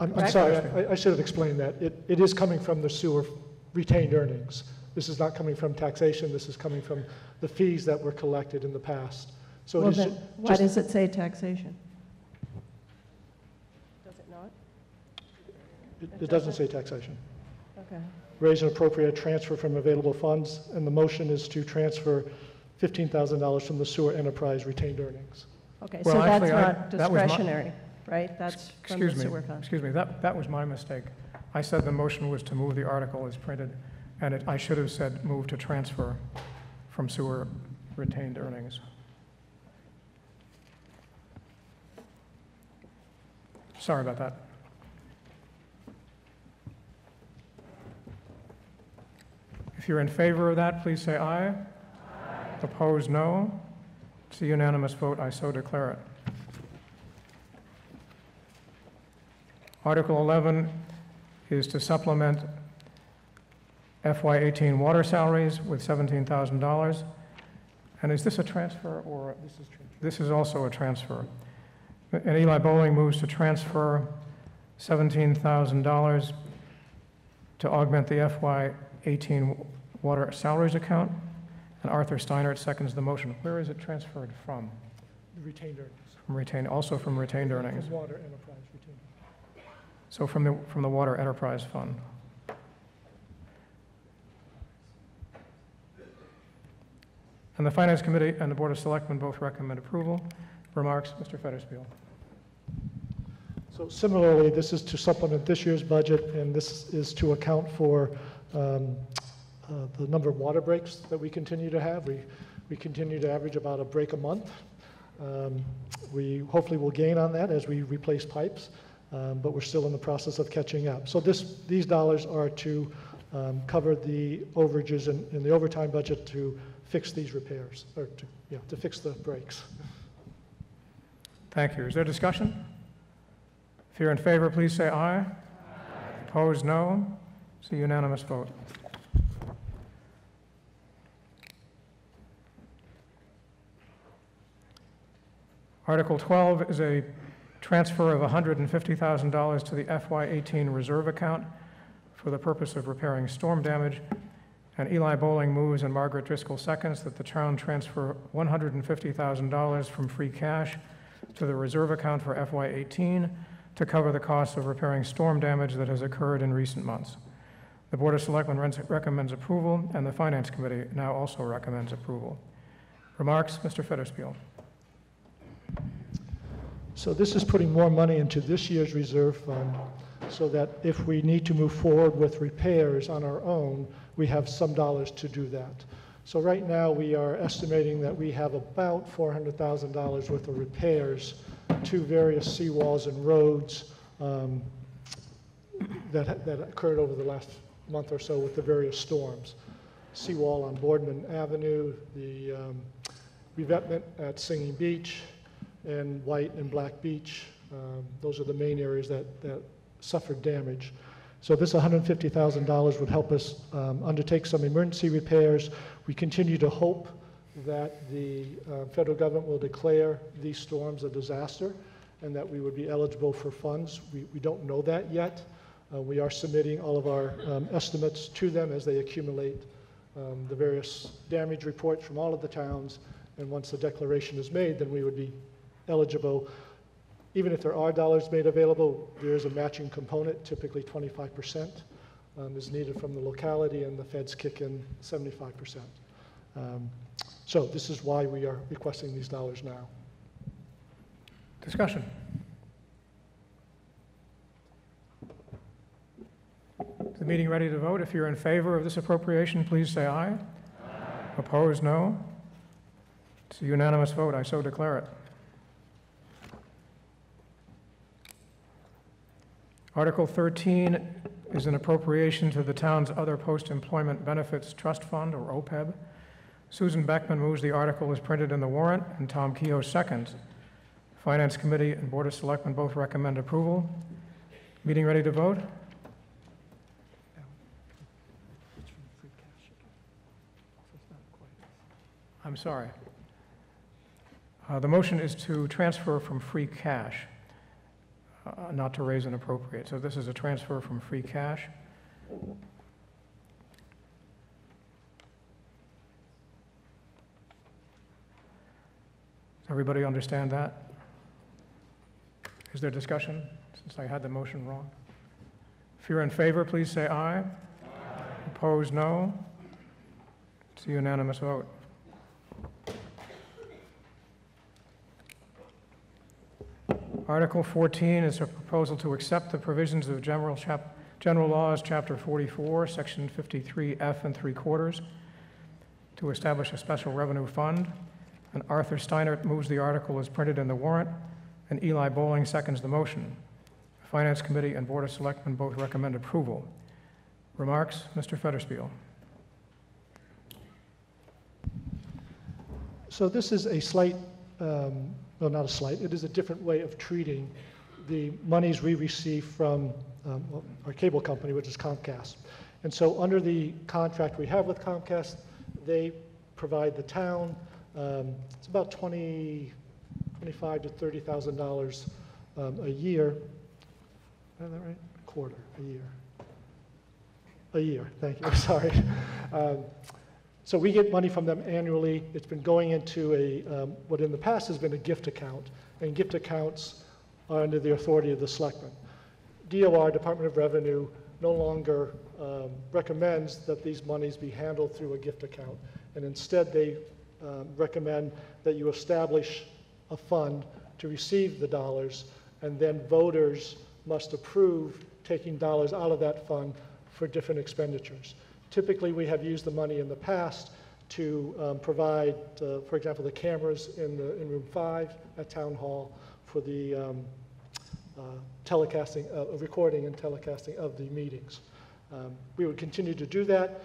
I'm sorry, I should have explained that. It is coming from the sewer retained earnings. This is not coming from taxation, this is coming from the fees that were collected in the past. So Well, it is then, why does it say taxation? Does it not? It doesn't say taxation. Okay. Raise and appropriate transfer from available funds, and the motion is to transfer $15,000 from the sewer enterprise retained earnings. Okay, Well, so that's actually, not that was my- discretionary, right? That's from the sewer fund. Excuse me, that was my mistake. I said the motion was to move the article as printed, and I should have said move to transfer from sewer retained earnings. Sorry about that. If you're in favor of that, please say aye. Aye. Opposed, no. It's a unanimous vote. I so declare it. Article 11 is to supplement FY18 water salaries with $17,000. And is this a transfer or? This is also a transfer. And Eli Bowling moves to transfer $17,000 to augment the FY18 water salaries account. And Arthur Steinert seconds the motion. Where is it transferred from? Retained earnings. From retained, also from retained earnings. From water enterprise retained. So from the Water Enterprise Fund. And the Finance Committee and the Board of Selectmen both recommend approval. Remarks, Mr. Federspiel. So similarly, this is to supplement this year's budget, and this is to account for the number of water breaks that we continue to have. We continue to average about a break a month. We hopefully will gain on that as we replace pipes, but we're still in the process of catching up. So these dollars are to cover the overages in the overtime budget to fix these repairs, or to fix the breaks. Thank you. Is there discussion? If you're in favor, please say aye. Aye. Opposed, no. It's a unanimous vote. Article 12 is a transfer of $150,000 to the FY18 reserve account for the purpose of repairing storm damage. And Eli Bowling moves and Margaret Driscoll seconds that the town transfer $150,000 from free cash to the reserve account for FY18 to cover the costs of repairing storm damage that has occurred in recent months. The Board of Selectmen recommends approval, and the Finance Committee now also recommends approval. Remarks, Mr. Federspiel. So this is putting more money into this year's reserve fund so that if we need to move forward with repairs on our own, we have some dollars to do that. So right now we are estimating that we have about $400,000 worth of repairs to various seawalls and roads that occurred over the last month or so with the various storms. Seawall on Boardman Avenue, the revetment at Singing Beach, and White and Black Beach. Those are the main areas that suffered damage. So this $150,000 would help us undertake some emergency repairs. We continue to hope that the federal government will declare these storms a disaster and that we would be eligible for funds. We don't know that yet. We are submitting all of our estimates to them as they accumulate the various damage reports from all of the towns. And once the declaration is made, then we would be eligible. Even if there are dollars made available, there is a matching component, typically 25% is needed from the locality, and the feds kick in 75%. So this is why we are requesting these dollars now. Discussion. Is the meeting ready to vote? If you're in favor of this appropriation, please say aye. Aye. Opposed, no. It's a unanimous vote. I so declare it. Article 13 is an appropriation to the town's other post-employment benefits trust fund, or OPEB. Susan Beckman moves the article as printed in the warrant, and Tom Kehoe seconds. Finance Committee and Board of Selectmen both recommend approval. Meeting ready to vote? I'm sorry. The motion is to transfer from free cash, not to raise and appropriate. So this is a transfer from free cash. Everybody understand that? Is there discussion, since I had the motion wrong? If you're in favor, please say aye. Aye. Opposed, no. It's a unanimous vote. Article 14 is a proposal to accept the provisions of General Laws, Chapter 44, Section 53F and 3/4, to establish a special revenue fund. And Arthur Steinert moves the article as printed in the warrant, and Eli Bowling seconds the motion. The Finance Committee and Board of Selectmen both recommend approval. Remarks? Mr. Federspiel. So this is a slight, well, not a slight, it is a different way of treating the monies we receive from our cable company, which is Comcast. And so under the contract we have with Comcast, they provide the town, it's about $25,000 to $30,000 a year. Is that right? A quarter, a year. A year, thank you, sorry. So we get money from them annually. It's been going into what in the past has been a gift account, and gift accounts are under the authority of the selectmen. DOR, Department of Revenue, no longer recommends that these monies be handled through a gift account, and instead they recommend that you establish a fund to receive the dollars, and then voters must approve taking dollars out of that fund for different expenditures. Typically, we have used the money in the past to provide, for example, the cameras in room 5 at Town Hall for the telecasting, recording and telecasting of the meetings. We would continue to do that.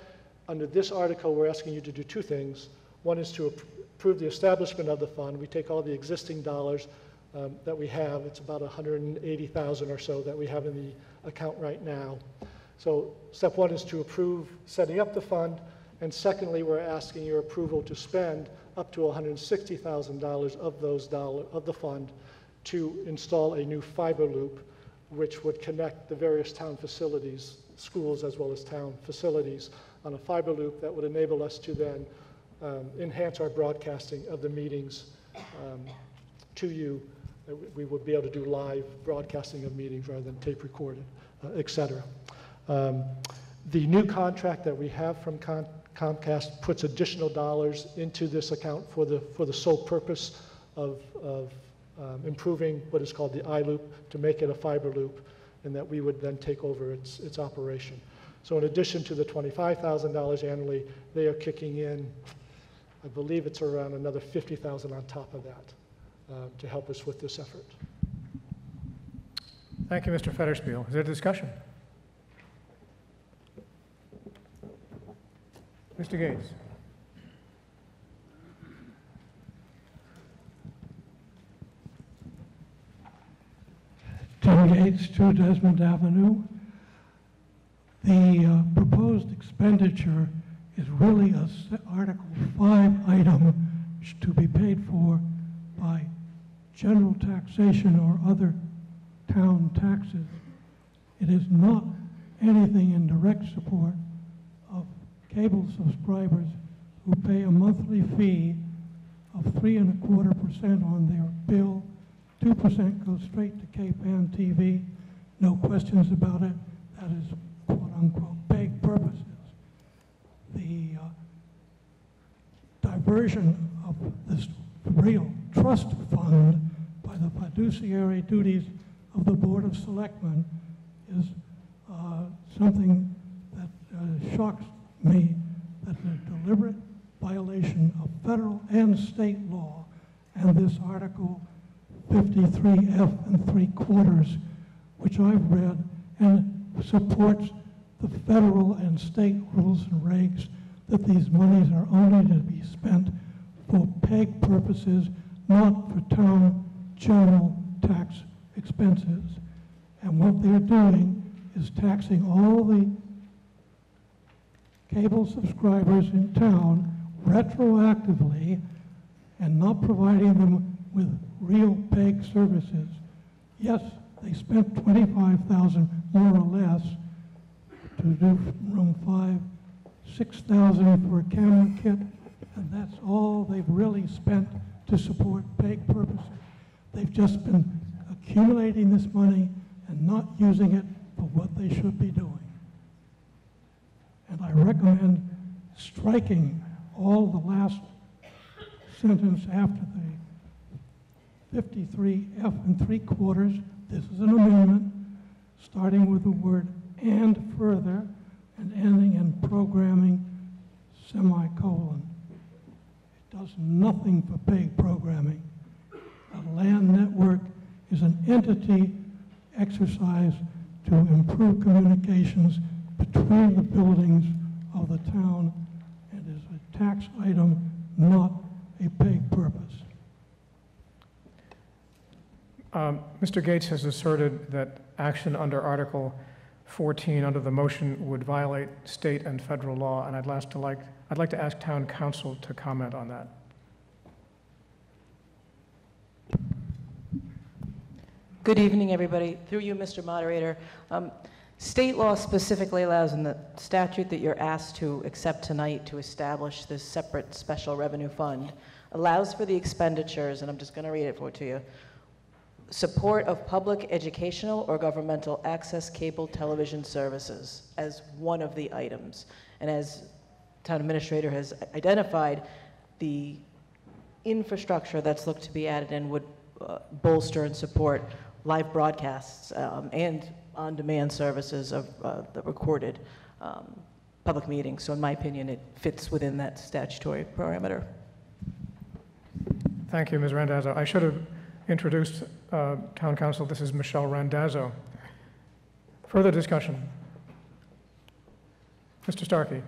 Under this article, we're asking you to do two things. One is to approve the establishment of the fund. We take all the existing dollars that we have. It's about $180,000 or so that we have in the account right now. So step one is to approve setting up the fund, and secondly, we're asking your approval to spend up to $160,000 of the fund to install a new fiber loop, which would connect the various town facilities, schools as well as town facilities, on a fiber loop that would enable us to then enhance our broadcasting of the meetings to you. We would be able to do live broadcasting of meetings rather than tape recorded, et cetera. The new contract that we have from Comcast puts additional dollars into this account for the sole purpose of improving what is called the iLoop to make it a fiber loop, and that we would then take over its operation. So in addition to the $25,000 annually, they are kicking in, I believe it's around another $50,000 on top of that to help us with this effort. Thank you, Mr. Federspiel. Is there discussion? Mr. Gates. Tim Gates, 2 Desmond Avenue. The proposed expenditure is really a Article 5 item to be paid for by general taxation or other town taxes. It is not anything in direct support of cable subscribers who pay a monthly fee of 3.25% on their bill. 2% goes straight to K-PAN TV. No questions about it. That is quote-unquote big purposes. The diversion of this real trust fund by the fiduciary duties of the Board of Selectmen is something that shocks me, that a deliberate violation of federal and state law, and this Article 53F and 3/4, which I've read, and supports the federal and state rules and regs that these monies are only to be spent for PEG purposes, not for town general tax expenses. And what they're doing is taxing all the cable subscribers in town retroactively and not providing them with real PEG services. Yes, they spent $25,000 more or less to do room 5, $6,000 for a camera kit, and that's all they've really spent to support PEG purposes. They've just been accumulating this money and not using it for what they should be doing. And I recommend striking all the last sentence after the 53F and 3/4. This is an amendment, starting with the word "and further" and ending in "programming," semicolon. It does nothing for PEG programming. A LAN network is an entity exercise to improve communications between the buildings of the town and is a tax item, not a PEG purpose. Mr. Gates has asserted that action under Article 14 under the motion would violate state and federal law, and I'd like to ask Town Council to comment on that. Good evening, everybody. Through you, Mr. Moderator. State law specifically allows in the statute that you're asked to accept tonight to establish this separate special revenue fund, allows for the expenditures, and I'm just going to read it to you, support of public educational or governmental access cable television services as one of the items. And as Town Administrator has identified, the infrastructure that's looked to be added in would bolster and support live broadcasts and on-demand services of the recorded public meetings. So in my opinion, it fits within that statutory parameter. Thank you, Ms. Randazzo. I should have introduced Town Council. This is Michelle Randazzo. Further discussion? Mr. Starkey.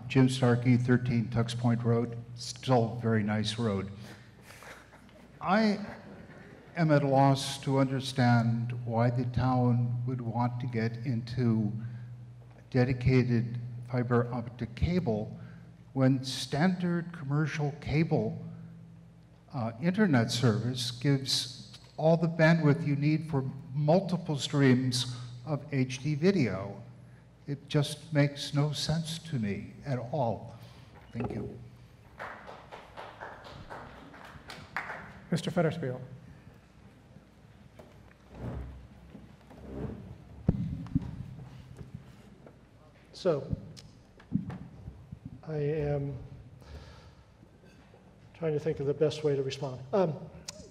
Jim Starkey, 13 Tux Point Road. Still a very nice road. I am at a loss to understand why the town would want to get into dedicated fiber optic cable when standard commercial cable internet service gives all the bandwidth you need for multiple streams of HD video. It just makes no sense to me at all. Thank you. Mr. Federspiel. So, I am trying to think of the best way to respond.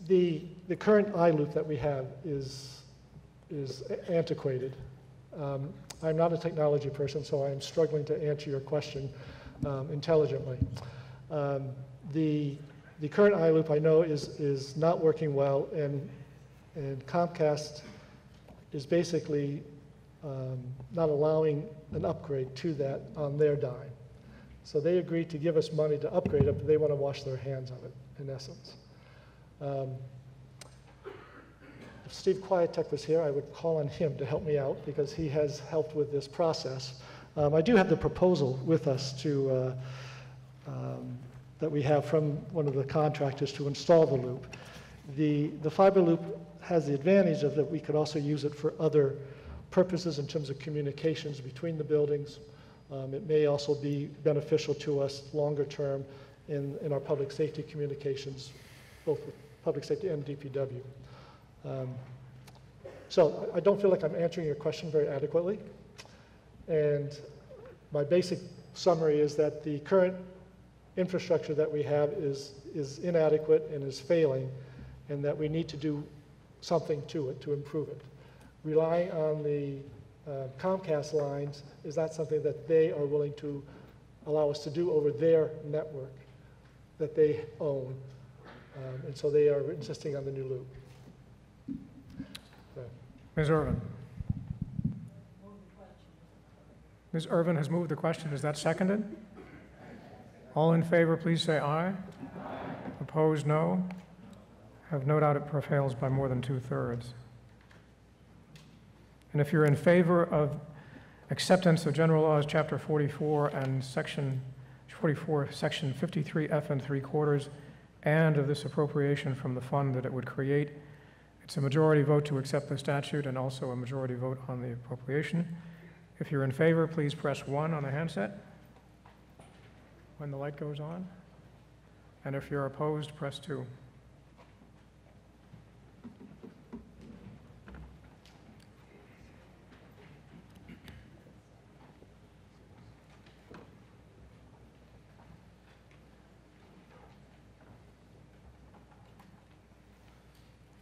The current iLoop that we have is antiquated. I'm not a technology person, so I'm struggling to answer your question intelligently. The current iLoop I know is not working well, and Comcast is basically not allowing an upgrade to that on their dime. So they agreed to give us money to upgrade it, but they want to wash their hands of it, in essence. If Steve Quietek was here, I would call on him to help me out because he has helped with this process. I do have the proposal with us to, that we have from one of the contractors to install the loop. The fiber loop has the advantage of that we could also use it for other purposes in terms of communications between the buildings. It may also be beneficial to us longer term in our public safety communications, both with public safety and DPW. So I don't feel like I'm answering your question very adequately. And my basic summary is that the current infrastructure that we have is inadequate and is failing, and that we need to do something to it to improve it. Relying on the Comcast lines is not something that they are willing to allow us to do over their network that they own. And so they are insisting on the new loop. Ms. Irvin. Ms. Irvin has moved the question. Is that seconded? All in favor, please say aye. Opposed, no. Have no doubt it prevails by more than 2/3. And if you're in favor of acceptance of General Laws, Chapter 44 and Section 44, Section 53F and 3/4, and of this appropriation from the fund that it would create, it's a majority vote to accept the statute and also a majority vote on the appropriation. If you're in favor, please press 1 on the handset when the light goes on. And if you're opposed, press 2.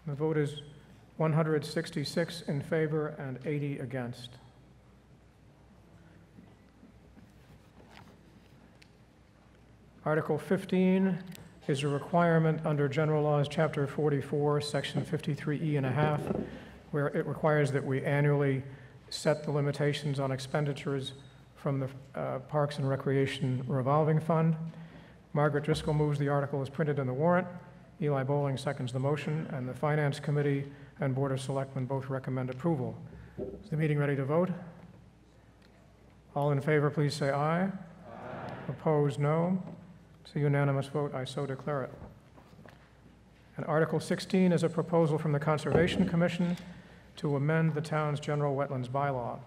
The vote is 166 in favor and 80 against. Article 15 is a requirement under General Laws, Chapter 44, Section 53E and a half, where it requires that we annually set the limitations on expenditures from the Parks and Recreation Revolving Fund. Margaret Driscoll moves the article as printed in the warrant. Eli Bowling seconds the motion, and the Finance Committee and Board of Selectmen both recommend approval. Is the meeting ready to vote? All in favor, please say aye. Aye. Opposed, no. It's a unanimous vote. I so declare it. And Article 16 is a proposal from the Conservation Commission to amend the town's general wetlands bylaw.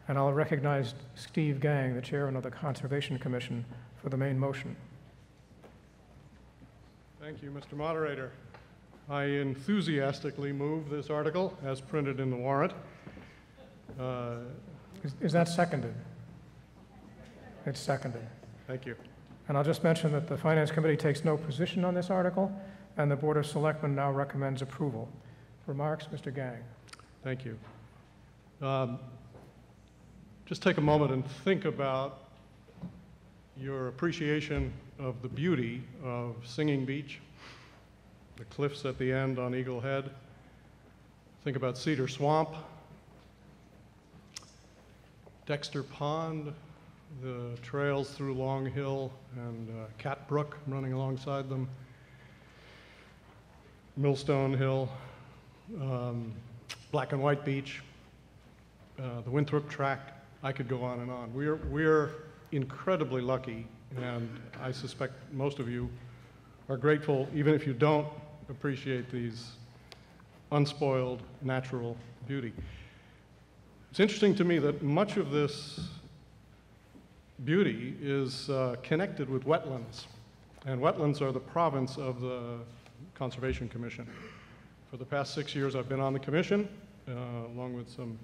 And I'll recognize Steve Gang, the chairman of the Conservation Commission, for the main motion. Thank you, Mr. Moderator. I enthusiastically move this article as printed in the warrant. Is that seconded? It's seconded. Thank you. And I'll just mention that the Finance Committee takes no position on this article, and the Board of Selectmen now recommends approval. Remarks, Mr. Gang. Thank you. Just take a moment and think about your appreciation of the beauty of Singing Beach, the cliffs at the end on Eagle Head. Think about Cedar Swamp, Dexter Pond, the trails through Long Hill and Cat Brook running alongside them, Millstone Hill, Black and White Beach, the Winthrop Tract. I could go on and on. We're incredibly lucky, and I suspect most of you are grateful, even if you don't appreciate these unspoiled natural beauty. It's interesting to me that much of this beauty is connected with wetlands, and wetlands are the province of the Conservation Commission. For the past 6 years, I've been on the commission, along with some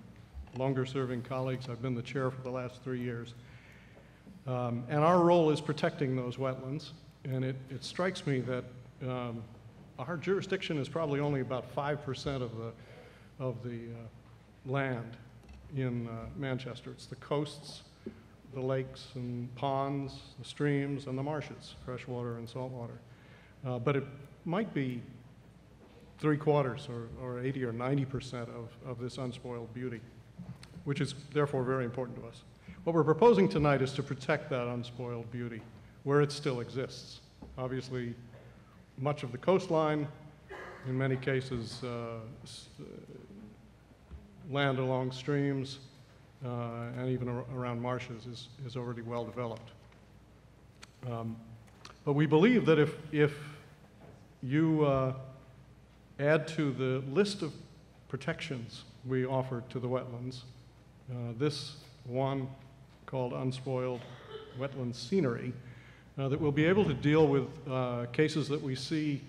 longer-serving colleagues. I've been the chair for the last 3 years. And our role is protecting those wetlands, and it strikes me that our jurisdiction is probably only about 5% of the land in Manchester. It's the coasts, the lakes and ponds, the streams, and the marshes, freshwater and saltwater. But it might be 3/4 or 80 or 90% of this unspoiled beauty, which is therefore very important to us. What we're proposing tonight is to protect that unspoiled beauty where it still exists. Obviously, much of the coastline, in many cases, land along streams, and even around marshes is already well developed. But we believe that if you add to the list of protections we offer to the wetlands, this one called unspoiled wetland scenery, that we'll be able to deal with cases that we see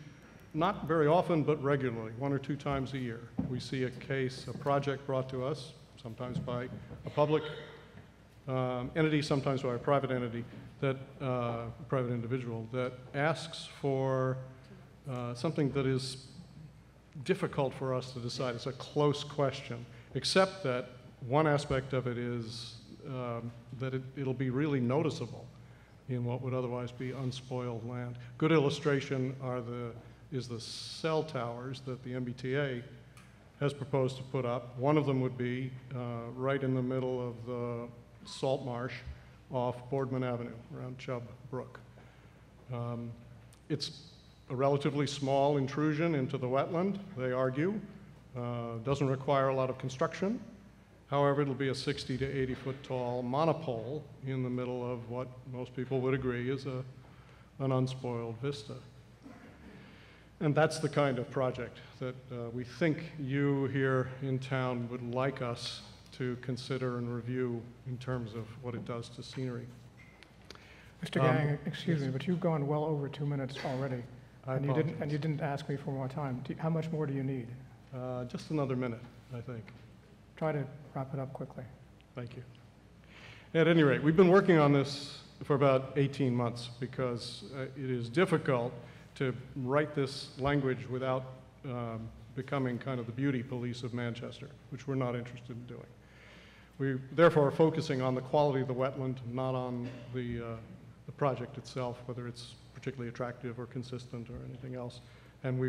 not very often, but regularly, 1 or 2 times a year. We see a case, a project brought to us, sometimes by a public entity, sometimes by a private entity, private individual, that asks for something that is difficult for us to decide. It's a close question, except that one aspect of it is that it'll be really noticeable in what would otherwise be unspoiled land. Good illustration is the cell towers that the MBTA has proposed to put up. One of them would be right in the middle of the salt marsh off Boardman Avenue around Chubb Brook. It's a relatively small intrusion into the wetland, they argue. Doesn't require a lot of construction, However, it'll be a 60 to 80 foot tall monopole in the middle of what most people would agree is an unspoiled vista. And that's the kind of project that we think you here in town would like us to consider and review in terms of what it does to scenery. Mr. Gang, excuse me, but you've gone well over 2 minutes already. I And apologize. you didn't ask me for more time. How much more do you need? Just another minute, I think. Try to wrap it up quickly. Thank you. At any rate, we've been working on this for about 18 months because it is difficult to write this language without becoming kind of the beauty police of Manchester, which we're not interested in doing. We therefore are focusing on the quality of the wetland, not on the project itself, whether it's particularly attractive or consistent or anything else. And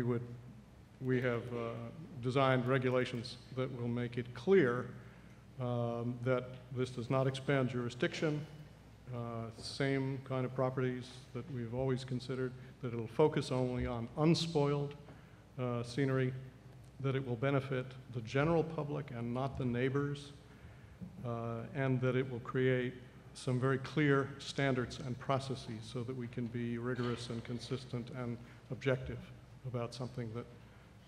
we have designed regulations that will make it clear that this does not expand jurisdiction, same kind of properties that we've always considered, that it'll focus only on unspoiled scenery, that it will benefit the general public and not the neighbors, and that it will create some very clear standards and processes so that we can be rigorous and consistent and objective about something that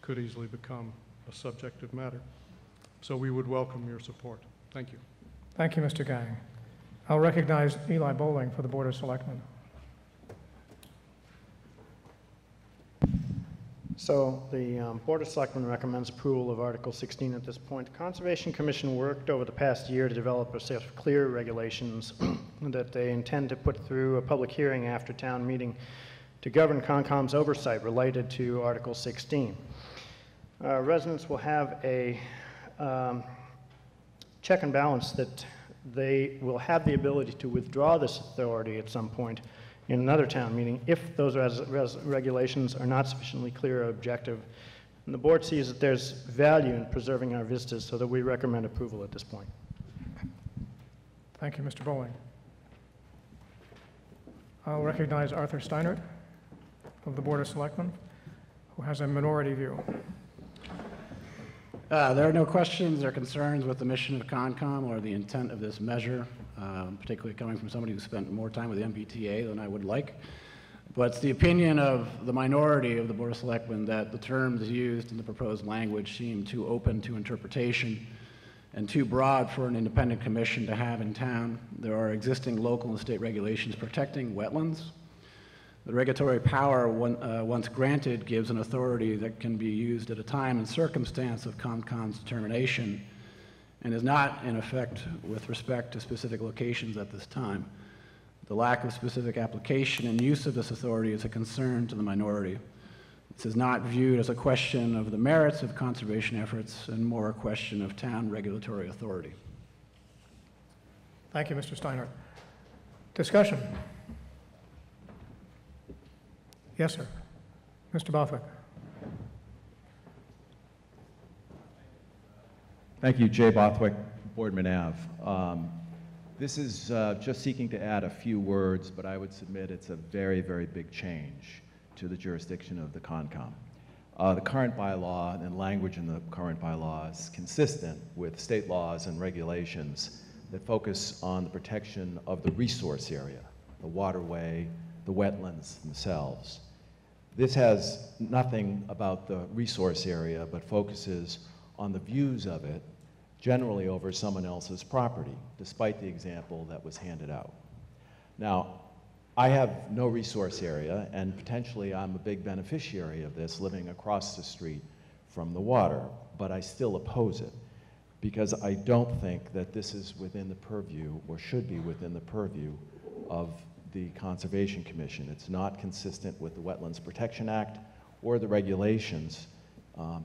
could easily become a subjective matter. So we would welcome your support. Thank you. Thank you, Mr. Gang. I'll recognize Eli Bowling for the Board of Selectmen. So the Board of Selectmen recommends approval of Article 16 at this point. The Conservation Commission worked over the past year to develop a set of clear regulations that they intend to put through a public hearing after town meeting to govern CONCOM's oversight related to Article 16. Residents will have a check and balance that they will have the ability to withdraw this authority at some point in another town meeting if those regulations are not sufficiently clear or objective. And the board sees that there's value in preserving our vistas, so that we recommend approval at this point. Thank you, Mr. Bowling. I'll recognize Arthur Steinert of the Board of Selectmen, who has a minority view. There are no questions or concerns with the mission of CONCOM or the intent of this measure, particularly coming from somebody who spent more time with the MBTA than I would like. But it's the opinion of the minority of the Board of Selectmen that the terms used in the proposed language seem too open to interpretation and too broad for an independent commission to have in town. There are existing local and state regulations protecting wetlands. The regulatory power, once granted, gives an authority that can be used at a time and circumstance of CONCOM's determination and is not in effect with respect to specific locations at this time. The lack of specific application and use of this authority is a concern to the minority. This is not viewed as a question of the merits of conservation efforts and more a question of town regulatory authority. Thank you, Mr. Steinert. Discussion. Yes, sir. Mr. Bothwick. Thank you, Jay Bothwick, Boardman Ave. This is just seeking to add a few words, but I would submit it's a very, very big change to the jurisdiction of the CONCOM. The current bylaw and language in the current bylaw is consistent with state laws and regulations that focus on the protection of the resource area, the waterway, the wetlands themselves. This has nothing about the resource area, but focuses on the views of it, generally over someone else's property, despite the example that was handed out. Now, I have no resource area, and potentially I'm a big beneficiary of this, living across the street from the water, but I still oppose it, because I don't think that this is within the purview, or should be within the purview, of the Conservation Commission. It's not consistent with the Wetlands Protection Act or the regulations.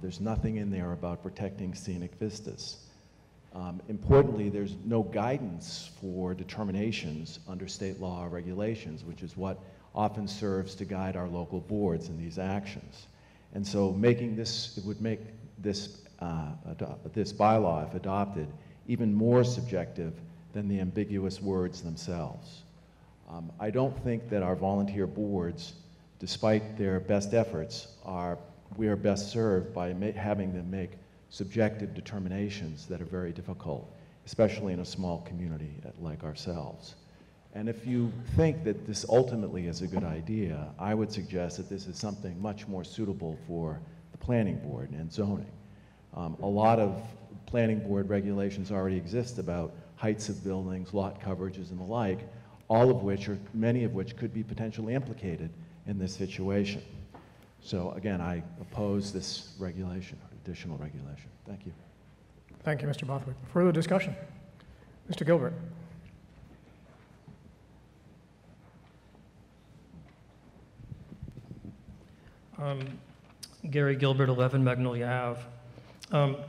There's nothing in there about protecting scenic vistas. Importantly, there's no guidance for determinations under state law or regulations, which is what often serves to guide our local boards in these actions. And so making this, it would make this, this bylaw, if adopted, even more subjective than the ambiguous words themselves. I don't think that our volunteer boards, despite their best efforts, we are best served by having them make subjective determinations that are very difficult, especially in a small community like ourselves. And if you think that this ultimately is a good idea, I would suggest that this is something much more suitable for the planning board and zoning. A lot of planning board regulations already exist about heights of buildings, lot coverages, and the like, all of which, or many of which, could be potentially implicated in this situation. So again, I oppose this regulation, or additional regulation. Thank you. Thank you, Mr. Bothwick. Further discussion? Mr. Gilbert. Gary Gilbert, 11 Magnolia Ave.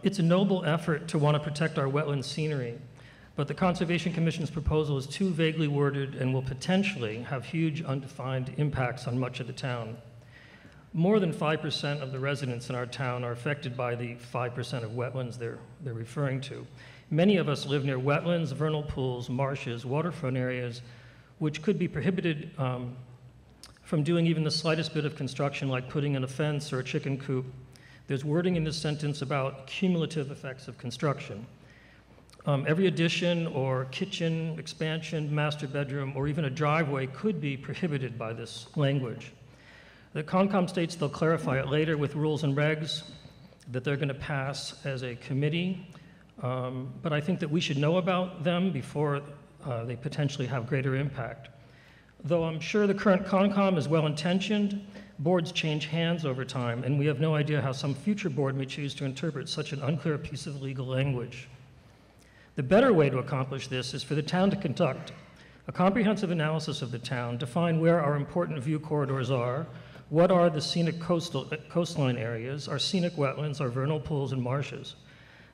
It's a noble effort to want to protect our wetland scenery, but the Conservation Commission's proposal is too vaguely worded and will potentially have huge undefined impacts on much of the town. More than 5% of the residents in our town are affected by the 5% of wetlands they're referring to. Many of us live near wetlands, vernal pools, marshes, waterfront areas, which could be prohibited from doing even the slightest bit of construction, like putting in a fence or a chicken coop. There's wording in this sentence about cumulative effects of construction. Every addition or kitchen, expansion, master bedroom, or even a driveway could be prohibited by this language. The Concom states they'll clarify it later with rules and regs that they're going to pass as a committee, but I think that we should know about them before they potentially have greater impact. Though I'm sure the current Concom is well-intentioned, boards change hands over time, and we have no idea how some future board may choose to interpret such an unclear piece of legal language. The better way to accomplish this is for the town to conduct a comprehensive analysis of the town, define where our important view corridors are, what are the scenic coastline areas, our scenic wetlands, our vernal pools and marshes.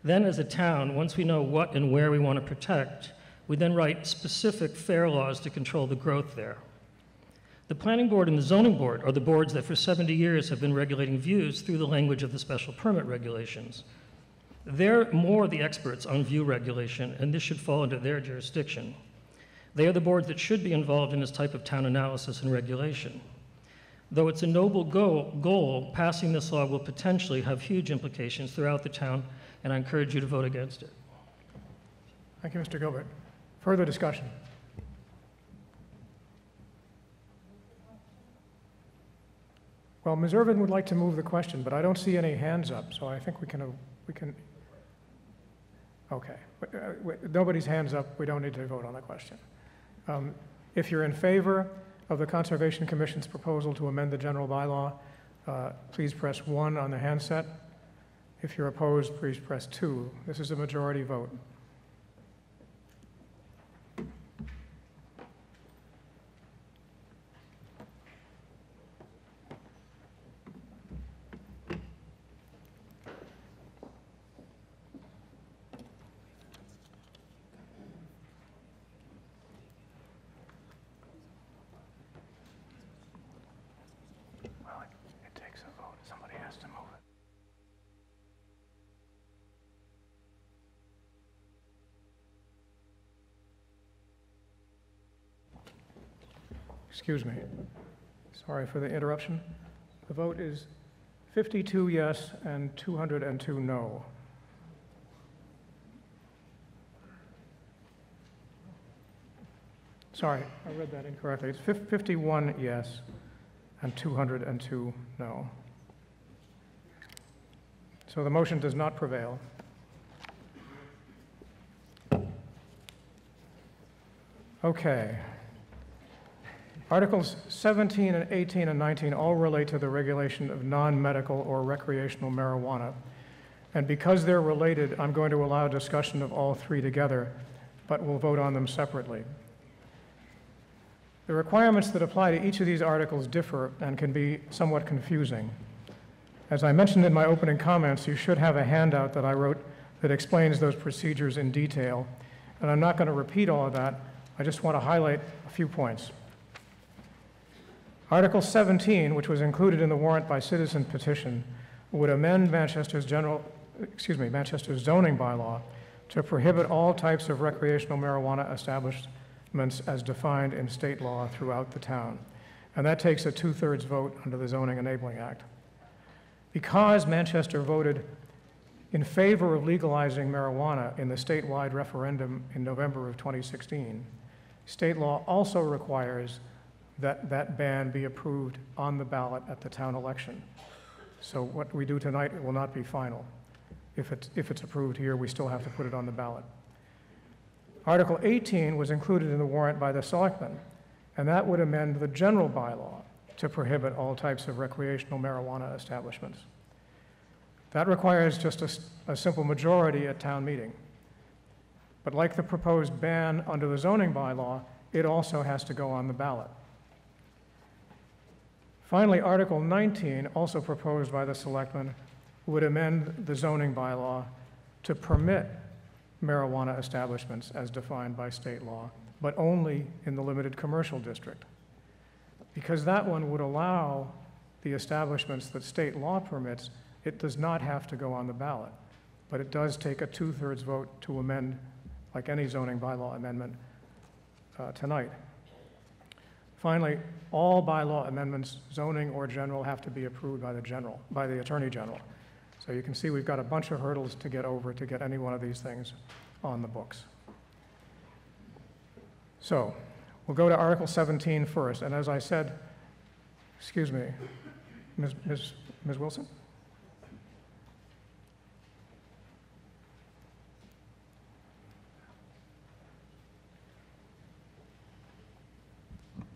Then as a town, once we know what and where we want to protect, we then write specific fair laws to control the growth there. The planning board and the zoning board are the boards that for 70 years have been regulating views through the language of the special permit regulations. They're more the experts on view regulation, and this should fall under their jurisdiction. They are the boards that should be involved in this type of town analysis and regulation. Though it's a noble goal, passing this law will potentially have huge implications throughout the town, and I encourage you to vote against it. Thank you, Mr. Gilbert. Further discussion? Well, Ms. Irvin would like to move the question, but I don't see any hands up, so I think we can, okay. Nobody's hands up, we don't need to vote on the question. If you're in favor of the Conservation Commission's proposal to amend the general bylaw, please press 1 on the handset. If you're opposed, please press 2. This is a majority vote. Excuse me. Sorry for the interruption. The vote is 52 yes and 202 no. Sorry, I read that incorrectly. It's 51 yes and 202 no. So the motion does not prevail. Okay. Articles 17 and 18 and 19 all relate to the regulation of non-medical or recreational marijuana. And because they're related, I'm going to allow discussion of all three together, but we'll vote on them separately. The requirements that apply to each of these articles differ and can be somewhat confusing. As I mentioned in my opening comments, you should have a handout that I wrote that explains those procedures in detail. And I'm not going to repeat all of that. I just want to highlight a few points. Article 17, which was included in the warrant by citizen petition, would amend Manchester's zoning bylaw to prohibit all types of recreational marijuana establishments as defined in state law throughout the town. And that takes a 2/3 vote under the Zoning Enabling Act. Because Manchester voted in favor of legalizing marijuana in the statewide referendum in November of 2016, state law also requires that that ban be approved on the ballot at the town election. So what we do tonight will not be final. If it's approved here, we still have to put it on the ballot. Article 18 was included in the warrant by the selectmen, and that would amend the general bylaw to prohibit all types of recreational marijuana establishments. That requires just a simple majority at town meeting. But like the proposed ban under the zoning bylaw, it also has to go on the ballot. Finally, Article 19, also proposed by the selectmen, would amend the zoning bylaw to permit marijuana establishments as defined by state law, but only in the limited commercial district. Because that one would allow the establishments that state law permits, it does not have to go on the ballot, but it does take a 2/3 vote to amend, like any zoning bylaw amendment tonight. Finally, all bylaw amendments, zoning or general, have to be approved by the Attorney General. So you can see we've got a bunch of hurdles to get over to get any one of these things on the books. So we'll go to Article 17 first, and as I said, excuse me, Ms. Wilson?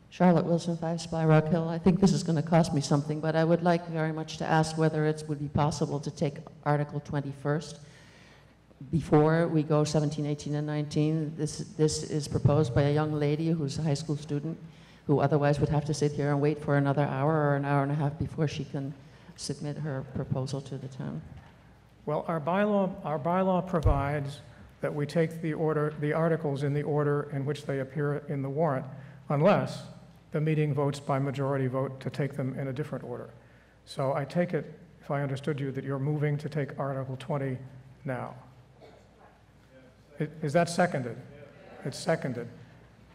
Charlotte Wilson, 5 Spy Rock Hill. I think this is going to cost me something, but I would like very much to ask whether it would be possible to take Article 20 first before we go 17, 18, and 19. This is proposed by a young lady who's a high school student who otherwise would have to sit here and wait for another hour or an hour and a half before she can submit her proposal to the town. Well, our bylaw provides that we take the articles in the order in which they appear in the warrant, unless the meeting votes by majority vote to take them in a different order. So I take it, if I understood you, that you're moving to take Article 20 now. Is that seconded? It's seconded.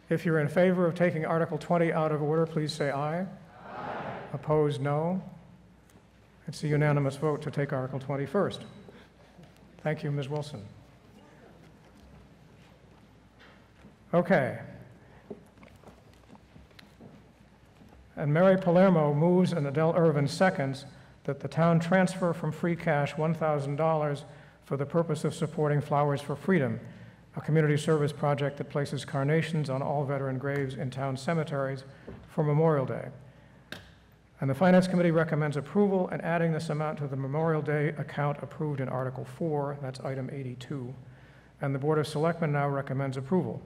If you're in favor of taking Article 20 out of order, please say aye. Aye. Opposed, no. It's a unanimous vote to take Article 20 first. Thank you, Ms. Wilson. Okay. And Mary Palermo moves and Adele Irvin seconds that the town transfer from free cash $1,000 for the purpose of supporting Flowers for Freedom, a community service project that places carnations on all veteran graves in town cemeteries for Memorial Day. And the Finance Committee recommends approval and adding this amount to the Memorial Day account approved in Article 4, that's item 82. And the Board of Selectmen now recommends approval.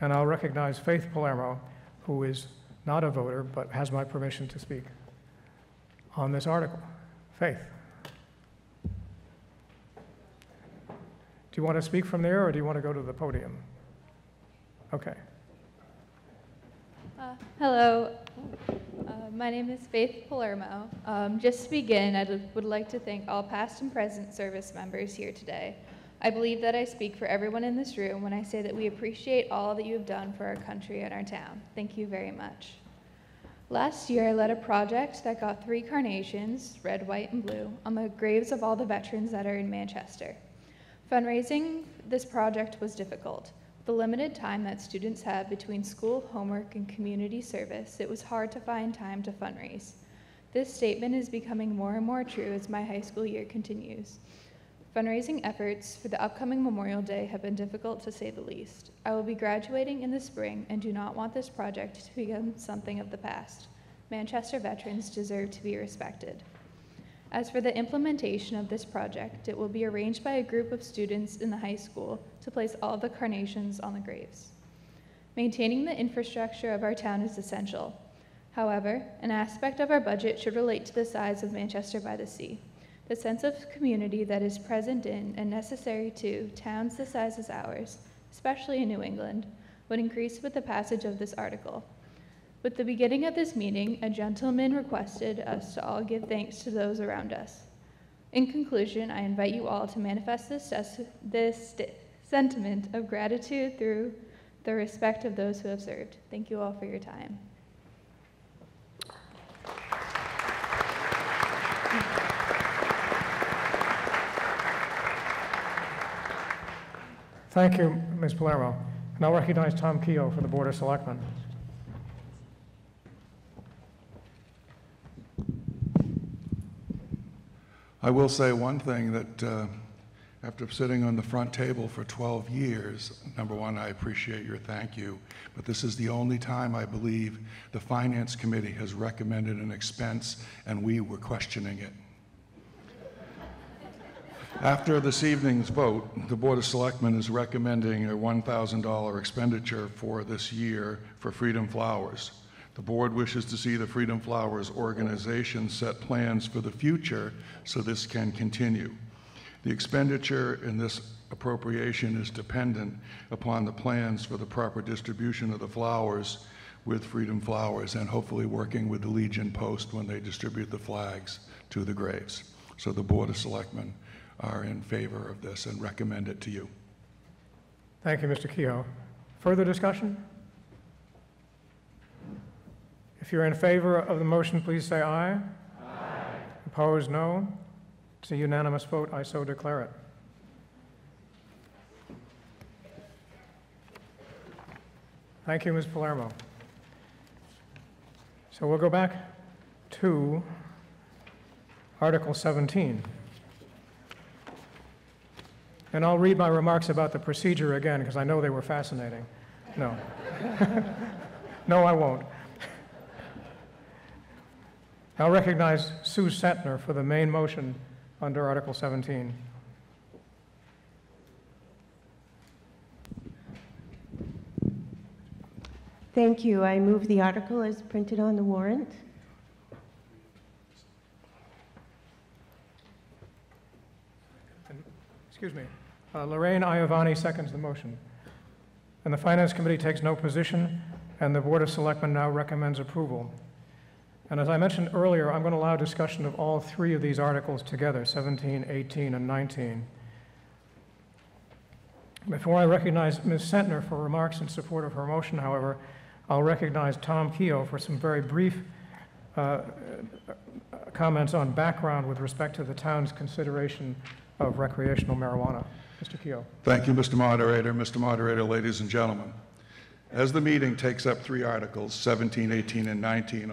And I'll recognize Faith Palermo, who is not a voter, but has my permission to speak on this article. Faith. Do you want to speak from there, or do you want to go to the podium? Okay. Hello. My name is Faith Palermo. Just to begin, I would like to thank all past and present service members here today. I believe that I speak for everyone in this room when I say that we appreciate all that you have done for our country and our town. Thank you very much. Last year, I led a project that got 3 carnations, red, white, and blue, on the graves of all the veterans that are in Manchester. Fundraising this project was difficult. With the limited time that students have between school, homework, and community service, it was hard to find time to fundraise. This statement is becoming more and more true as my high school year continues. Fundraising efforts for the upcoming Memorial Day have been difficult, to say the least. I will be graduating in the spring and do not want this project to become something of the past. Manchester veterans deserve to be respected. As for the implementation of this project, it will be arranged by a group of students in the high school to place all the carnations on the graves. Maintaining the infrastructure of our town is essential. However, an aspect of our budget should relate to the size of Manchester by the Sea. The sense of community that is present in and necessary to towns the size as ours, especially in New England, would increase with the passage of this article. With the beginning of this meeting, a gentleman requested us to all give thanks to those around us. In conclusion, I invite you all to manifest this sentiment of gratitude through the respect of those who have served. Thank you all for your time. Thank you, Ms. Palermo. And I'll recognize Tom Keogh for the Board of Selectmen. I will say one thing that after sitting on the front table for 12 years, number one, I appreciate your thank you, but this is the only time I believe the Finance Committee has recommended an expense and we were questioning it. After this evening's vote, the Board of Selectmen is recommending a $1,000 expenditure for this year for Freedom Flowers. The board wishes to see the Freedom Flowers organization set plans for the future so this can continue. The expenditure in this appropriation is dependent upon the plans for the proper distribution of the flowers with Freedom Flowers and hopefully working with the Legion Post when they distribute the flags to the graves. So the Board of Selectmen are in favor of this and recommend it to you. Thank you, Mr. Keogh. Further discussion? If you're in favor of the motion, please say aye. Aye. Opposed, no. It's a unanimous vote. I so declare it. Thank you, Ms. Palermo. So we'll go back to Article 17. And I'll read my remarks about the procedure again because I know they were fascinating. No. No, I won't. I'll recognize Sue Sentner for the main motion under Article 17. Thank you. I move the article as printed on the warrant. Excuse me. Lorraine Iovani seconds the motion. And the Finance Committee takes no position, and the Board of Selectmen now recommends approval. And as I mentioned earlier, I'm going to allow discussion of all three of these articles together, 17, 18, and 19. Before I recognize Ms. Sentner for remarks in support of her motion, however, I'll recognize Tom Keogh for some very brief comments on background with respect to the town's consideration of recreational marijuana. Mr. Keogh. Thank you, Mr. Moderator. Mr. Moderator, ladies and gentlemen. As the meeting takes up three articles, 17, 18, and 19,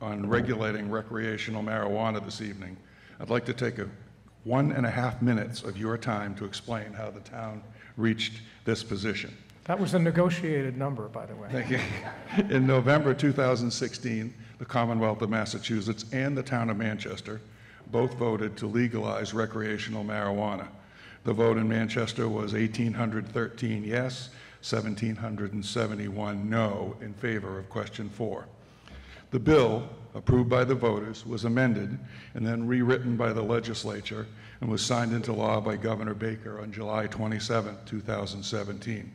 on regulating recreational marijuana this evening, I'd like to take 1.5 minutes of your time to explain how the town reached this position. That was a negotiated number, by the way. Thank you. In November 2016, the Commonwealth of Massachusetts and the town of Manchester both voted to legalize recreational marijuana. The vote in Manchester was 1,813 yes, 1,771 no in favor of question 4. The bill, approved by the voters, was amended and then rewritten by the legislature and was signed into law by Governor Baker on July 27, 2017.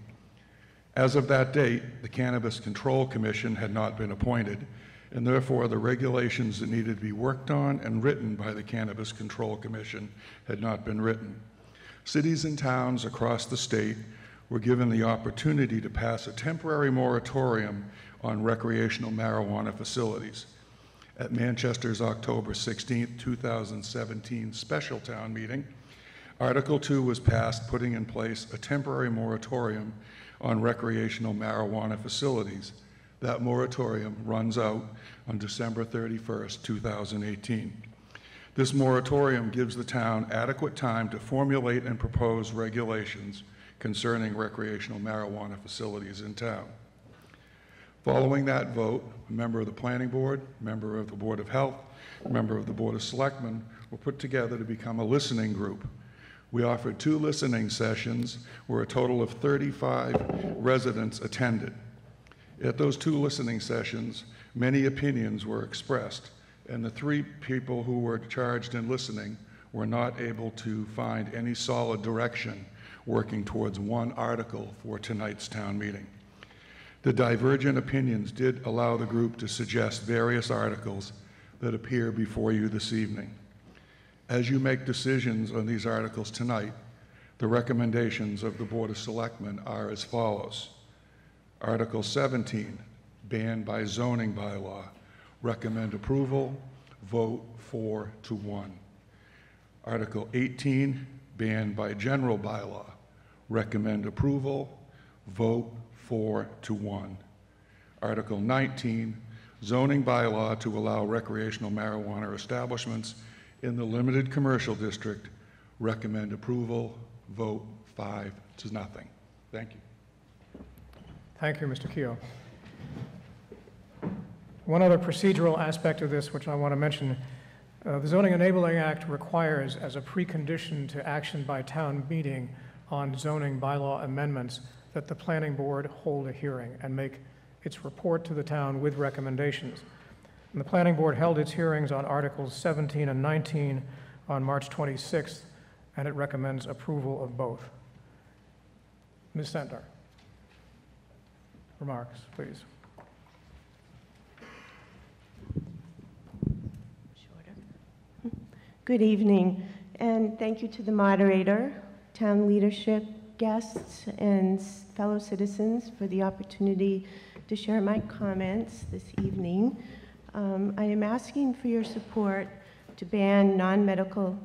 As of that date, the Cannabis Control Commission had not been appointed, and therefore the regulations that needed to be worked on and written by the Cannabis Control Commission had not been written. Cities and towns across the state were given the opportunity to pass a temporary moratorium on recreational marijuana facilities. At Manchester's October 16, 2017 special town meeting, Article 2 was passed putting in place a temporary moratorium on recreational marijuana facilities. That moratorium runs out on December 31st, 2018. This moratorium gives the town adequate time to formulate and propose regulations concerning recreational marijuana facilities in town. Following that vote, a member of the Planning Board, a member of the Board of Health, a member of the Board of Selectmen were put together to become a listening group. We offered 2 listening sessions where a total of 35 residents attended. At those 2 listening sessions, many opinions were expressed, and the 3 people who were charged in listening were not able to find any solid direction working towards one article for tonight's town meeting. The divergent opinions did allow the group to suggest various articles that appear before you this evening. As you make decisions on these articles tonight, the recommendations of the Board of Selectmen are as follows. Article 17, ban by zoning bylaw. Recommend approval, vote 4-1. Article 18, ban by general bylaw. recommend approval, vote 4-1. Article 19, zoning bylaw to allow recreational marijuana establishments in the limited commercial district, recommend approval, vote 5-0. Thank you. Thank you, Mr. Keough. One other procedural aspect of this, which I want to mention, the Zoning Enabling Act requires, as a precondition to action by town meeting on zoning bylaw amendments, that the planning board hold a hearing and make its report to the town with recommendations. And the planning board held its hearings on Articles 17 and 19 on March 26th, and it recommends approval of both. Ms. Sentner, remarks, please. Good evening, and thank you to the moderator, town leadership, guests, and fellow citizens for the opportunity to share my comments this evening. I am asking for your support to ban non-medical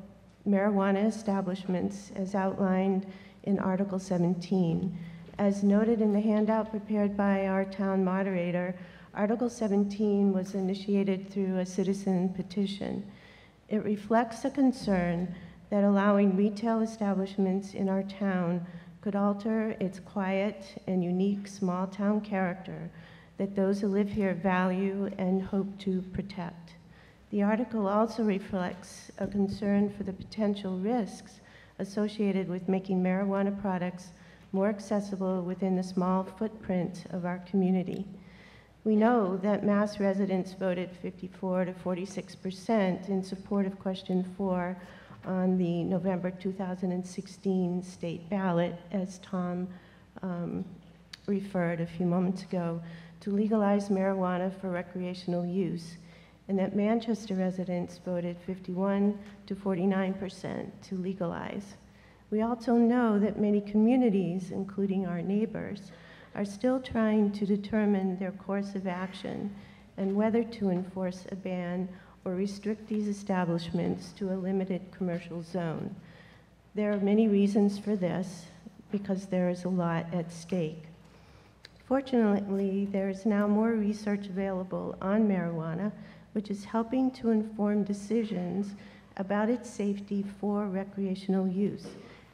marijuana establishments as outlined in Article 17. As noted in the handout prepared by our town moderator, Article 17 was initiated through a citizen petition. It reflects a concern that allowing retail establishments in our town could alter its quiet and unique small town character that those who live here value and hope to protect. The article also reflects a concern for the potential risks associated with making marijuana products more accessible within the small footprint of our community. We know that Mass residents voted 54 to 46% in support of question 4 on the November 2016 state ballot, as Tom referred a few moments ago, to legalize marijuana for recreational use, and that Manchester residents voted 51 to 49% to legalize. We also know that many communities, including our neighbors, are still trying to determine their course of action and whether to enforce a ban or restrict these establishments to a limited commercial zone. There are many reasons for this because there is a lot at stake. Fortunately, there is now more research available on marijuana, which is helping to inform decisions about its safety for recreational use,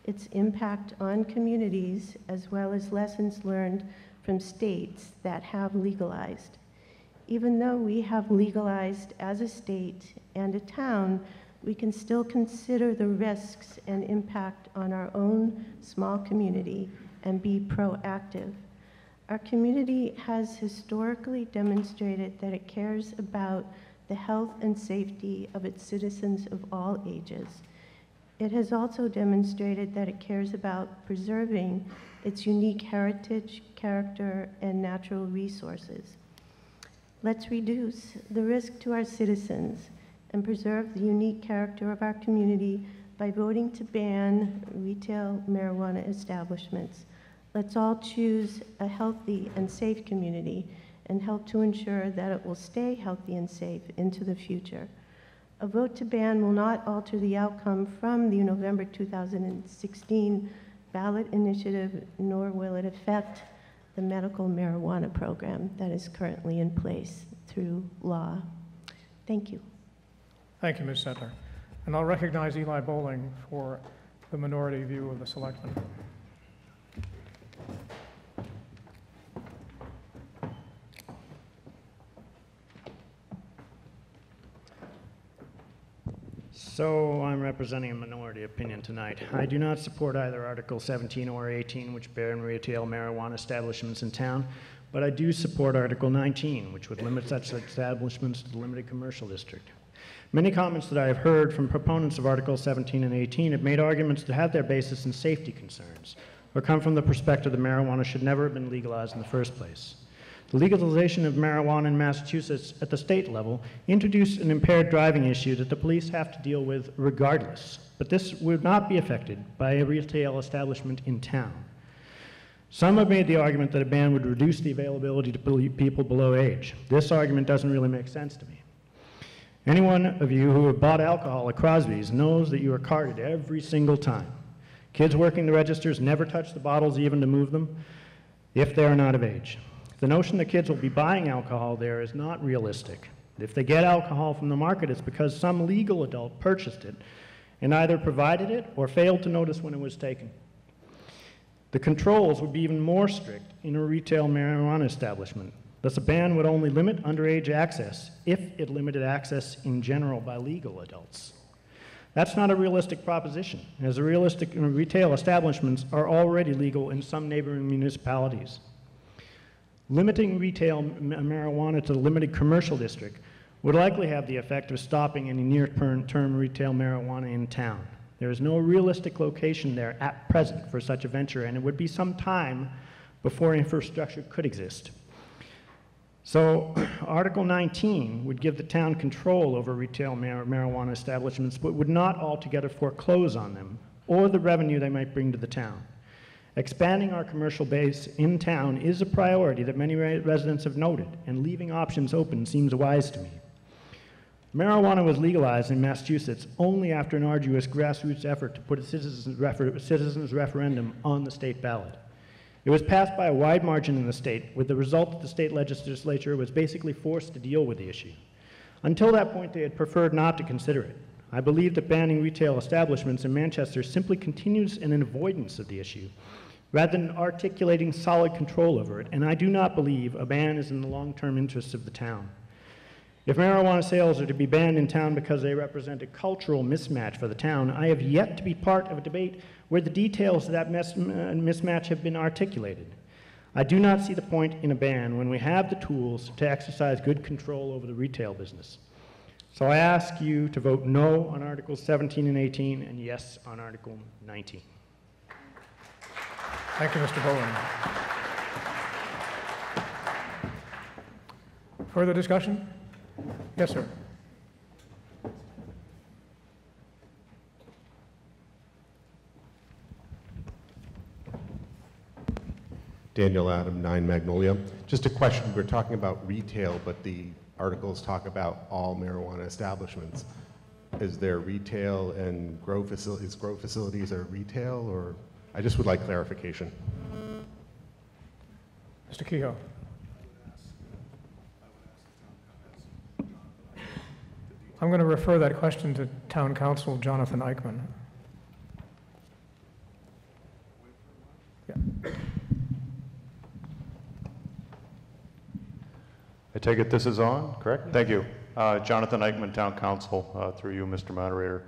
its impact on communities, as well as lessons learned from states that have legalized. Even though we have legalized as a state and a town, we can still consider the risks and impact on our own small community and be proactive. Our community has historically demonstrated that it cares about the health and safety of its citizens of all ages. It has also demonstrated that it cares about preserving its unique heritage, character, and natural resources. Let's reduce the risk to our citizens and preserve the unique character of our community by voting to ban retail marijuana establishments. Let's all choose a healthy and safe community and help to ensure that it will stay healthy and safe into the future. A vote to ban will not alter the outcome from the November 2016 ballot initiative, nor will it affect the medical marijuana program that is currently in place through law. Thank you. Thank you, Ms. Sentner. And I'll recognize Eli Bowling for the minority view of the selectmen. So I'm representing a minority opinion tonight. I do not support either Article 17 or 18, which ban retail marijuana establishments in town, but I do support Article 19, which would limit such establishments to the limited commercial district. Many comments that I have heard from proponents of Article 17 and 18 have made arguments that have their basis in safety concerns, or come from the perspective that marijuana should never have been legalized in the first place. The legalization of marijuana in Massachusetts at the state level introduced an impaired driving issue that the police have to deal with regardless, but this would not be affected by a retail establishment in town. Some have made the argument that a ban would reduce the availability to people below age. This argument doesn't really make sense to me. Anyone of you who have bought alcohol at Crosby's knows that you are carded every single time. Kids working the registers never touch the bottles even to move them if they are not of age. The notion that kids will be buying alcohol there is not realistic. If they get alcohol from the market, it's because some legal adult purchased it and either provided it or failed to notice when it was taken. The controls would be even more strict in a retail marijuana establishment. Thus, a ban would only limit underage access if it limited access in general by legal adults. That's not a realistic proposition, as realistic retail establishments are already legal in some neighboring municipalities. Limiting retail marijuana to the limited commercial district would likely have the effect of stopping any near-term retail marijuana in town. There is no realistic location there at present for such a venture, and it would be some time before infrastructure could exist. So Article 19 would give the town control over retail marijuana establishments, but would not altogether foreclose on them or the revenue they might bring to the town. Expanding our commercial base in town is a priority that many residents have noted, and leaving options open seems wise to me. Marijuana was legalized in Massachusetts only after an arduous grassroots effort to put a citizens' referendum on the state ballot. It was passed by a wide margin in the state, with the result that the state legislature was basically forced to deal with the issue. Until that point, they had preferred not to consider it. I believe that banning retail establishments in Manchester simply continues an avoidance of the issue, rather than articulating solid control over it, and I do not believe a ban is in the long-term interests of the town. If marijuana sales are to be banned in town because they represent a cultural mismatch for the town, I have yet to be part of a debate where the details of that mismatch have been articulated. I do not see the point in a ban when we have the tools to exercise good control over the retail business. So I ask you to vote no on Articles 17 and 18 and yes on Article 19. Thank you, Mr. Bowen. Further discussion? Yes, sir. Daniel Adam, 9 Magnolia. Just a question. We're talking about retail, but the articles talk about all marijuana establishments. Is there retail and grow facilities? Grow facilities are retail, or I just would like clarification. Mr. Kehoe. I'm going to refer that question to Town Council Jonathan Eichman. Yeah. I take it this is on, correct? Thank you. Jonathan Eichman, Town Council, through you, Mr. Moderator.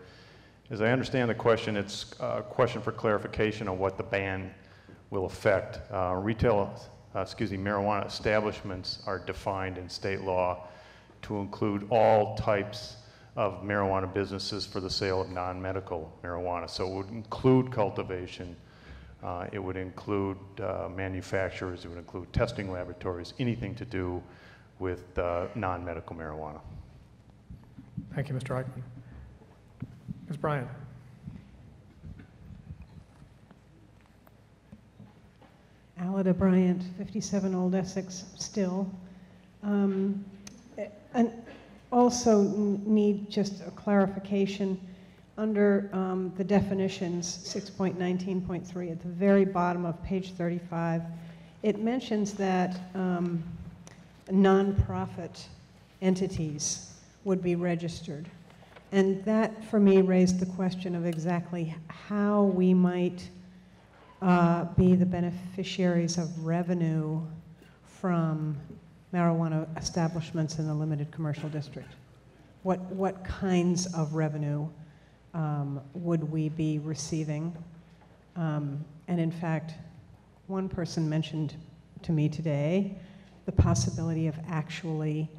As I understand the question, it's a question for clarification on what the ban will affect. Marijuana establishments are defined in state law to include all types of marijuana businesses for the sale of non-medical marijuana. So it would include cultivation, it would include manufacturers, it would include testing laboratories, anything to do with non-medical marijuana. Thank you, Mr. Eichman. Ms. Bryant. Alida Bryant, 57 Old Essex, still. And also need just a clarification. Under the definitions, 6.19.3, at the very bottom of page 35, it mentions that nonprofit entities would be registered. And that, for me, raised the question of exactly how we might be the beneficiaries of revenue from marijuana establishments in the limited commercial district. What kinds of revenue would we be receiving? And in fact, one person mentioned to me today the possibility of actually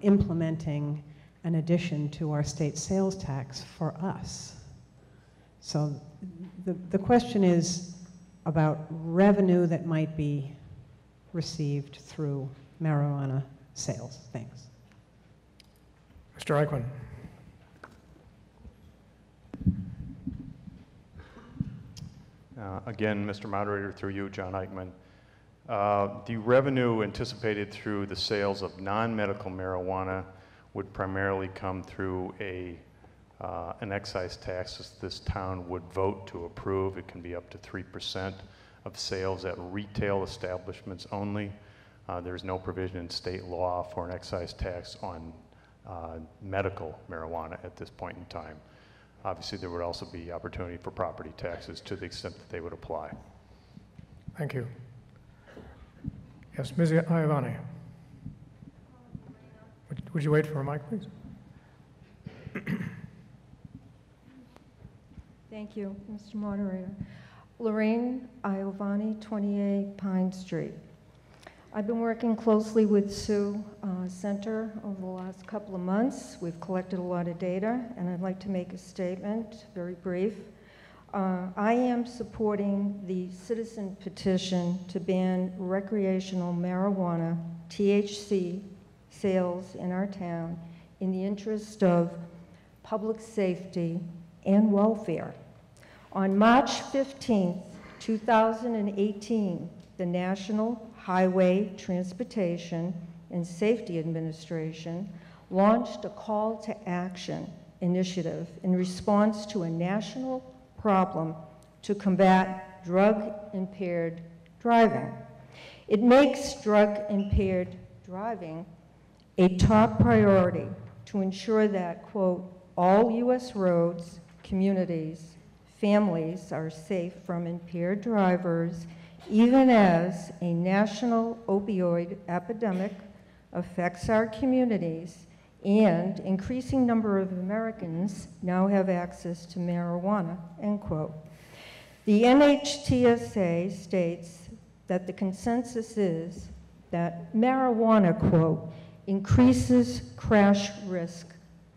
implementing an addition to our state sales tax for us. So the question is about revenue that might be received through marijuana sales. Thanks. Mr. Eichman. Again, Mr. Moderator, through you, John Eichman. The revenue anticipated through the sales of non-medical marijuana would primarily come through a an excise tax this town would vote to approve. It can be up to 3% of sales at retail establishments only. There's no provision in state law for an excise tax on medical marijuana at this point in time. Obviously, there would also be opportunity for property taxes to the extent that they would apply. Thank you. Yes, Ms. Iavani. Would you wait for a mic, please? Thank you, Mr. Moderator. Lorraine Iovani, 28 Pine Street. I've been working closely with Sioux Center over the last couple of months. We've collected a lot of data, and I'd like to make a statement, very brief. I am supporting the citizen petition to ban recreational marijuana, THC, sales in our town in the interest of public safety and welfare. On March 15th, 2018, the National Highway Transportation and Safety Administration launched a call to action initiative in response to a national problem to combat drug-impaired driving. It makes drug-impaired driving a top priority to ensure that, quote, all U.S. roads, communities, families are safe from impaired drivers, even as a national opioid epidemic affects our communities and increasing number of Americans now have access to marijuana, end quote. The NHTSA states that the consensus is that marijuana, quote, increases crash risk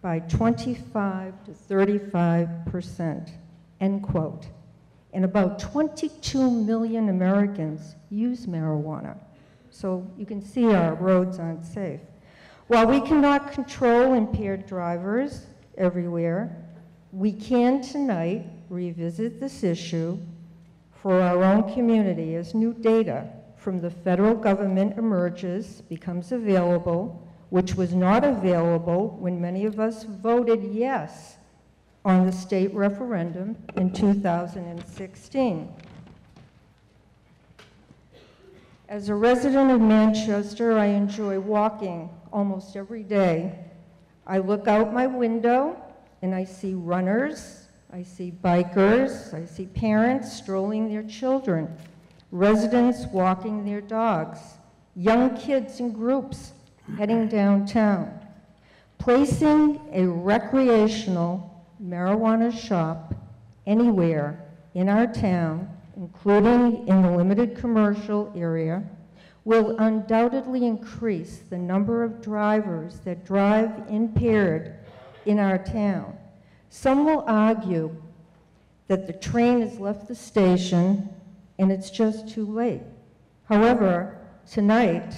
by 25 to 35%, end quote. And about 22 million Americans use marijuana. So you can see our roads aren't safe. While we cannot control impaired drivers everywhere, we can tonight revisit this issue for our own community as new data from the federal government emerges, becomes available, which was not available when many of us voted yes on the state referendum in 2016. As a resident of Manchester, I enjoy walking almost every day. I look out my window and I see runners, I see bikers, I see parents strolling their children, residents walking their dogs, young kids in groups heading downtown. Placing a recreational marijuana shop anywhere in our town, including in the limited commercial area, will undoubtedly increase the number of drivers that drive impaired in our town. Some will argue that the train has left the station and it's just too late. However, tonight,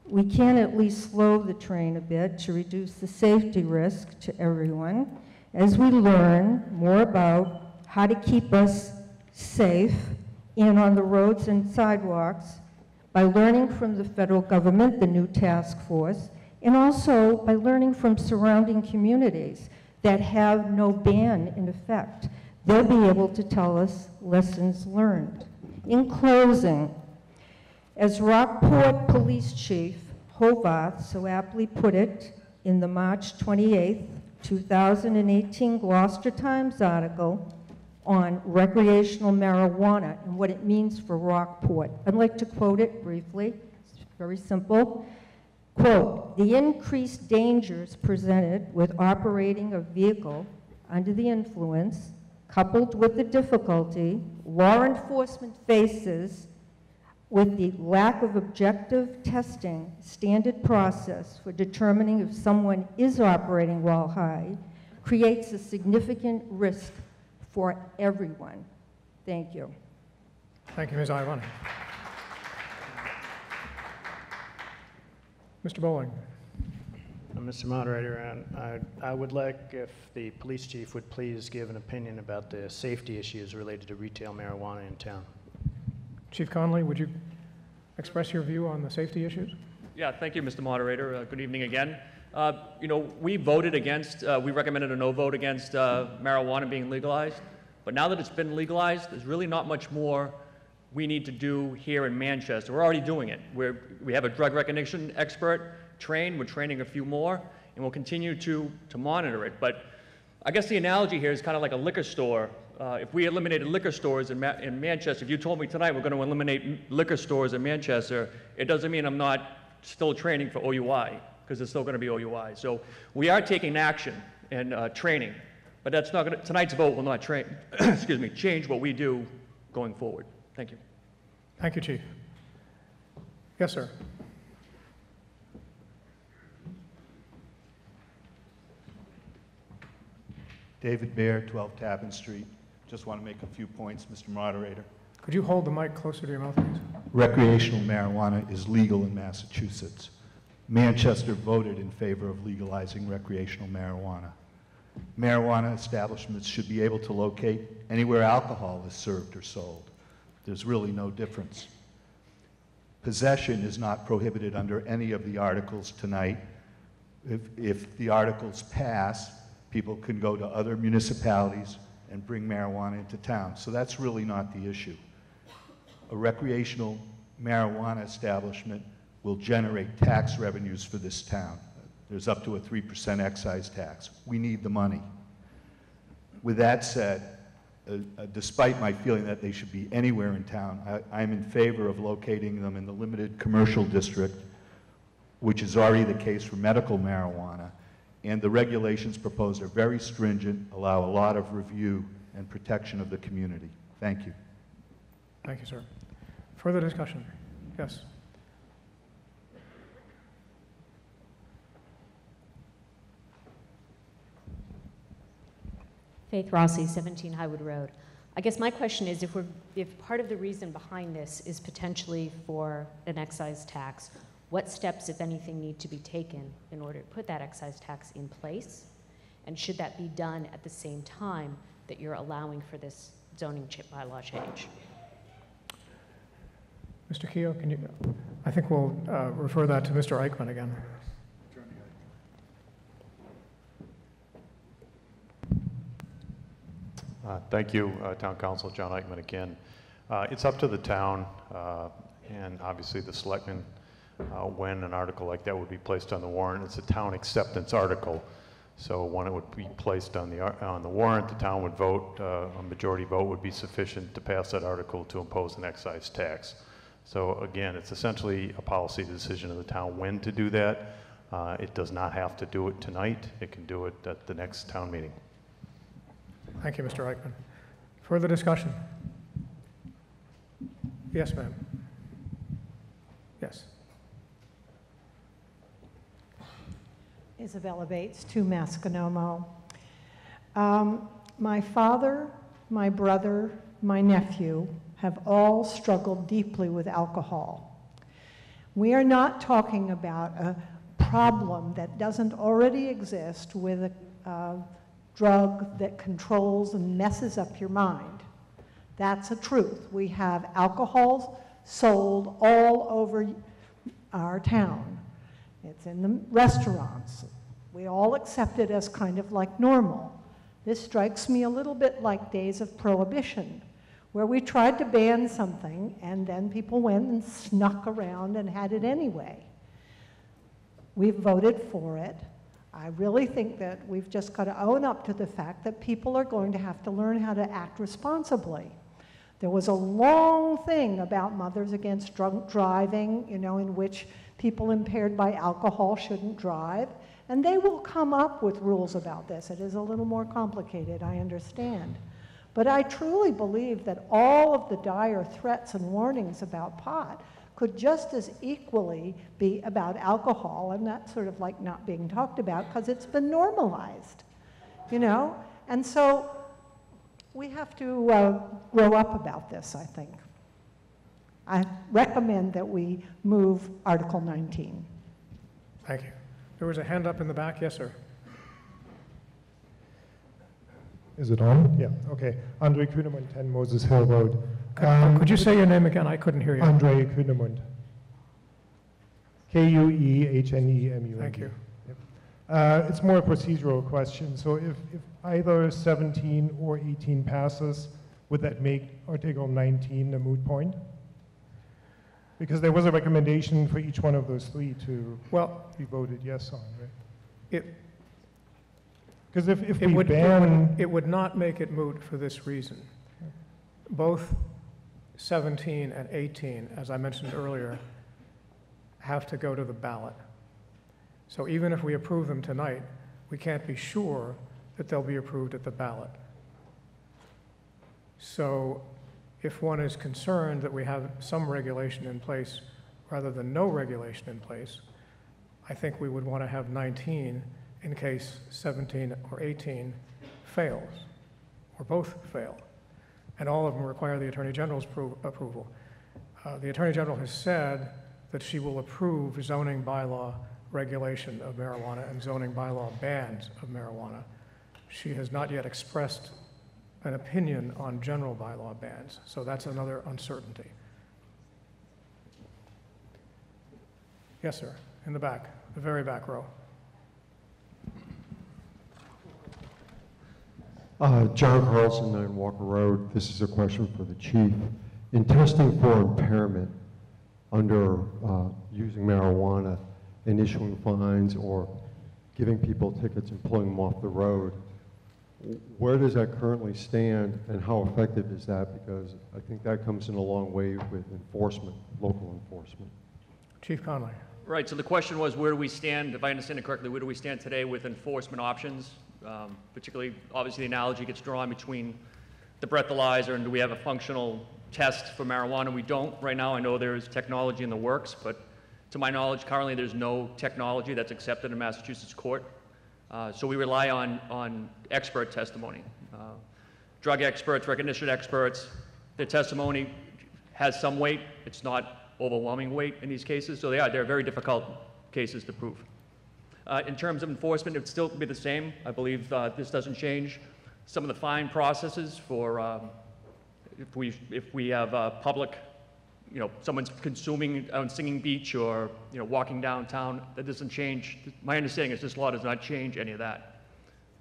we can at least slow the train a bit to reduce the safety risk to everyone as we learn more about how to keep us safe and on the roads and sidewalks by learning from the federal government, the new task force, and also by learning from surrounding communities that have no ban in effect. They'll be able to tell us lessons learned. In closing, as Rockport Police Chief Hovarth so aptly put it in the March 28, 2018 Gloucester Times article on recreational marijuana and what it means for Rockport. I'd like to quote it briefly. It's very simple. Quote, the increased dangers presented with operating a vehicle under the influence, coupled with the difficulty law enforcement faces with the lack of objective testing standard process for determining if someone is operating while high, creates a significant risk for everyone. Thank you. Thank you, Ms. Iavani. Mr. Bowling. Mr. Moderator, and I would like if the police chief would please give an opinion about the safety issues related to retail marijuana in town. Chief Conley, would you express your view on the safety issues? Yeah, thank you, Mr. Moderator. Good evening again. You know, we voted against, we recommended a no vote against marijuana being legalized. But now that it's been legalized, there's really not much more we need to do here in Manchester. We're already doing it. We have a drug recognition expert trained. We're training a few more, and we'll continue to monitor it. But I guess the analogy here is kind of like a liquor store. If we eliminated liquor stores in Manchester, if you told me tonight we're going to eliminate liquor stores in Manchester, it doesn't mean I'm not still training for OUI, because it's still going to be OUI. So we are taking action and training, but that's not going to, tonight's vote will not excuse me, change what we do going forward. Thank you. Thank you, Chief. Yes, sir. David Baer, 12 Tappan Street. Just want to make a few points, Mr. Moderator. Could you hold the mic closer to your mouth, please? Recreational marijuana is legal in Massachusetts. Manchester voted in favor of legalizing recreational marijuana. Marijuana establishments should be able to locate anywhere alcohol is served or sold. There's really no difference. Possession is not prohibited under any of the articles tonight. If the articles pass, people can go to other municipalities and bring marijuana into town. So that's really not the issue. A recreational marijuana establishment will generate tax revenues for this town. There's up to a 3% excise tax. We need the money. With that said, despite my feeling that they should be anywhere in town, I'm in favor of locating them in the limited commercial district, which is already the case for medical marijuana. And the regulations proposed are very stringent, allow a lot of review and protection of the community. Thank you. Thank you, sir. Further discussion? Yes. Faith Rossi, 17 Highwood Road. I guess my question is, if part of the reason behind this is potentially for an excise tax, what steps, if anything, need to be taken in order to put that excise tax in place? And should that be done at the same time that you're allowing for this zoning bylaw change? Mr. Keogh, can you, I think we'll refer that to Mr. Eichmann again. Thank you, Town Council John Eichmann again. It's up to the town and obviously the selectmen when an article like that would be placed on the warrant. It's a town acceptance article. So when it would be placed on the warrant, the town would vote, a majority vote would be sufficient to pass that article to impose an excise tax. So again, it's essentially a policy decision of the town when to do that. It does not have to do it tonight. It can do it at the next town meeting. Thank you, Mr. Eichmann. Further discussion? Yes, ma'am. Yes. Isabella Bates, 2 Masconomo. My father, my brother, my nephew have all struggled deeply with alcohol. We are not talking about a problem that doesn't already exist with a drug that controls and messes up your mind. That's a truth. We have alcohol sold all over our town. It's in the restaurants. We all accept it as kind of like normal. This strikes me a little bit like days of Prohibition, where we tried to ban something and then people went and snuck around and had it anyway. We've voted for it. I really think that we've just got to own up to the fact that people are going to have to learn how to act responsibly. There was a long thing about Mothers Against Drunk Driving, you know, in which people impaired by alcohol shouldn't drive, and they will come up with rules about this. It is a little more complicated, I understand. But I truly believe that all of the dire threats and warnings about pot could just as equally be about alcohol, and that's sort of like not being talked about because it's been normalized, you know? And so we have to grow up about this, I think. I recommend that we move Article 19. Thank you. There was a hand up in the back. Yes, sir. Is it on? Yeah, okay. Andre Kuhnemund, 10 Moses Hill Road. Could you say your name again? I couldn't hear you. Andre Kuhnemund. Kuehnemund. Thank you. Yep. It's more a procedural question. So if either 17 or 18 passes, would that make Article 19 a moot point? Because there was a recommendation for each one of those three to be voted yes on, right? Because if we ban... It would not make it moot for this reason. Both 17 and 18, as I mentioned earlier, have to go to the ballot. So even if we approve them tonight, we can't be sure that they'll be approved at the ballot. So if one is concerned that we have some regulation in place rather than no regulation in place, I think we would want to have 19 in case 17 or 18 fails, or both fail. And all of them require the Attorney General's approval. The Attorney General has said that she will approve zoning bylaw regulation of marijuana and zoning bylaw bans of marijuana. She has not yet expressed an opinion on general bylaw bans, so that's another uncertainty. Yes, sir, in the back, the very back row. John Carlson, 9 Walker Road. This is a question for the chief. In testing for impairment under using marijuana and issuing fines or giving people tickets and pulling them off the road, where does that currently stand and how effective is that? Because I think that comes in a long way with enforcement, local enforcement. Chief Conley. Right, so the question was, where do we stand, if I understand it correctly, where do we stand today with enforcement options? Particularly, obviously, the analogy gets drawn between the breathalyzer and do we have a functional test for marijuana? We don't right now. I know there's technology in the works, but to my knowledge, currently there's no technology that's accepted in Massachusetts court. So we rely on expert testimony. Drug experts, recognition experts, their testimony has some weight. It's not overwhelming weight in these cases, so they're very difficult cases to prove. In terms of enforcement, it would still be the same. I believe this doesn't change. Some of the fine processes for if we have public, someone's consuming on Singing Beach or walking downtown, that doesn't change. My understanding is this law does not change any of that.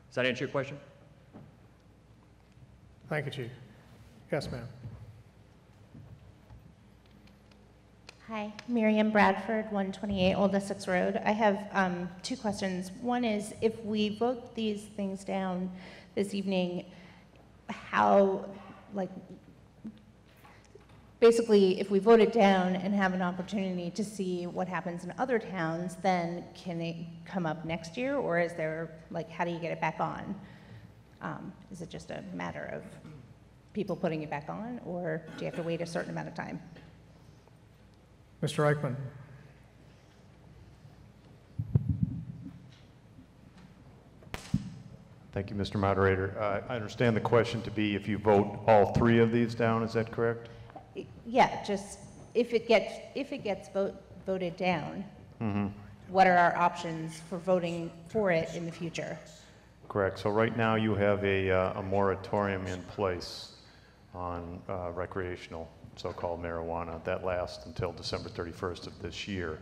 Does that answer your question? Thank you, Chief. Yes, ma'am. Hi, Miriam Bradford, 128 Old Essex Road. I have 2 questions. One is, if we vote these things down this evening, how, basically, if we vote it down and have an opportunity to see what happens in other towns, then can it come up next year, or is there, how do you get it back on? Is it just a matter of people putting it back on, or do you have to wait a certain amount of time? Mr. Eichmann. Thank you, Mr. Moderator. I understand the question to be if you vote all 3 of these down, is that correct? Yeah, just if it gets voted down, Mm-hmm. what are our options for voting for it in the future? Correct. So right now you have a moratorium in place on recreational so-called marijuana that lasts until December 31st of this year.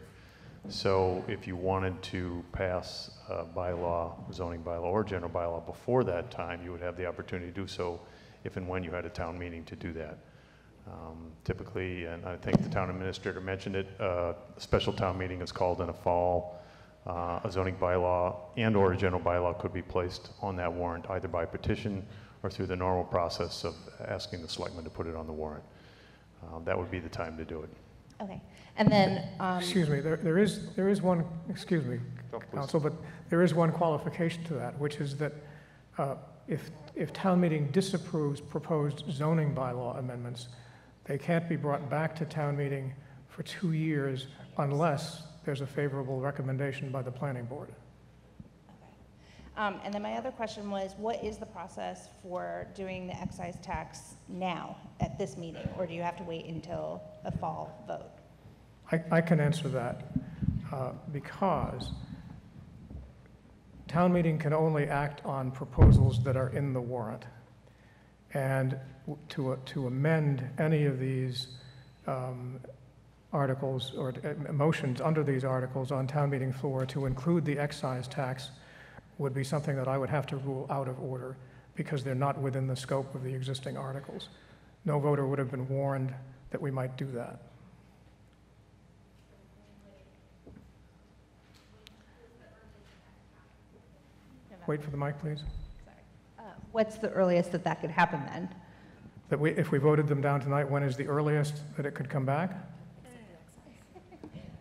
So if you wanted to pass a bylaw, zoning bylaw or general bylaw before that time, you would have the opportunity to do so if and when you had a town meeting to do that. Typically, and I think the town administrator mentioned it, a special town meeting is called in the fall. A zoning bylaw and or a general bylaw could be placed on that warrant either by petition or through the normal process of asking the selectmen to put it on the warrant. That would be the time to do it. Okay, and then excuse me, there is one, excuse me, Council, but there is one qualification to that, which is that if town meeting disapproves proposed zoning bylaw amendments, they can't be brought back to town meeting for 2 years unless there's a favorable recommendation by the planning board. and then my other question was, what is the process for doing the excise tax now at this meeting, or do you have to wait until a fall vote? I can answer that because town meeting can only act on proposals that are in the warrant. And to amend any of these articles or motions under these articles on town meeting floor to include the excise tax would be something that I would have to rule out of order because they're not within the scope of the existing articles. No voter would have been warned that we might do that. Wait for the mic, please. What's the earliest that that could happen then? That if we voted them down tonight, when is the earliest that it could come back?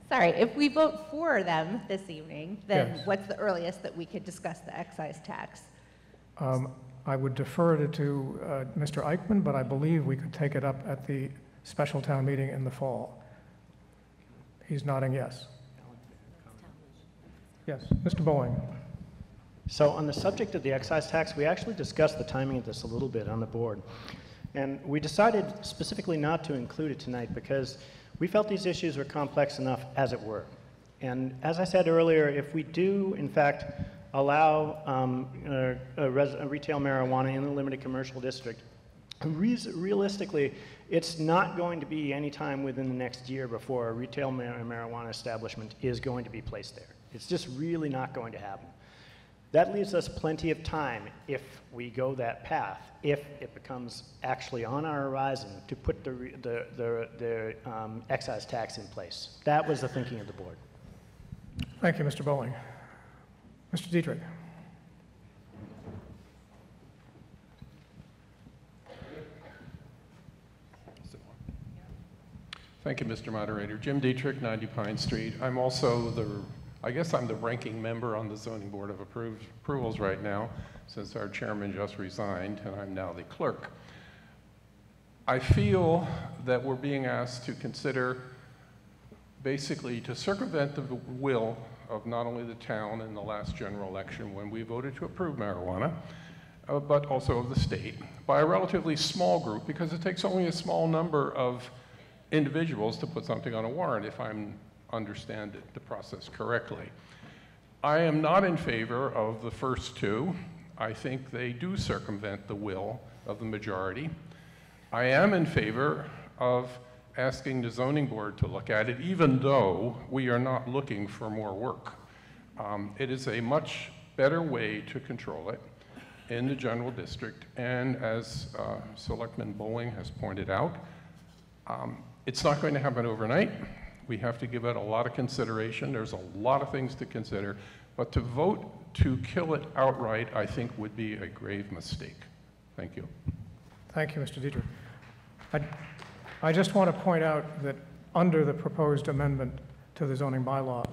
Sorry, if we vote for them this evening, then Yes. what's the earliest that we could discuss the excise tax? I would defer it to Mr. Eichmann, but I believe we could take it up at the special town meeting in the fall. He's nodding yes. Yes, Mr. Bowling. So on the subject of the excise tax, we actually discussed the timing of this a little bit on the board. And we decided specifically not to include it tonight because we felt these issues were complex enough as it were. And as I said earlier, if we do, in fact, allow retail marijuana in the limited commercial district, realistically, it's not going to be any time within the next year before a retail marijuana establishment is going to be placed there. It's just really not going to happen. That leaves us plenty of time if we go that path, if it becomes actually on our horizon to put the excise tax in place. That was the thinking of the board. Thank you, Mr. Bowling. Mr. Dietrich. Thank you, Mr. Moderator. Jim Dietrich, 90 Pine Street. I'm also I guess I'm the ranking member on the Zoning Board of Approvals right now, since our chairman just resigned, and I'm now the clerk. I feel that we're being asked to consider basically to circumvent the will of not only the town in the last general election when we voted to approve marijuana, but also of the state, by a relatively small group, because it takes only a small number of individuals to put something on a warrant, if I understand the process correctly. I am not in favor of the first two. I think they do circumvent the will of the majority. I am in favor of asking the zoning board to look at it, even though we are not looking for more work. It is a much better way to control it in the general district, and as Selectman Bowling has pointed out, it's not going to happen overnight. We have to give it a lot of consideration. There's a lot of things to consider, but to vote to kill it outright, I think, would be a grave mistake. Thank you. Thank you, Mr. Dietrich. I just want to point out that under the proposed amendment to the zoning bylaw,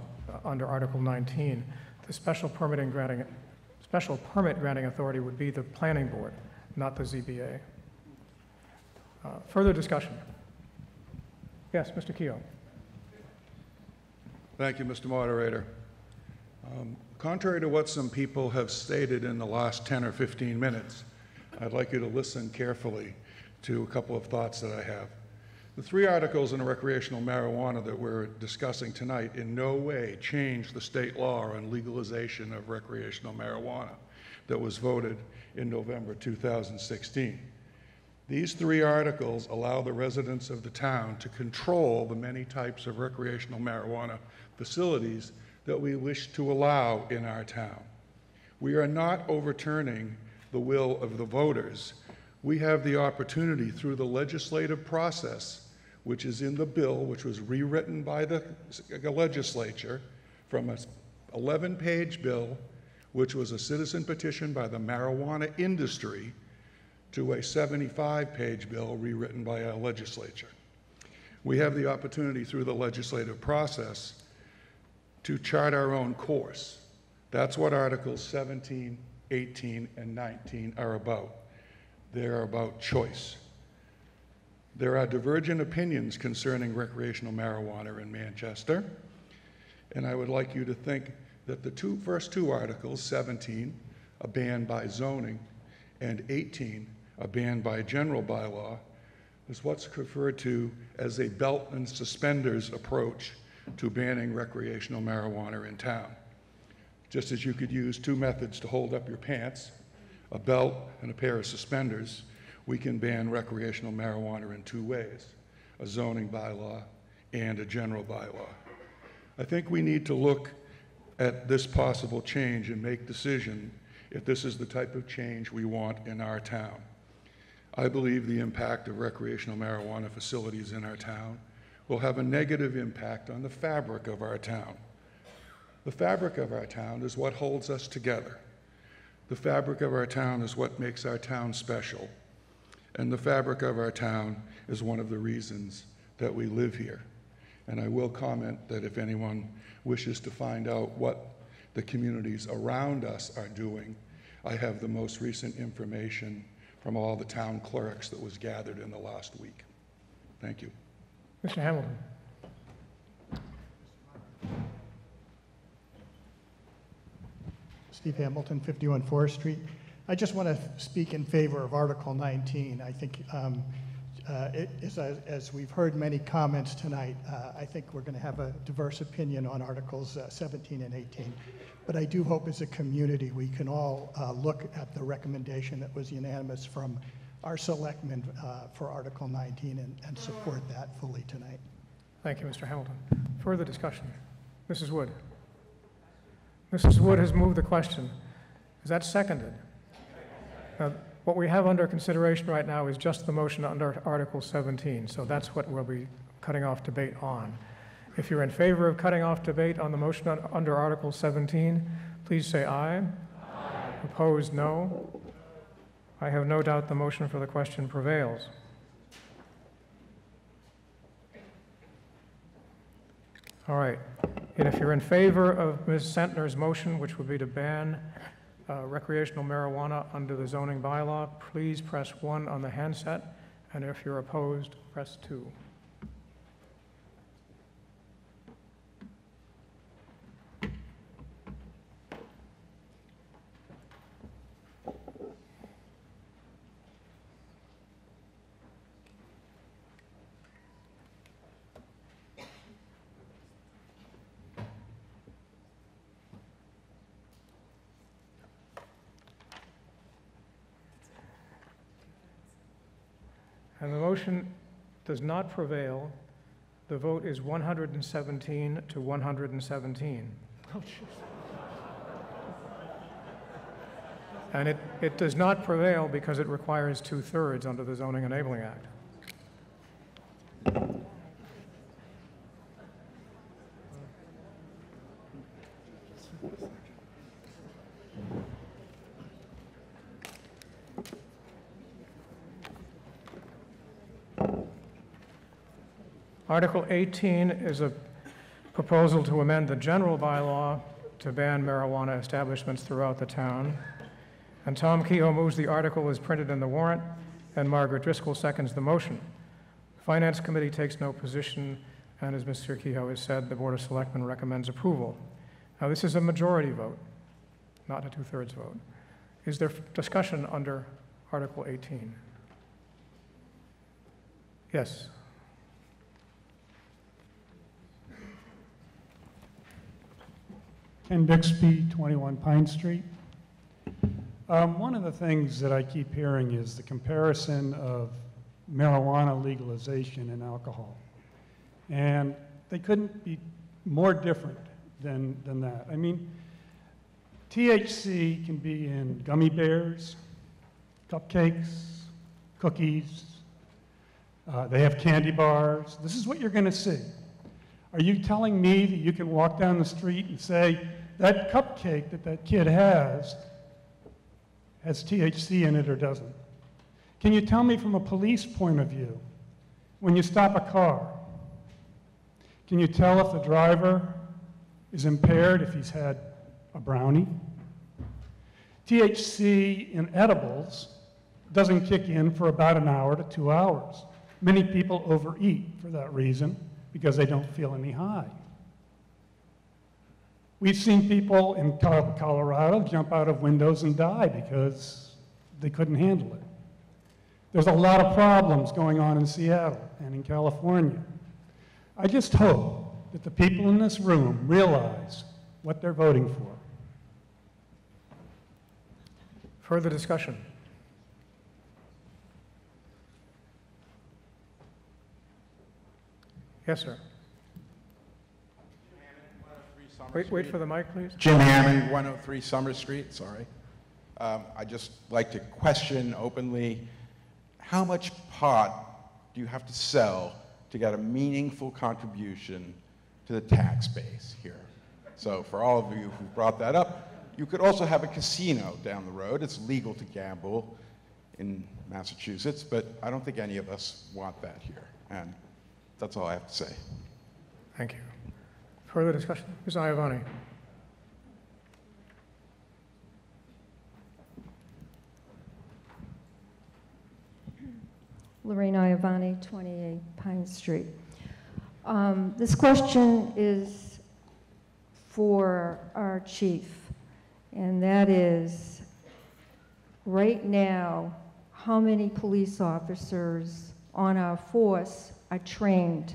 under Article 19, the special permit granting authority would be the planning board, not the ZBA. Further discussion? Yes, Mr. Keough. Thank you, Mr. Moderator. Contrary to what some people have stated in the last 10 or 15 minutes, I'd like you to listen carefully to a couple of thoughts that I have. The three articles in recreational marijuana that we're discussing tonight in no way change the state law on legalization of recreational marijuana that was voted in November 2016. These three articles allow the residents of the town to control the many types of recreational marijuana facilities that we wish to allow in our town. We are not overturning the will of the voters. We have the opportunity through the legislative process, which is in the bill, which was rewritten by the legislature from an 11-page bill, which was a citizen petition by the marijuana industry, to a 75-page bill rewritten by our legislature. We have the opportunity through the legislative process to chart our own course. That's what Articles 17, 18, and 19 are about. They're about choice. There are divergent opinions concerning recreational marijuana in Manchester, and I would like you to think that the first two articles, 17, a ban by zoning, and 18, a ban by general bylaw, is what's referred to as a belt and suspenders approach to banning recreational marijuana in town. Just as you could use two methods to hold up your pants, a belt and a pair of suspenders, we can ban recreational marijuana in two ways, a zoning bylaw and a general bylaw. I think we need to look at this possible change and make decision if this is the type of change we want in our town. I believe the impact of recreational marijuana facilities in our town will have a negative impact on the fabric of our town. The fabric of our town is what holds us together. The fabric of our town is what makes our town special. And the fabric of our town is one of the reasons that we live here. And I will comment that if anyone wishes to find out what the communities around us are doing, I have the most recent information from all the town clerks that was gathered in the last week. Thank you. Mr. Hamilton. Steve Hamilton, 51 Forest Street. I just want to speak in favor of Article 19. I think, as we've heard many comments tonight, I think we're going to have a diverse opinion on Articles 17 and 18. But I do hope as a community we can all look at the recommendation that was unanimous from our selectmen for Article 19 and support that fully tonight. Thank you, Mr. Hamilton. Further discussion? Mrs. Wood. Mrs. Wood has moved the question. Is that seconded? What we have under consideration right now is just the motion under Article 17, so that's what we'll be cutting off debate on. If you're in favor of cutting off debate on the motion under Article 17, please say aye. Aye. Opposed, no. I have no doubt the motion for the question prevails. All right. And if you're in favor of Ms. Sentner's motion, which would be to ban recreational marijuana under the zoning bylaw, please press 1 on the handset. And if you're opposed, press 2. And the motion does not prevail. The vote is 117 to 117. Oh, and it does not prevail because it requires 2/3 under the Zoning Enabling Act. Article 18 is a proposal to amend the general bylaw to ban marijuana establishments throughout the town. And Tom Kehoe moves the article as printed in the warrant, and Margaret Driscoll seconds the motion. The Finance Committee takes no position, and as Mr. Kehoe has said, the Board of Selectmen recommends approval. Now, this is a majority vote, not a 2/3 vote. Is there discussion under Article 18? Yes. Ken Bixby, 21 Pine Street. One of the things that I keep hearing is the comparison of marijuana legalization and alcohol. And they couldn't be more different than that. I mean, THC can be in gummy bears, cupcakes, cookies. They have candy bars. This is what you're going to see. Are you telling me that you can walk down the street and say, that cupcake that kid has THC in it or doesn't? Can you tell me from a police point of view, when you stop a car, can you tell if the driver is impaired if he's had a brownie? THC in edibles doesn't kick in for about an hour to 2 hours. Many people overeat for that reason because they don't feel any high. We've seen people in Colorado jump out of windows and die because they couldn't handle it. There's a lot of problems going on in Seattle and in California. I just hope that the people in this room realize what they're voting for. Further discussion? Yes, sir. Wait for the mic, please. Jim Hammond, 103 Summer Street, sorry. I just like to question openly, how much pot do you have to sell to get a meaningful contribution to the tax base here? So for all of you who brought that up, you could also have a casino down the road. It's legal to gamble in Massachusetts, but I don't think any of us want that here. And that's all I have to say. Thank you. Further discussion? Ms. Iavani. Lorraine Iavani, 28 Pine Street. This question is for our chief, and that is, right now, how many police officers on our force are trained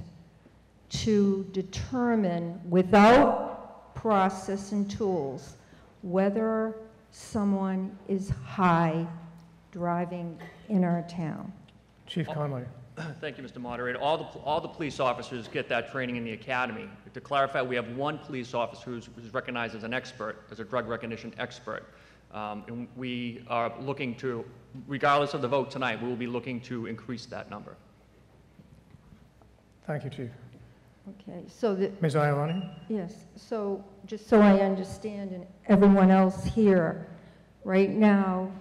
to determine, without process and tools, whether someone is high driving in our town? Chief Conway. Thank you, Mr. Moderator. All the police officers get that training in the academy. To clarify, we have one police officer who's recognized as an expert, as a drug recognition expert. And we are looking to, regardless of the vote tonight, we will be looking to increase that number. Thank you, Chief. Okay, so Ms. Iavani? Yes, so just so I understand, and everyone else here, right now,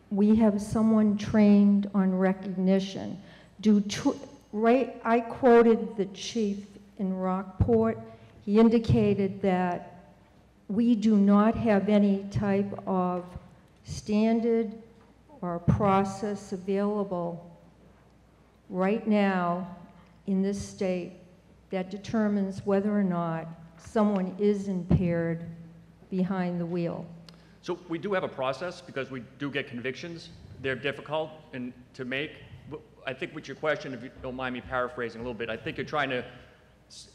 we have someone trained on recognition. I quoted the chief in Rockport. He indicated that we do not have any type of standard or process available right now in this state that determines whether or not someone is impaired behind the wheel. So we do have a process because we do get convictions. They're difficult to make. I think with your question, if you don't mind me paraphrasing a little bit, I think you're trying to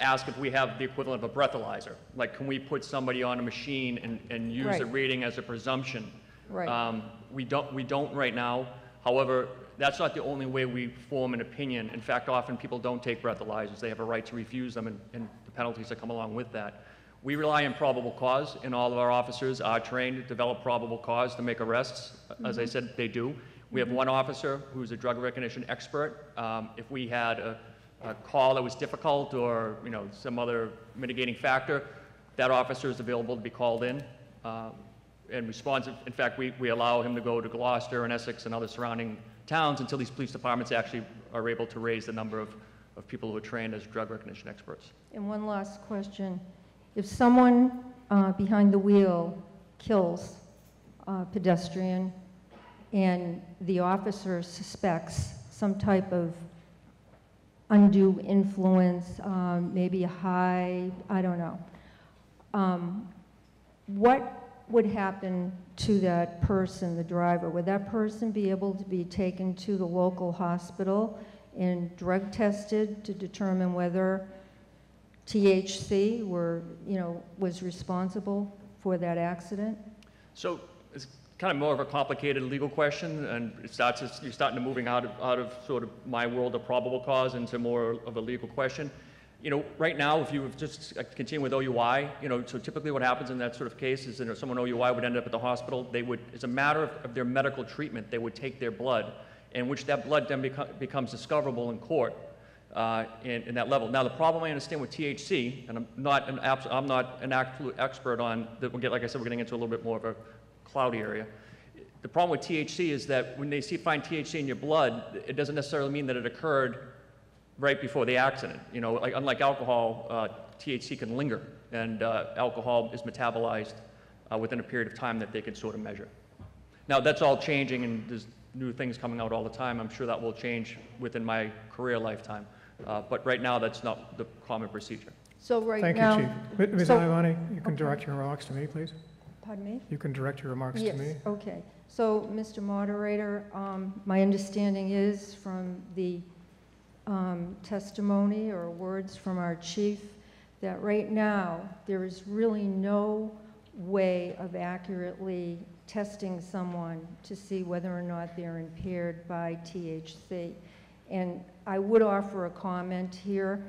ask if we have the equivalent of a breathalyzer. Like, can we put somebody on a machine and use Right. a reading as a presumption? Right. We don't right now. However, that's not the only way we form an opinion. In fact, often people don't take breathalyzers. They have a right to refuse them and the penalties that come along with that. We rely on probable cause, and all of our officers are trained to develop probable cause to make arrests. As I said, they do. We have one officer who's a drug recognition expert. If we had a call that was difficult or some other mitigating factor, that officer is available to be called in and responsive. In fact, we allow him to go to Gloucester and Essex and other surrounding towns until these police departments actually are able to raise the number of people who are trained as drug recognition experts. And one last question. If someone behind the wheel kills a pedestrian and the officer suspects some type of undue influence, maybe a high, I don't know, what would happen to that person, the driver? Would that person be able to be taken to the local hospital and drug tested to determine whether THC was responsible for that accident? So it's kind of more of a complicated legal question, and you're starting to moving out of sort of my world of probable cause into more of a legal question. Right now, if you just continue with OUI, so typically what happens in that sort of case is that someone OUI would end up at the hospital. They would, as a matter of their medical treatment, they would take their blood, in which that blood then becomes discoverable in court. In that level. Now, the problem I understand with THC, and I'm not an absolute expert on that. Like I said, we're getting into a little bit more of a cloudy area. The problem with THC is that when they find THC in your blood, it doesn't necessarily mean that it occurred right before the accident. Unlike alcohol, THC can linger, and alcohol is metabolized within a period of time that they can sort of measure. Now, that's all changing, and there's new things coming out all the time. I'm sure that will change within my career lifetime. But right now, that's not the common procedure. So right Thank now... you, Chief. Ms. Iavani, you can direct your remarks to me, please. Pardon me? You can direct your remarks to me. Yes, okay. So, Mr. Moderator, my understanding is from the testimony or words from our chief that right now there is really no way of accurately testing someone to see whether or not they're impaired by THC. And I would offer a comment here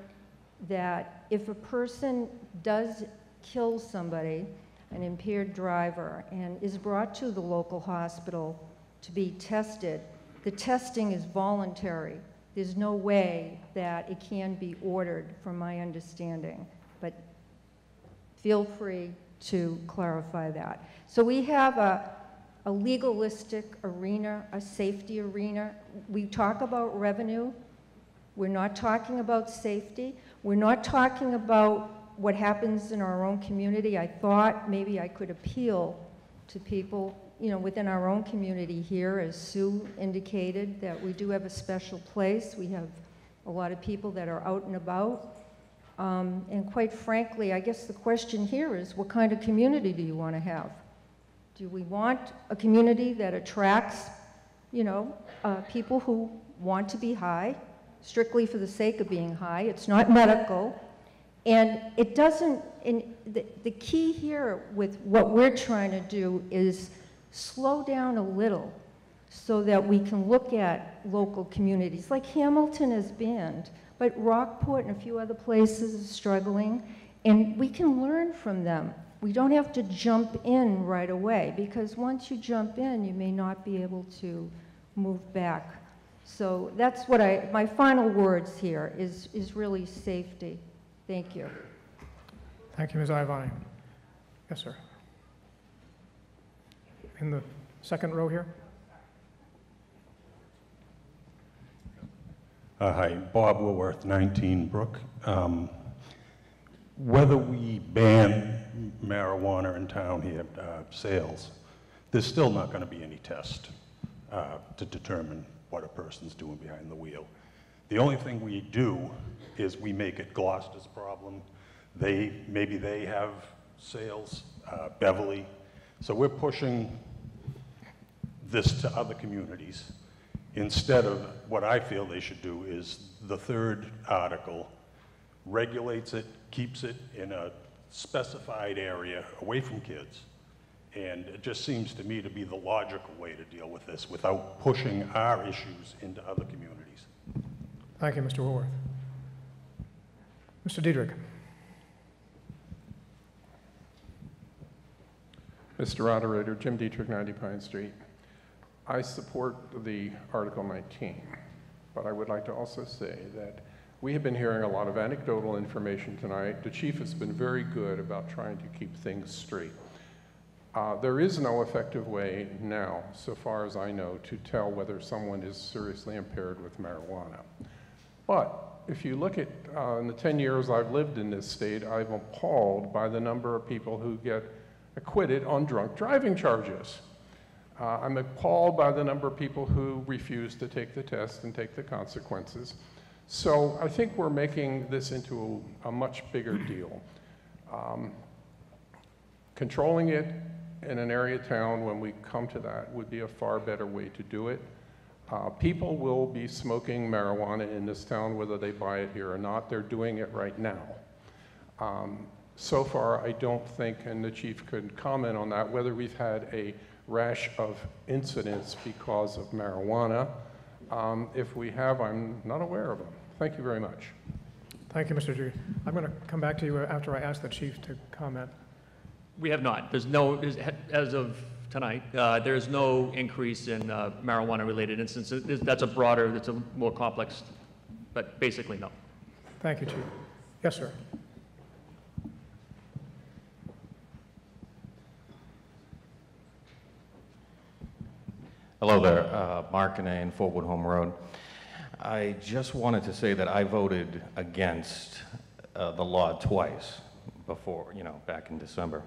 that if a person does kills somebody, an impaired driver, and is brought to the local hospital to be tested, the testing is voluntary. There's no way that it can be ordered, from my understanding. But feel free to clarify that. So we have a legalistic arena, a safety arena. We talk about revenue. We're not talking about safety. We're not talking about what happens in our own community. I thought maybe I could appeal to people, you know, within our own community here, as Sue indicated, that we do have a special place. We have a lot of people that are out and about. And quite frankly, I guess the question here is, what kind of community do you want to have? Do we want a community that attracts, you know, people who want to be high, strictly for the sake of being high? It's not medical. And it doesn't, the key here with what we're trying to do is slow down a little so that we can look at local communities, like Hamilton has banned, but Rockport and a few other places are struggling, and we can learn from them. We don't have to jump in right away, because once you jump in, you may not be able to move back. So that's what my final words here is really safety. Thank you. Thank you, Ms. Iavani. Yes, sir. In the second row here. Hi, Bob Woolworth, 19 Brook. Whether we ban marijuana in town here, sales, there's still not going to be any test to determine what a person's doing behind the wheel. The only thing we do is we make it Gloucester's problem. Maybe they have sales, Beverly. So we're pushing this to other communities instead of what I feel they should do is the third article regulates it, keeps it in a specified area away from kids. And it just seems to me to be the logical way to deal with this without pushing our issues into other communities. Thank you, Mr. Woolworth. Mr. Diedrich. Mr. Moderator, Jim Dietrich, 90 Pine Street. I support the Article 19, but I would like to also say that we have been hearing a lot of anecdotal information tonight. The chief has been very good about trying to keep things straight. There is no effective way now, so far as I know, to tell whether someone is seriously impaired with marijuana. But if you look at, in the 10 years I've lived in this state, I'm appalled by the number of people who get acquitted on drunk driving charges. I'm appalled by the number of people who refuse to take the test and take the consequences. So I think we're making this into a much bigger deal. Controlling it in an area town, when we come to that, would be a far better way to do it. People will be smoking marijuana in this town, whether they buy it here or not. They're doing it right now. So far, I don't think, and the chief could comment on that, whether we've had a rash of incidents because of marijuana. If we have, I'm not aware of them. Thank you very much. Thank you, Mr. Diedrich. I'm going to come back to you after I ask the chief to comment. We have not. There's no, as of tonight, there's no increase in marijuana-related instances. That's a broader, that's a more complex, but basically no. Thank you, Chief. Yes, sir. Hello there, Mark Canane, Forwood Home Road. I just wanted to say that I voted against the law twice before, back in December.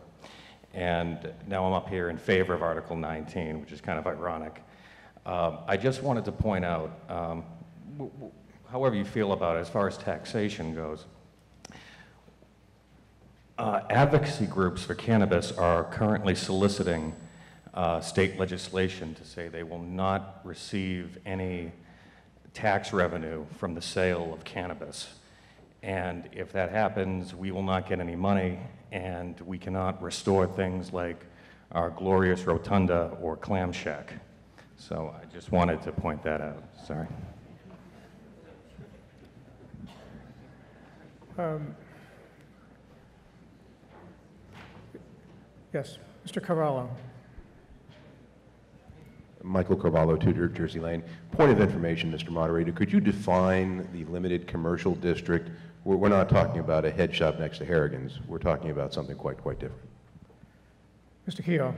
And now I'm up here in favor of Article 19, which is kind of ironic. I just wanted to point out, however you feel about it, as far as taxation goes, advocacy groups for cannabis are currently soliciting state legislation to say they will not receive any tax revenue from the sale of cannabis. And if that happens, we will not get any money, and we cannot restore things like our glorious rotunda or clam shack. So I just wanted to point that out. Sorry. Yes, Mr. Carvalho. Michael Carvalho, 2 Jersey Lane. Point of information, Mr. Moderator, could you define the limited commercial district? We're not talking about a head shop next to Harrigan's. We're talking about something quite different. Mr. Keogh.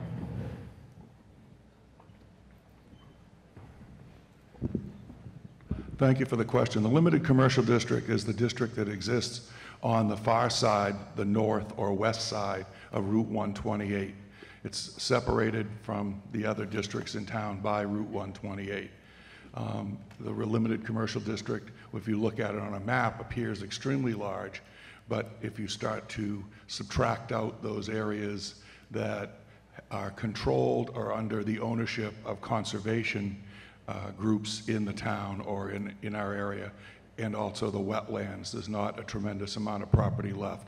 Thank you for the question. The limited commercial district is the district that exists on the far side, the north or west side of Route 128. It's separated from the other districts in town by Route 128. The limited commercial district, if you look at it on a map, appears extremely large, but if you start to subtract out those areas that are controlled or under the ownership of conservation groups in the town or in our area, and also the wetlands, there's not a tremendous amount of property left.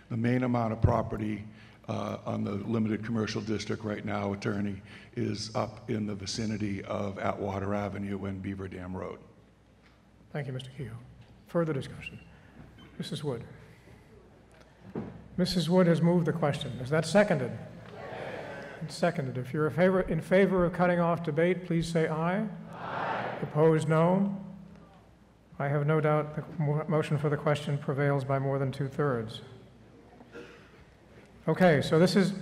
The main amount of property on the limited commercial district right now, Attorney, is up in the vicinity of Atwater Avenue and Beaver Dam Road. Thank you, Mr. Keogh. Further discussion. Mrs. Wood. Mrs. Wood has moved the question. Is that seconded? Yes. It's seconded. If you're in favor of cutting off debate, please say aye. Aye. Opposed, no. I have no doubt the motion for the question prevails by more than 2/3. Okay, so this is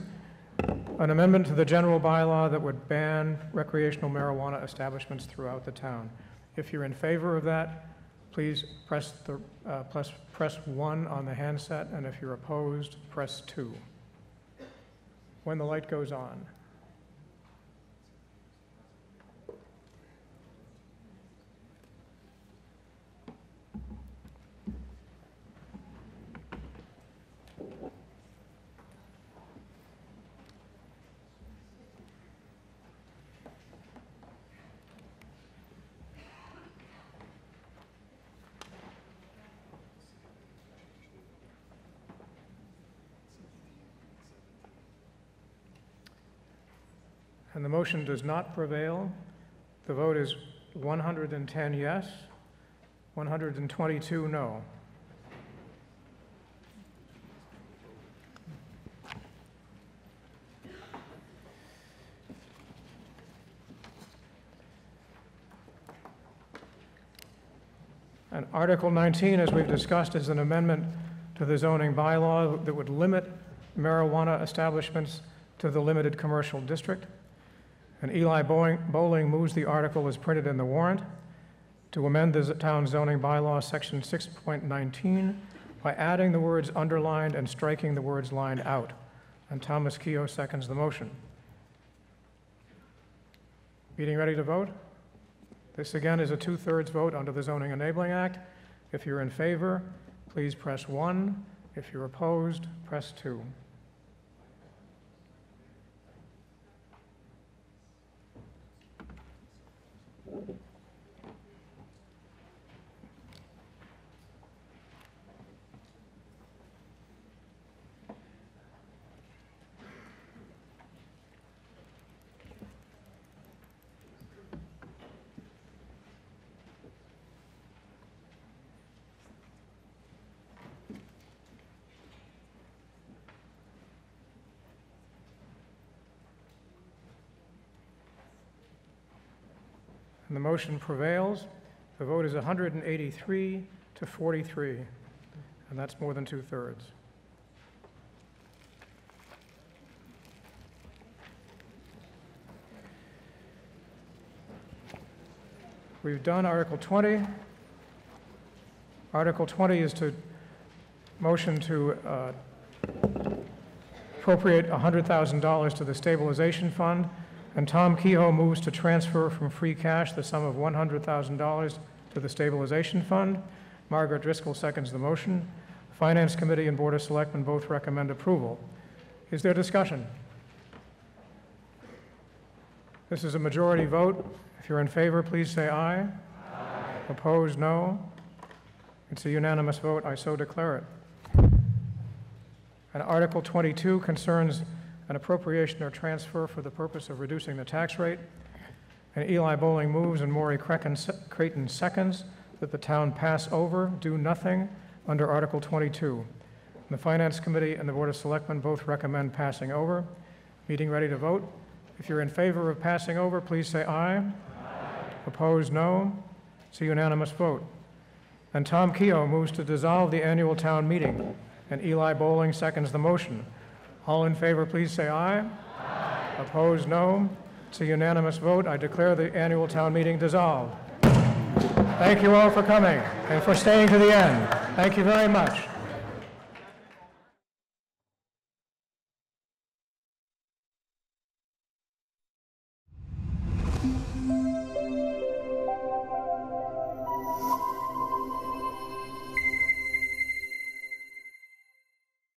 an amendment to the general bylaw that would ban recreational marijuana establishments throughout the town. If you're in favor of that, please press 1 on the handset, and if you're opposed, press 2. When the light goes on. And the motion does not prevail. The vote is 110 yes, 122 no. And Article 19, as we've discussed, is an amendment to the zoning bylaw that would limit marijuana establishments to the limited commercial district. And Eli Bowling moves the article as printed in the warrant to amend the town zoning bylaw section 6.19 by adding the words underlined and striking the words lined out. And Thomas Keogh seconds the motion. Meeting ready to vote? This again is a 2/3 vote under the Zoning Enabling Act. If you're in favor, please press 1. If you're opposed, press 2. And the motion prevails. The vote is 183 to 43, and that's more than 2/3. We've done Article 20. Article 20 is to motion to appropriate $100,000 to the stabilization fund. And Tom Kehoe moves to transfer from free cash the sum of $100,000 to the stabilization fund. Margaret Driscoll seconds the motion. The Finance Committee and Board of Selectmen both recommend approval. Is there discussion? This is a majority vote. If you're in favor, please say aye. Aye. Opposed, no. It's a unanimous vote. I so declare it. And Article 22 concerns an appropriation or transfer for the purpose of reducing the tax rate. And Eli Bowling moves and Maury Creighton seconds that the town pass over, do nothing under Article 22. And the Finance Committee and the Board of Selectmen both recommend passing over. Meeting ready to vote? If you're in favor of passing over, please say aye. Aye. Opposed, no. It's a unanimous vote. And Tom Keogh moves to dissolve the annual town meeting, and Eli Bowling seconds the motion. All in favor, please say aye. Aye. Opposed, no. It's a unanimous vote. I declare the annual town meeting dissolved. Thank you all for coming and for staying to the end. Thank you very much.